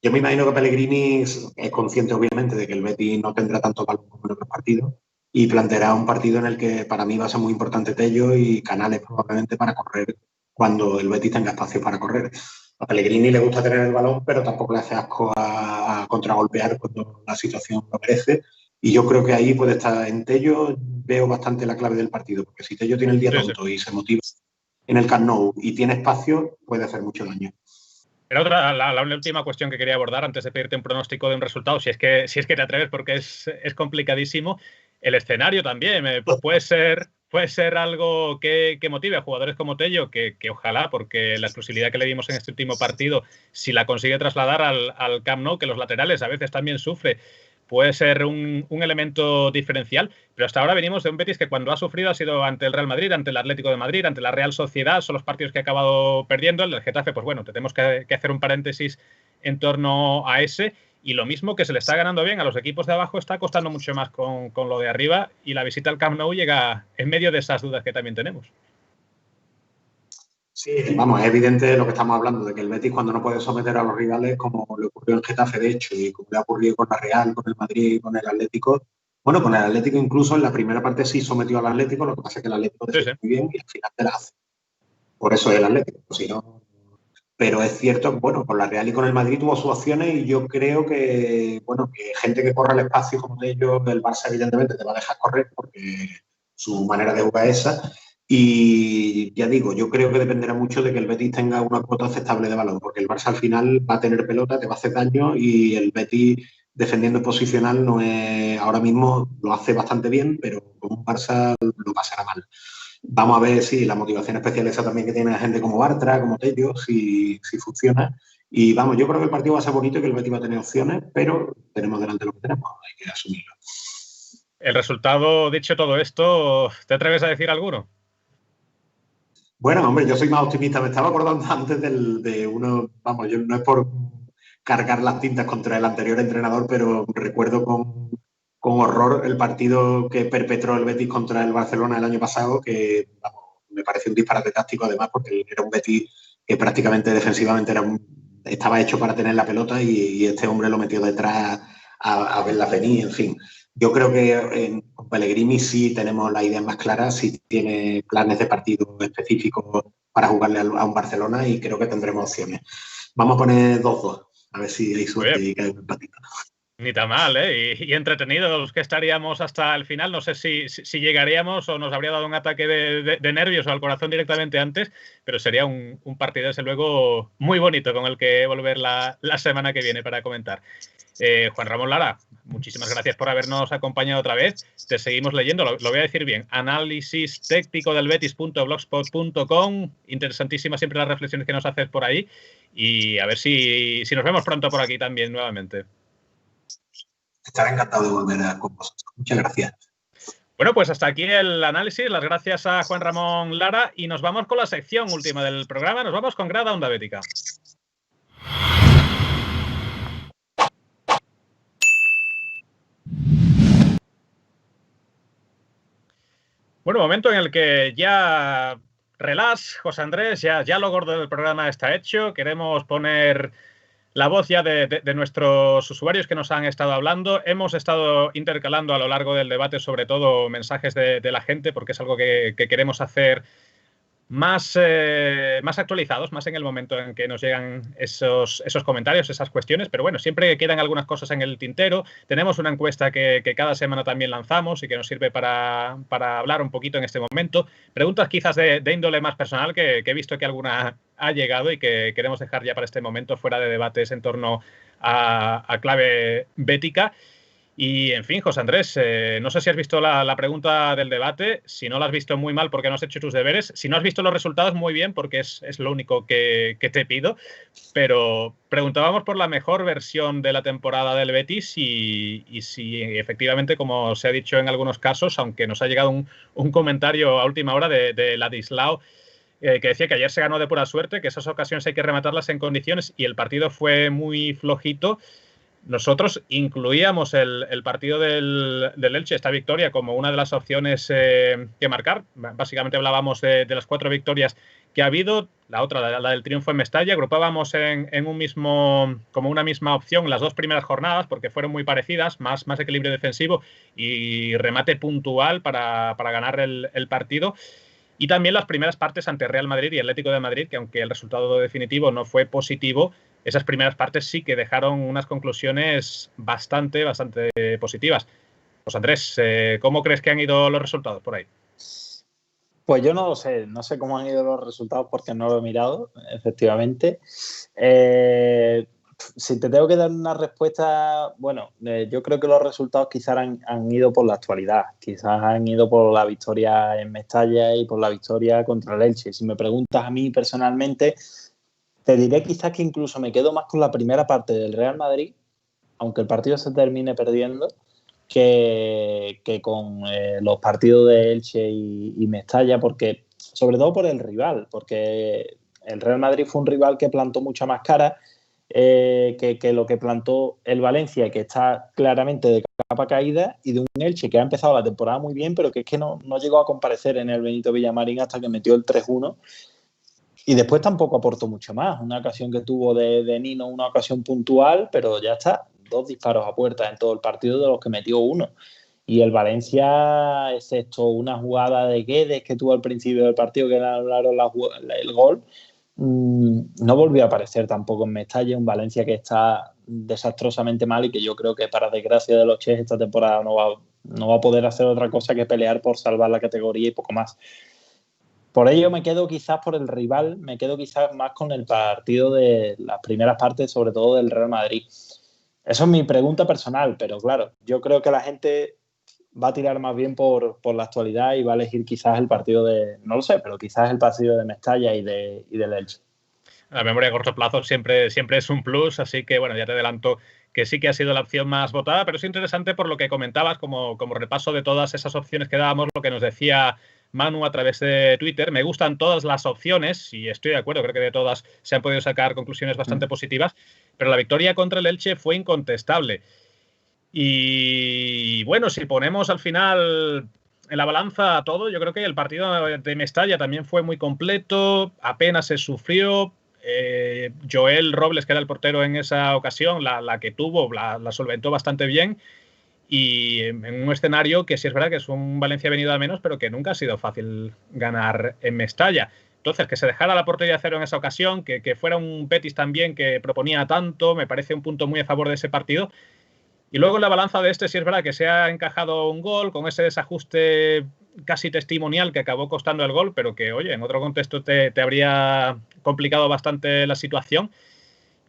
Yo me imagino que Pellegrini es consciente, obviamente, de que el Betis no tendrá tanto balón como en otros partidos y planteará un partido en el que para mí va a ser muy importante Tello y Canales probablemente para correr cuando el Betis tenga espacio para correr. A Pellegrini le gusta tener el balón, pero tampoco le hace asco a contragolpear cuando la situación lo merece. Y yo creo que ahí puede estar en Tello, veo bastante la clave del partido, porque si Tello tiene el día tonto y se motiva en el Camp Nou y tiene espacio, puede hacer mucho daño. Era la última cuestión que quería abordar antes de pedirte un pronóstico de un resultado, si es que te atreves, porque es complicadísimo. El escenario también puede ser algo que motive a jugadores como Tello, que ojalá, porque la exclusividad que le dimos en este último partido, si la consigue trasladar al Camp Nou, que los laterales a veces también sufre, puede ser un elemento diferencial, pero hasta ahora venimos de un Betis que cuando ha sufrido ha sido ante el Real Madrid, ante el Atlético de Madrid, ante la Real Sociedad, son los partidos que ha acabado perdiendo. El del Getafe, pues bueno, tenemos que hacer un paréntesis en torno a ese, y lo mismo que se le está ganando bien a los equipos de abajo, está costando mucho más con lo de arriba, y la visita al Camp Nou llega en medio de esas dudas que también tenemos. Sí, vamos, es evidente lo que estamos hablando, de que el Betis cuando no puede someter a los rivales, como le ocurrió en Getafe, de hecho, y como le ha ocurrido con la Real, con el Madrid y con el Atlético, bueno, con el Atlético incluso en la primera parte sí sometió al Atlético, lo que pasa es que el Atlético defiende muy bien y al final te la hace. Por eso es el Atlético, si no... Pero es cierto, bueno, con la Real y con el Madrid tuvo sus opciones y yo creo que, bueno, que gente que corre el espacio como de ellos, el Barça evidentemente te va a dejar correr porque su manera de jugar es esa. Y ya digo, yo creo que dependerá mucho de que el Betis tenga una cuota aceptable de balón, porque el Barça al final va a tener pelota, te va a hacer daño y el Betis defendiendo posicional no es, ahora mismo lo hace bastante bien, pero con un Barça lo pasará mal. Vamos a ver si la motivación especial esa también que tiene la gente como Bartra, como Tello, si funciona. Y vamos, yo creo que el partido va a ser bonito y que el Betis va a tener opciones, pero tenemos delante lo que tenemos, hay que asumirlo. El resultado, dicho todo esto, ¿te atreves a decir alguno? Bueno, hombre, yo soy más optimista. Me estaba acordando antes de uno, vamos, yo no es por cargar las tintas contra el anterior entrenador, pero recuerdo con horror el partido que perpetró el Betis contra el Barcelona el año pasado, que vamos, me parece un disparate táctico además, porque era un Betis que prácticamente defensivamente estaba hecho para tener la pelota y este hombre lo metió detrás a verla venir, en fin. Yo creo que con Pellegrini sí tenemos la idea más clara, sí tiene planes de partido específicos para jugarle a un Barcelona y creo que tendremos opciones. Vamos a poner 2-2, a ver si hay suerte y cae un empatito. Ni tan mal, ¿eh? Y entretenidos que estaríamos hasta el final. No sé si llegaríamos o nos habría dado un ataque de nervios o al corazón directamente antes, pero sería un partido, desde luego, muy bonito con el que volver la semana que viene para comentar. Juan Ramón Lara, muchísimas gracias por habernos acompañado otra vez. Te seguimos leyendo, lo voy a decir bien, análisis técnico del betis.blogspot.com. Interesantísimas siempre las reflexiones que nos haces por ahí y a ver si nos vemos pronto por aquí también nuevamente. Estaré encantado de volver con vosotros. Muchas gracias. Bueno, pues hasta aquí el análisis. Las gracias a Juan Ramón Lara y nos vamos con la sección última del programa. Nos vamos con Grada Onda Bética. Bueno, momento en el que ya relax, José Andrés, ya lo gordo del programa está hecho. Queremos poner la voz ya de nuestros usuarios que nos han estado hablando. Hemos estado intercalando a lo largo del debate, sobre todo, mensajes de la gente, porque es algo que queremos hacer más actualizados, más en el momento en que nos llegan esos comentarios, esas cuestiones. Pero bueno, siempre quedan algunas cosas en el tintero. Tenemos una encuesta que cada semana también lanzamos y que nos sirve para hablar un poquito en este momento. Preguntas quizás de índole más personal, que he visto que alguna ha llegado y que queremos dejar ya para este momento fuera de debates en torno a clave bética. Y, en fin, José Andrés, no sé si has visto la pregunta del debate. Si no la has visto, muy mal porque no has hecho tus deberes. Si no has visto los resultados, muy bien, porque es lo único que te pido. Pero preguntábamos por la mejor versión de la temporada del Betis y si efectivamente, como se ha dicho en algunos casos, aunque nos ha llegado un comentario a última hora de Ladislao, que decía que ayer se ganó de pura suerte, que esas ocasiones hay que rematarlas en condiciones y el partido fue muy flojito. Nosotros incluíamos el partido del Elche, esta victoria, como una de las opciones que marcar. Básicamente hablábamos de las 4 victorias que ha habido. La otra, la del triunfo en Mestalla, agrupábamos como una misma opción las 2 primeras jornadas, porque fueron muy parecidas, más equilibrio defensivo y remate puntual para ganar el partido. Y también las primeras partes ante Real Madrid y Atlético de Madrid, que aunque el resultado definitivo no fue positivo, esas primeras partes sí que dejaron unas conclusiones bastante positivas. Pues Andrés, ¿cómo crees que han ido los resultados por ahí? Pues yo no lo sé, no sé cómo han ido los resultados porque no lo he mirado, efectivamente. Si te tengo que dar una respuesta, bueno, yo creo que los resultados quizás han ido por la actualidad, quizás han ido por la victoria en Mestalla y por la victoria contra el Elche. Si me preguntas a mí personalmente, te diré quizás que incluso me quedo más con la primera parte del Real Madrid, aunque el partido se termine perdiendo, que con los partidos de Elche y Mestalla, porque, sobre todo por el rival, porque el Real Madrid fue un rival que plantó mucha más cara que lo que plantó el Valencia, que está claramente de capa caída, y de un Elche que ha empezado la temporada muy bien, pero que es que no llegó a comparecer en el Benito Villamarín hasta que metió el 3-1. Y después tampoco aportó mucho más. Una ocasión que tuvo de Nino, una ocasión puntual, pero ya está. 2 disparos a puerta en todo el partido, de los que metió 1. Y el Valencia, excepto una jugada de Guedes que tuvo al principio del partido, que anularon el gol, no volvió a aparecer tampoco en Mestalla. Un Valencia que está desastrosamente mal y que yo creo que, para desgracia de los Ches, esta temporada no va a poder hacer otra cosa que pelear por salvar la categoría y poco más. Por ello me quedo quizás por el rival, me quedo quizás más con el partido de las primeras partes, sobre todo del Real Madrid. Eso es mi pregunta personal, pero claro, yo creo que la gente va a tirar más bien por la actualidad y va a elegir quizás el partido no lo sé, pero quizás el partido de Mestalla y del Elche. La memoria a corto plazo siempre es un plus, así que bueno, ya te adelanto que sí que ha sido la opción más votada, pero es interesante por lo que comentabas, como repaso de todas esas opciones que dábamos, lo que nos decía Manu a través de Twitter. Me gustan todas las opciones y estoy de acuerdo, creo que de todas se han podido sacar conclusiones bastante positivas, pero la victoria contra el Elche fue incontestable. Y bueno, si ponemos al final en la balanza todo, yo creo que el partido de Mestalla también fue muy completo, apenas se sufrió. Joel Robles, que era el portero en esa ocasión, la que tuvo, la solventó bastante bien. Y en un escenario que sí es verdad que es un Valencia venido a menos, pero que nunca ha sido fácil ganar en Mestalla. Entonces, que se dejara la portería a cero en esa ocasión, que fuera un Betis también que proponía tanto, me parece un punto muy a favor de ese partido. Y luego en la balanza de sí es verdad que se ha encajado un gol con ese desajuste casi testimonial que acabó costando el gol, pero que, oye, en otro contexto te habría complicado bastante la situación.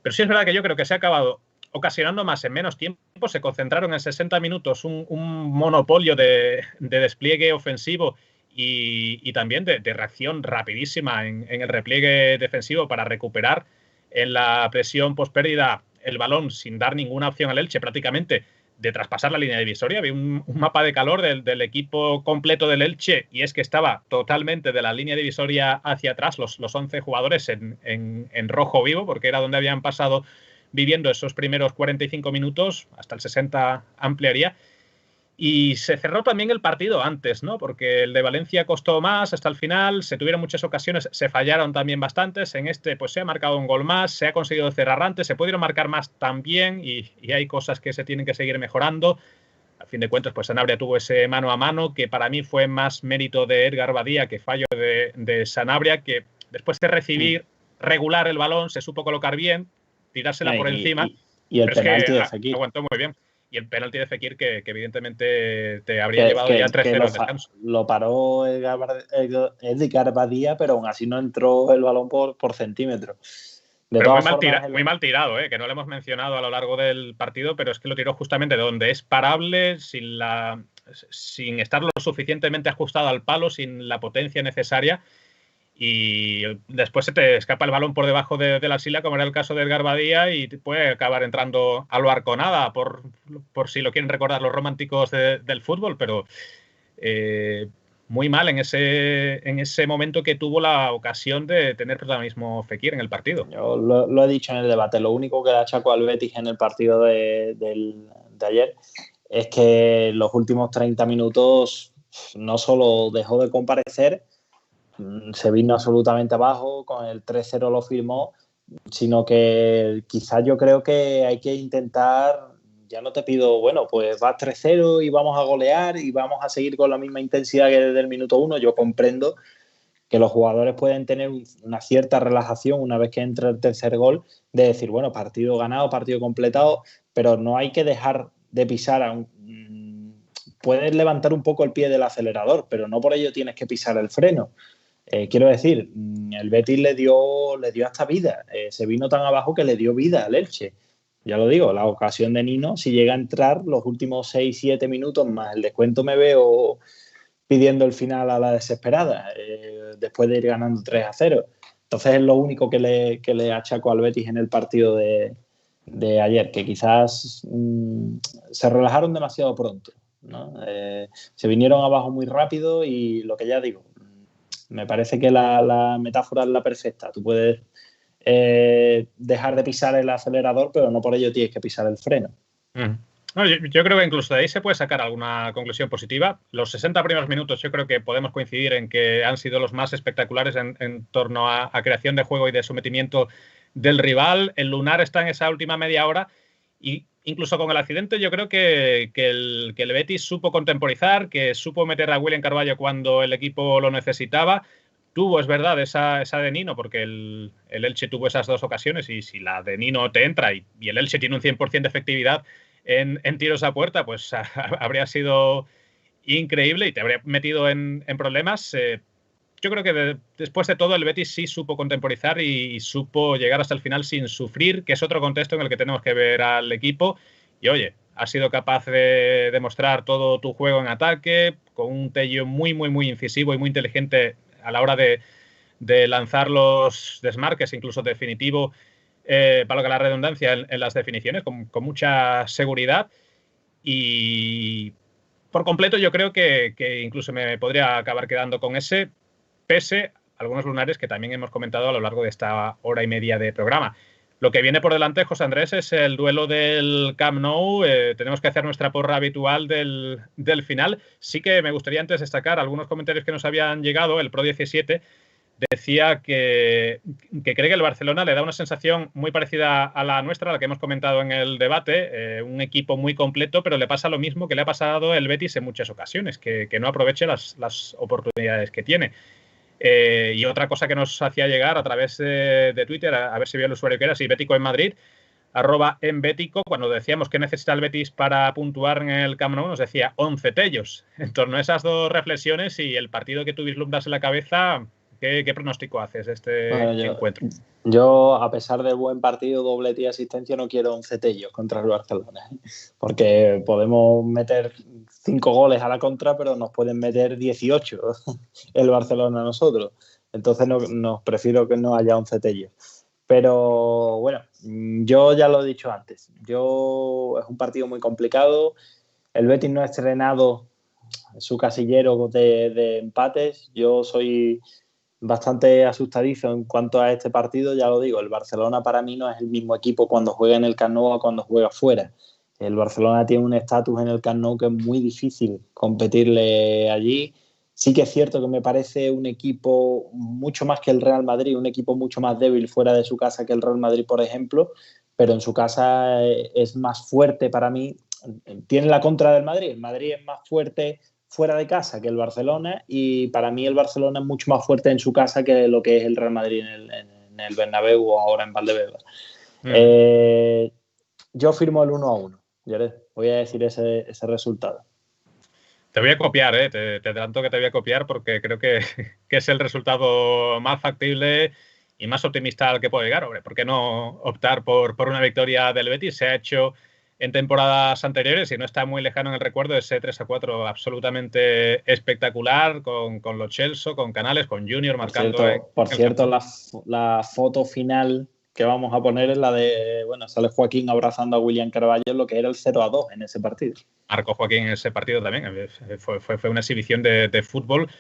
Pero sí es verdad que yo creo que se ha acabado ocasionando más en menos tiempo. Se concentraron en 60 minutos un monopolio de despliegue ofensivo y también de reacción rapidísima en el repliegue defensivo para recuperar en la presión pospérdida el balón sin dar ninguna opción al Elche prácticamente de traspasar la línea divisoria. Vi un mapa de calor del equipo completo del Elche y es que estaba totalmente de la línea divisoria hacia atrás, los 11 jugadores en rojo vivo, porque era donde habían pasado viviendo esos primeros 45 minutos, hasta el 60 ampliaría. Y se cerró también el partido antes, ¿no? Porque el de Valencia costó más hasta el final, se tuvieron muchas ocasiones, se fallaron también bastantes. En pues se ha marcado un gol más, se ha conseguido cerrar antes, se pudieron marcar más también y hay cosas que se tienen que seguir mejorando. A fin de cuentas, pues Sanabria tuvo ese mano a mano que para mí fue más mérito de Edgar Badía que fallo de Sanabria, que después de recibir regular el balón se supo colocar bien, tirársela por encima. Y el penalti de Fekir. Aguantó muy bien. Y el penalti de Fekir que evidentemente te habría llevado ya 3-0 al descanso. Lo paró Edgar Badía, pero aún así no entró el balón por centímetros. Pero muy mal tirado, que no lo hemos mencionado a lo largo del partido, pero es que lo tiró justamente donde es parable, sin estar lo suficientemente ajustado al palo, sin la potencia necesaria. Y después se te escapa el balón por debajo de la silla, como era el caso de Edgar Badía, y puede acabar entrando a lo Arconada, por si lo quieren recordar los románticos del fútbol, pero muy mal en ese momento que tuvo la ocasión de tener protagonismo Fekir en el partido. Yo lo he dicho en el debate, lo único que le achacó al Betis en el partido de ayer es que los últimos 30 minutos no solo dejó de comparecer, se vino absolutamente abajo, con el 3-0 lo firmó, sino que quizás yo creo que hay que intentar, ya no te pido, bueno, pues vas 3-0 y vamos a golear y vamos a seguir con la misma intensidad que desde el minuto 1. Yo comprendo que los jugadores pueden tener una cierta relajación una vez que entra el tercer gol, de decir, bueno, partido ganado, partido completado, pero no hay que dejar de pisar puedes levantar un poco el pie del acelerador, pero no por ello tienes que pisar el freno. Quiero decir, el Betis le dio hasta vida. Se vino tan abajo que le dio vida al Elche. Ya lo digo, la ocasión de Nino, si llega a entrar los últimos 6-7 minutos más el descuento, me veo pidiendo el final a la desesperada, después de ir ganando 3-0. Entonces es lo único que le achaco al Betis en el partido de ayer, que quizás se relajaron demasiado pronto, ¿no? Se vinieron abajo muy rápido y lo que ya digo, me parece que la metáfora es la perfecta. Tú puedes dejar de pisar el acelerador, pero no por ello tienes que pisar el freno. No, yo creo que incluso de ahí se puede sacar alguna conclusión positiva. Los 60 primeros minutos yo creo que podemos coincidir en que han sido los más espectaculares en torno a creación de juego y de sometimiento del rival. El lunar está en esa última media hora y incluso con el accidente yo creo que el Betis supo contemporizar, que supo meter a William Carvalho cuando el equipo lo necesitaba. Tuvo, es verdad, esa de Nino, porque el Elche tuvo esas dos ocasiones y si la de Nino te entra y el Elche tiene un 100% de efectividad en tiros a puerta, pues habría sido increíble y te habría metido en problemas. Yo creo que después de todo el Betis sí supo contemporizar y supo llegar hasta el final sin sufrir, que es otro contexto en el que tenemos que ver al equipo. Y oye, has sido capaz de demostrar todo tu juego en ataque, con un Tello muy, muy, muy incisivo y muy inteligente a la hora de lanzar los desmarques, incluso definitivo, para lo que la redundancia en las definiciones, con mucha seguridad. Y por completo yo creo que incluso me podría acabar quedando con ese, pese a algunos lunares que también hemos comentado a lo largo de esta hora y media de programa. Lo que viene por delante, José Andrés, es el duelo del Camp Nou. Tenemos que hacer nuestra porra habitual del final. Sí que me gustaría antes destacar algunos comentarios que nos habían llegado. El Pro 17 decía que cree que el Barcelona le da una sensación muy parecida a la nuestra, a la que hemos comentado en el debate, un equipo muy completo, pero le pasa lo mismo que le ha pasado el Betis en muchas ocasiones, que no aproveche las oportunidades que tiene. Y otra cosa que nos hacía llegar a través de Twitter, a ver si vio el usuario que era, si Bético en Madrid, @embético, cuando decíamos que necesita el Betis para puntuar en el Camp Nou, nos decía 11 tellos. En torno a esas dos reflexiones y el partido que tú vislumbras en la cabeza, ¿qué pronóstico haces de este encuentro? Yo, a pesar del buen partido, doblete y asistencia, no quiero 11 tellos contra el Barcelona, porque podemos meter 5 goles a la contra, pero nos pueden meter 18 el Barcelona a nosotros. Entonces nos prefiero que no haya 11 tellos. Pero bueno, yo ya lo he dicho antes. Es un partido muy complicado. El Betis no ha estrenado su casillero de empates. Yo soy bastante asustadizo en cuanto a este partido. Ya lo digo, el Barcelona para mí no es el mismo equipo cuando juega en el Camp Nou o cuando juega fuera. El Barcelona tiene un estatus en el Camp Nou que es muy difícil competirle allí. Sí que es cierto que me parece un equipo mucho más que el Real Madrid, un equipo mucho más débil fuera de su casa que el Real Madrid, por ejemplo, pero en su casa es más fuerte para mí. Tiene la contra del Madrid. El Madrid es más fuerte fuera de casa que el Barcelona y para mí el Barcelona es mucho más fuerte en su casa que lo que es el Real Madrid en el Bernabéu o ahora en Valdebebas. Yo firmo el 1-1, Jared. Voy a decir ese resultado. Te voy a copiar, te adelanto que te voy a copiar porque creo que es el resultado más factible y más optimista al que puedo llegar. Hombre, ¿por qué no optar por una victoria del Betis? Se ha hecho en temporadas anteriores y no está muy lejano en el recuerdo ese 3-4 absolutamente espectacular con Lo Celso, con Canales, con Junior marcando. Por cierto, la foto final que vamos a poner es la de, sale Joaquín abrazando a William Carvalho, lo que era el 0-2 en ese partido. Marcó Joaquín en ese partido también. Fue una exhibición de fútbol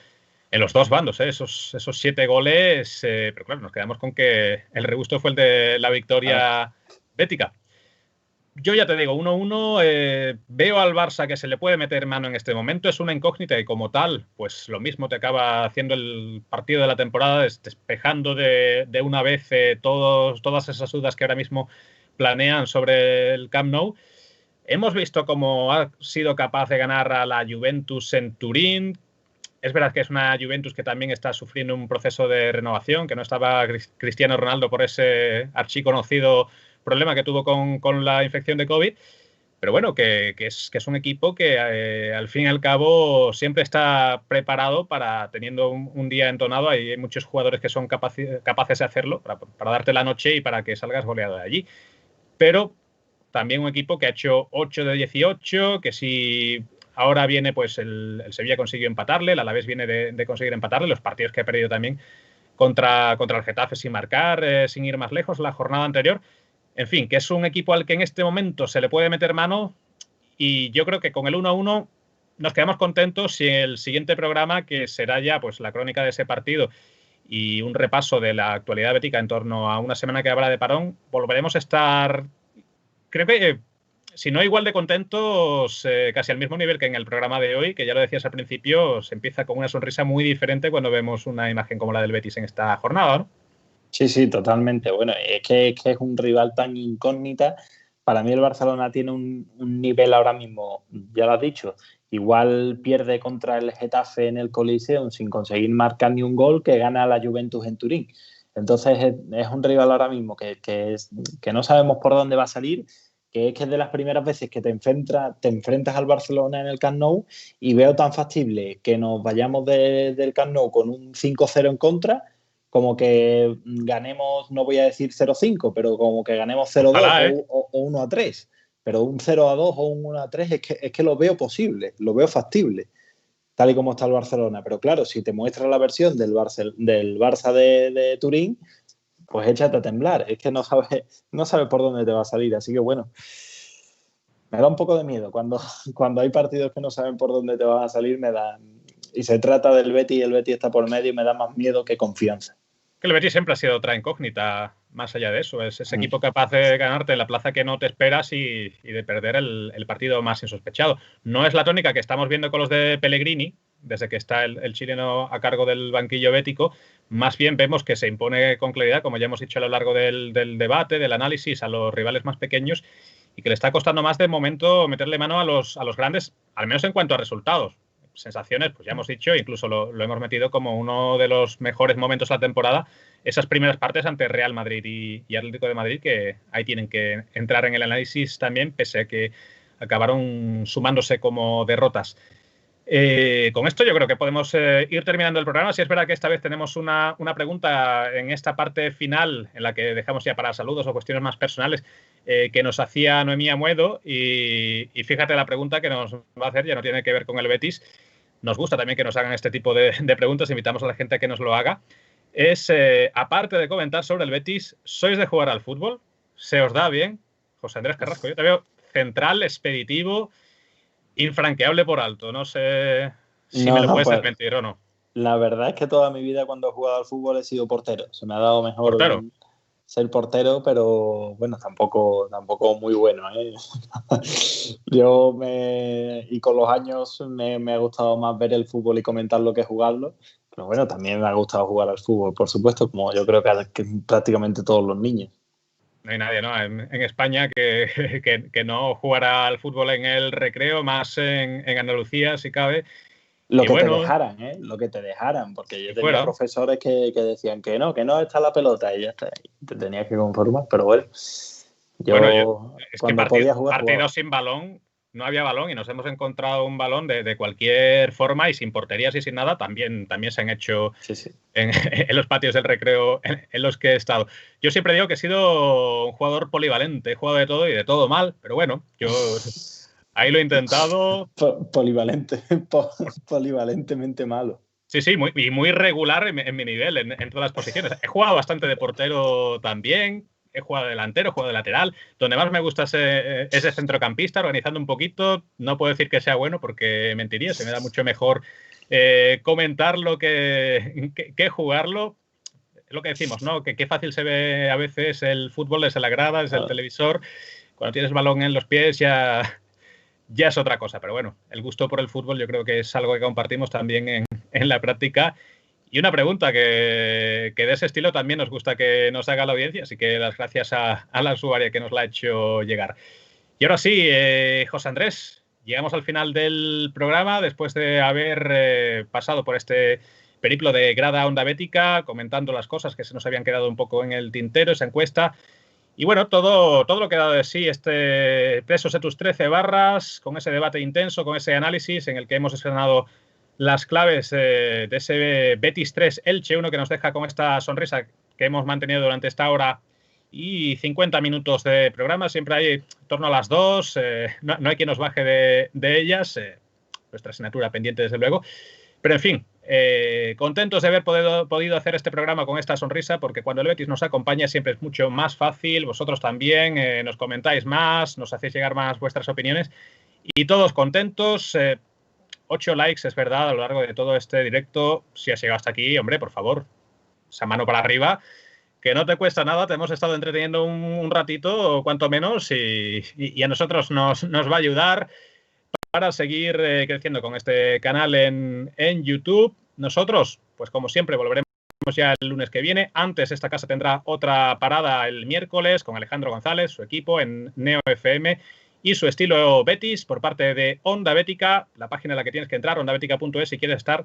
en los dos bandos, esos 7 goles. Pero claro, nos quedamos con que el regusto fue el de la victoria bética. Yo ya te digo, 1-1, veo al Barça que se le puede meter mano en este momento, es una incógnita y como tal, pues lo mismo te acaba haciendo el partido de la temporada, despejando de una vez todas esas dudas que ahora mismo planean sobre el Camp Nou. Hemos visto cómo ha sido capaz de ganar a la Juventus en Turín. Es verdad que es una Juventus que también está sufriendo un proceso de renovación, que no estaba Cristiano Ronaldo por ese archiconocido problema que tuvo con la infección de COVID, pero bueno, que es un equipo que al fin y al cabo siempre está preparado para, teniendo un día entonado, hay muchos jugadores que son capaces de hacerlo, para darte la noche y para que salgas goleado de allí, pero también un equipo que ha hecho 8 de 18, que si ahora viene, pues el Sevilla consiguió empatarle, el Alavés viene de conseguir empatarle, los partidos que ha perdido también contra el Getafe sin marcar, sin ir más lejos, la jornada anterior. En fin, que es un equipo al que en este momento se le puede meter mano y yo creo que con el 1-1 nos quedamos contentos y el siguiente programa, que será ya pues la crónica de ese partido y un repaso de la actualidad bética en torno a una semana que habrá de parón, volveremos a estar, creo que si no igual de contentos, casi al mismo nivel que en el programa de hoy, que ya lo decías al principio, se empieza con una sonrisa muy diferente cuando vemos una imagen como la del Betis en esta jornada, ¿no? Sí, totalmente. Bueno, es que es un rival tan incógnita. Para mí el Barcelona tiene un nivel ahora mismo, ya lo has dicho, igual pierde contra el Getafe en el Coliseum sin conseguir marcar ni un gol, que gana la Juventus en Turín. Entonces es un rival ahora mismo que no sabemos por dónde va a salir, que es de las primeras veces que te enfrentas al Barcelona en el Camp Nou y veo tan factible que nos vayamos del Camp Nou con un 5-0 en contra, como que ganemos, no voy a decir 0-5, pero como que ganemos 0-2 o 1-3. Pero un 0-2 o un 1-3 es que lo veo posible, lo veo factible, tal y como está el Barcelona. Pero claro, si te muestra la versión del Barça de Turín, pues échate a temblar. Es que no sabes por dónde te va a salir. Así que bueno, me da un poco de miedo. Cuando hay partidos que no saben por dónde te van a salir, y se trata del Betis y el Betis está por medio, me da más miedo que confianza. Que el Betis siempre ha sido otra incógnita, más allá de eso. Es ese equipo capaz de ganarte en la plaza que no te esperas y de perder el partido más insospechado. No es la tónica que estamos viendo con los de Pellegrini, desde que está el chileno a cargo del banquillo bético. Más bien vemos que se impone con claridad, como ya hemos dicho a lo largo del debate, del análisis, a los rivales más pequeños y que le está costando más de momento meterle mano a los grandes, al menos en cuanto a resultados. Sensaciones, pues ya hemos dicho, incluso lo hemos metido como uno de los mejores momentos de la temporada, esas primeras partes ante Real Madrid y Atlético de Madrid, que ahí tienen que entrar en el análisis también, pese a que acabaron sumándose como derrotas. Con esto yo creo que podemos ir terminando el programa. Si es verdad que esta vez tenemos una pregunta en esta parte final, en la que dejamos ya para saludos o cuestiones más personales, que nos hacía Noemí Amuedo, y fíjate la pregunta que nos va a hacer, ya no tiene que ver con el Betis. Nos gusta también que nos hagan este tipo de preguntas, invitamos a la gente a que nos lo haga. Es, aparte de comentar sobre el Betis, ¿sois de jugar al fútbol? ¿Se os da bien? José Andrés Carrasco, yo te veo central, expeditivo, infranqueable por alto. No sé si me lo puedes desmentir o no. La verdad es que toda mi vida cuando he jugado al fútbol he sido portero. Se me ha dado mejor ser portero, pero bueno, tampoco muy bueno, ¿eh? Y con los años me ha gustado más ver el fútbol y comentarlo que jugarlo. Pero bueno, también me ha gustado jugar al fútbol, por supuesto, como yo creo que prácticamente todos los niños. No hay nadie, ¿no?, en España que no jugara al fútbol en el recreo, más en Andalucía, si cabe. Lo que te dejaran, ¿eh? Lo que te dejaran, porque yo tenía profesores que decían que no está la pelota y ya está. Y te tenías que conformar, pero bueno. Yo es que partidos sin balón, no había balón y nos hemos encontrado un balón de cualquier forma y sin porterías y sin nada, también se han hecho en los patios del recreo en los que he estado. Yo siempre digo que he sido un jugador polivalente, he jugado de todo y de todo mal, pero bueno, yo ahí lo he intentado. Polivalentemente malo. Sí, muy regular en mi nivel, en todas las posiciones. He jugado bastante de portero también. He jugado de delantero, he jugado de lateral. Donde más me gusta es de centrocampista, organizando un poquito. No puedo decir que sea bueno porque mentiría. Se me da mucho mejor comentarlo que jugarlo. Es lo que decimos, ¿no? Que qué fácil se ve a veces el fútbol desde la grada, desde el televisor. Cuando tienes balón en los pies ya es otra cosa. Pero bueno, el gusto por el fútbol yo creo que es algo que compartimos también en la práctica. Y una pregunta que de ese estilo también nos gusta que nos haga la audiencia, así que las gracias a la usuaria que nos la ha hecho llegar. Y ahora sí, José Andrés, llegamos al final del programa después de haber pasado por este periplo de grada Onda Bética, comentando las cosas que se nos habían quedado un poco en el tintero, esa encuesta. Y bueno, todo lo que ha dado de sí este Presos de tus 13 barras, con ese debate intenso, con ese análisis en el que hemos estrenado las claves de ese Betis 3 Elche 1 que nos deja con esta sonrisa que hemos mantenido durante esta hora y 50 minutos de programa. Siempre hay en torno a las 2, no hay quien nos baje de ellas, nuestra asignatura pendiente desde luego. Pero en fin, contentos de haber podido hacer este programa con esta sonrisa, porque cuando el Betis nos acompaña siempre es mucho más fácil. Vosotros también nos comentáis más, nos hacéis llegar más vuestras opiniones y todos contentos. 8 likes, es verdad, a lo largo de todo este directo. Si has llegado hasta aquí, hombre, por favor, esa mano para arriba, que no te cuesta nada. Te hemos estado entreteniendo un ratito, cuanto menos, y a nosotros nos va a ayudar para seguir creciendo con este canal en YouTube. Nosotros, pues como siempre, volveremos ya el lunes que viene. Antes, esta casa tendrá otra parada el miércoles con Alejandro González, su equipo en Neo FM, y su estilo Betis por parte de Onda Bética, la página en la que tienes que entrar, ondabetica.es, si quieres estar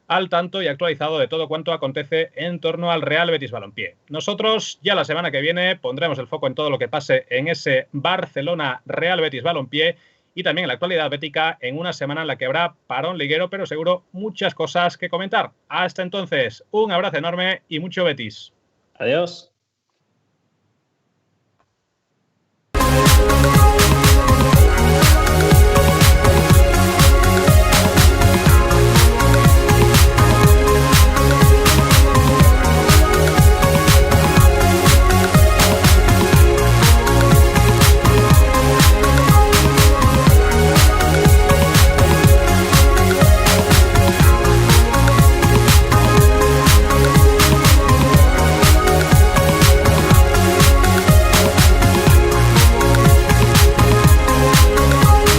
al tanto y actualizado de todo cuanto acontece en torno al Real Betis Balompié. Nosotros ya la semana que viene pondremos el foco en todo lo que pase en ese Barcelona Real Betis Balompié y también en la actualidad bética, en una semana en la que habrá parón liguero, pero seguro muchas cosas que comentar. Hasta entonces, un abrazo enorme y mucho Betis. Adiós.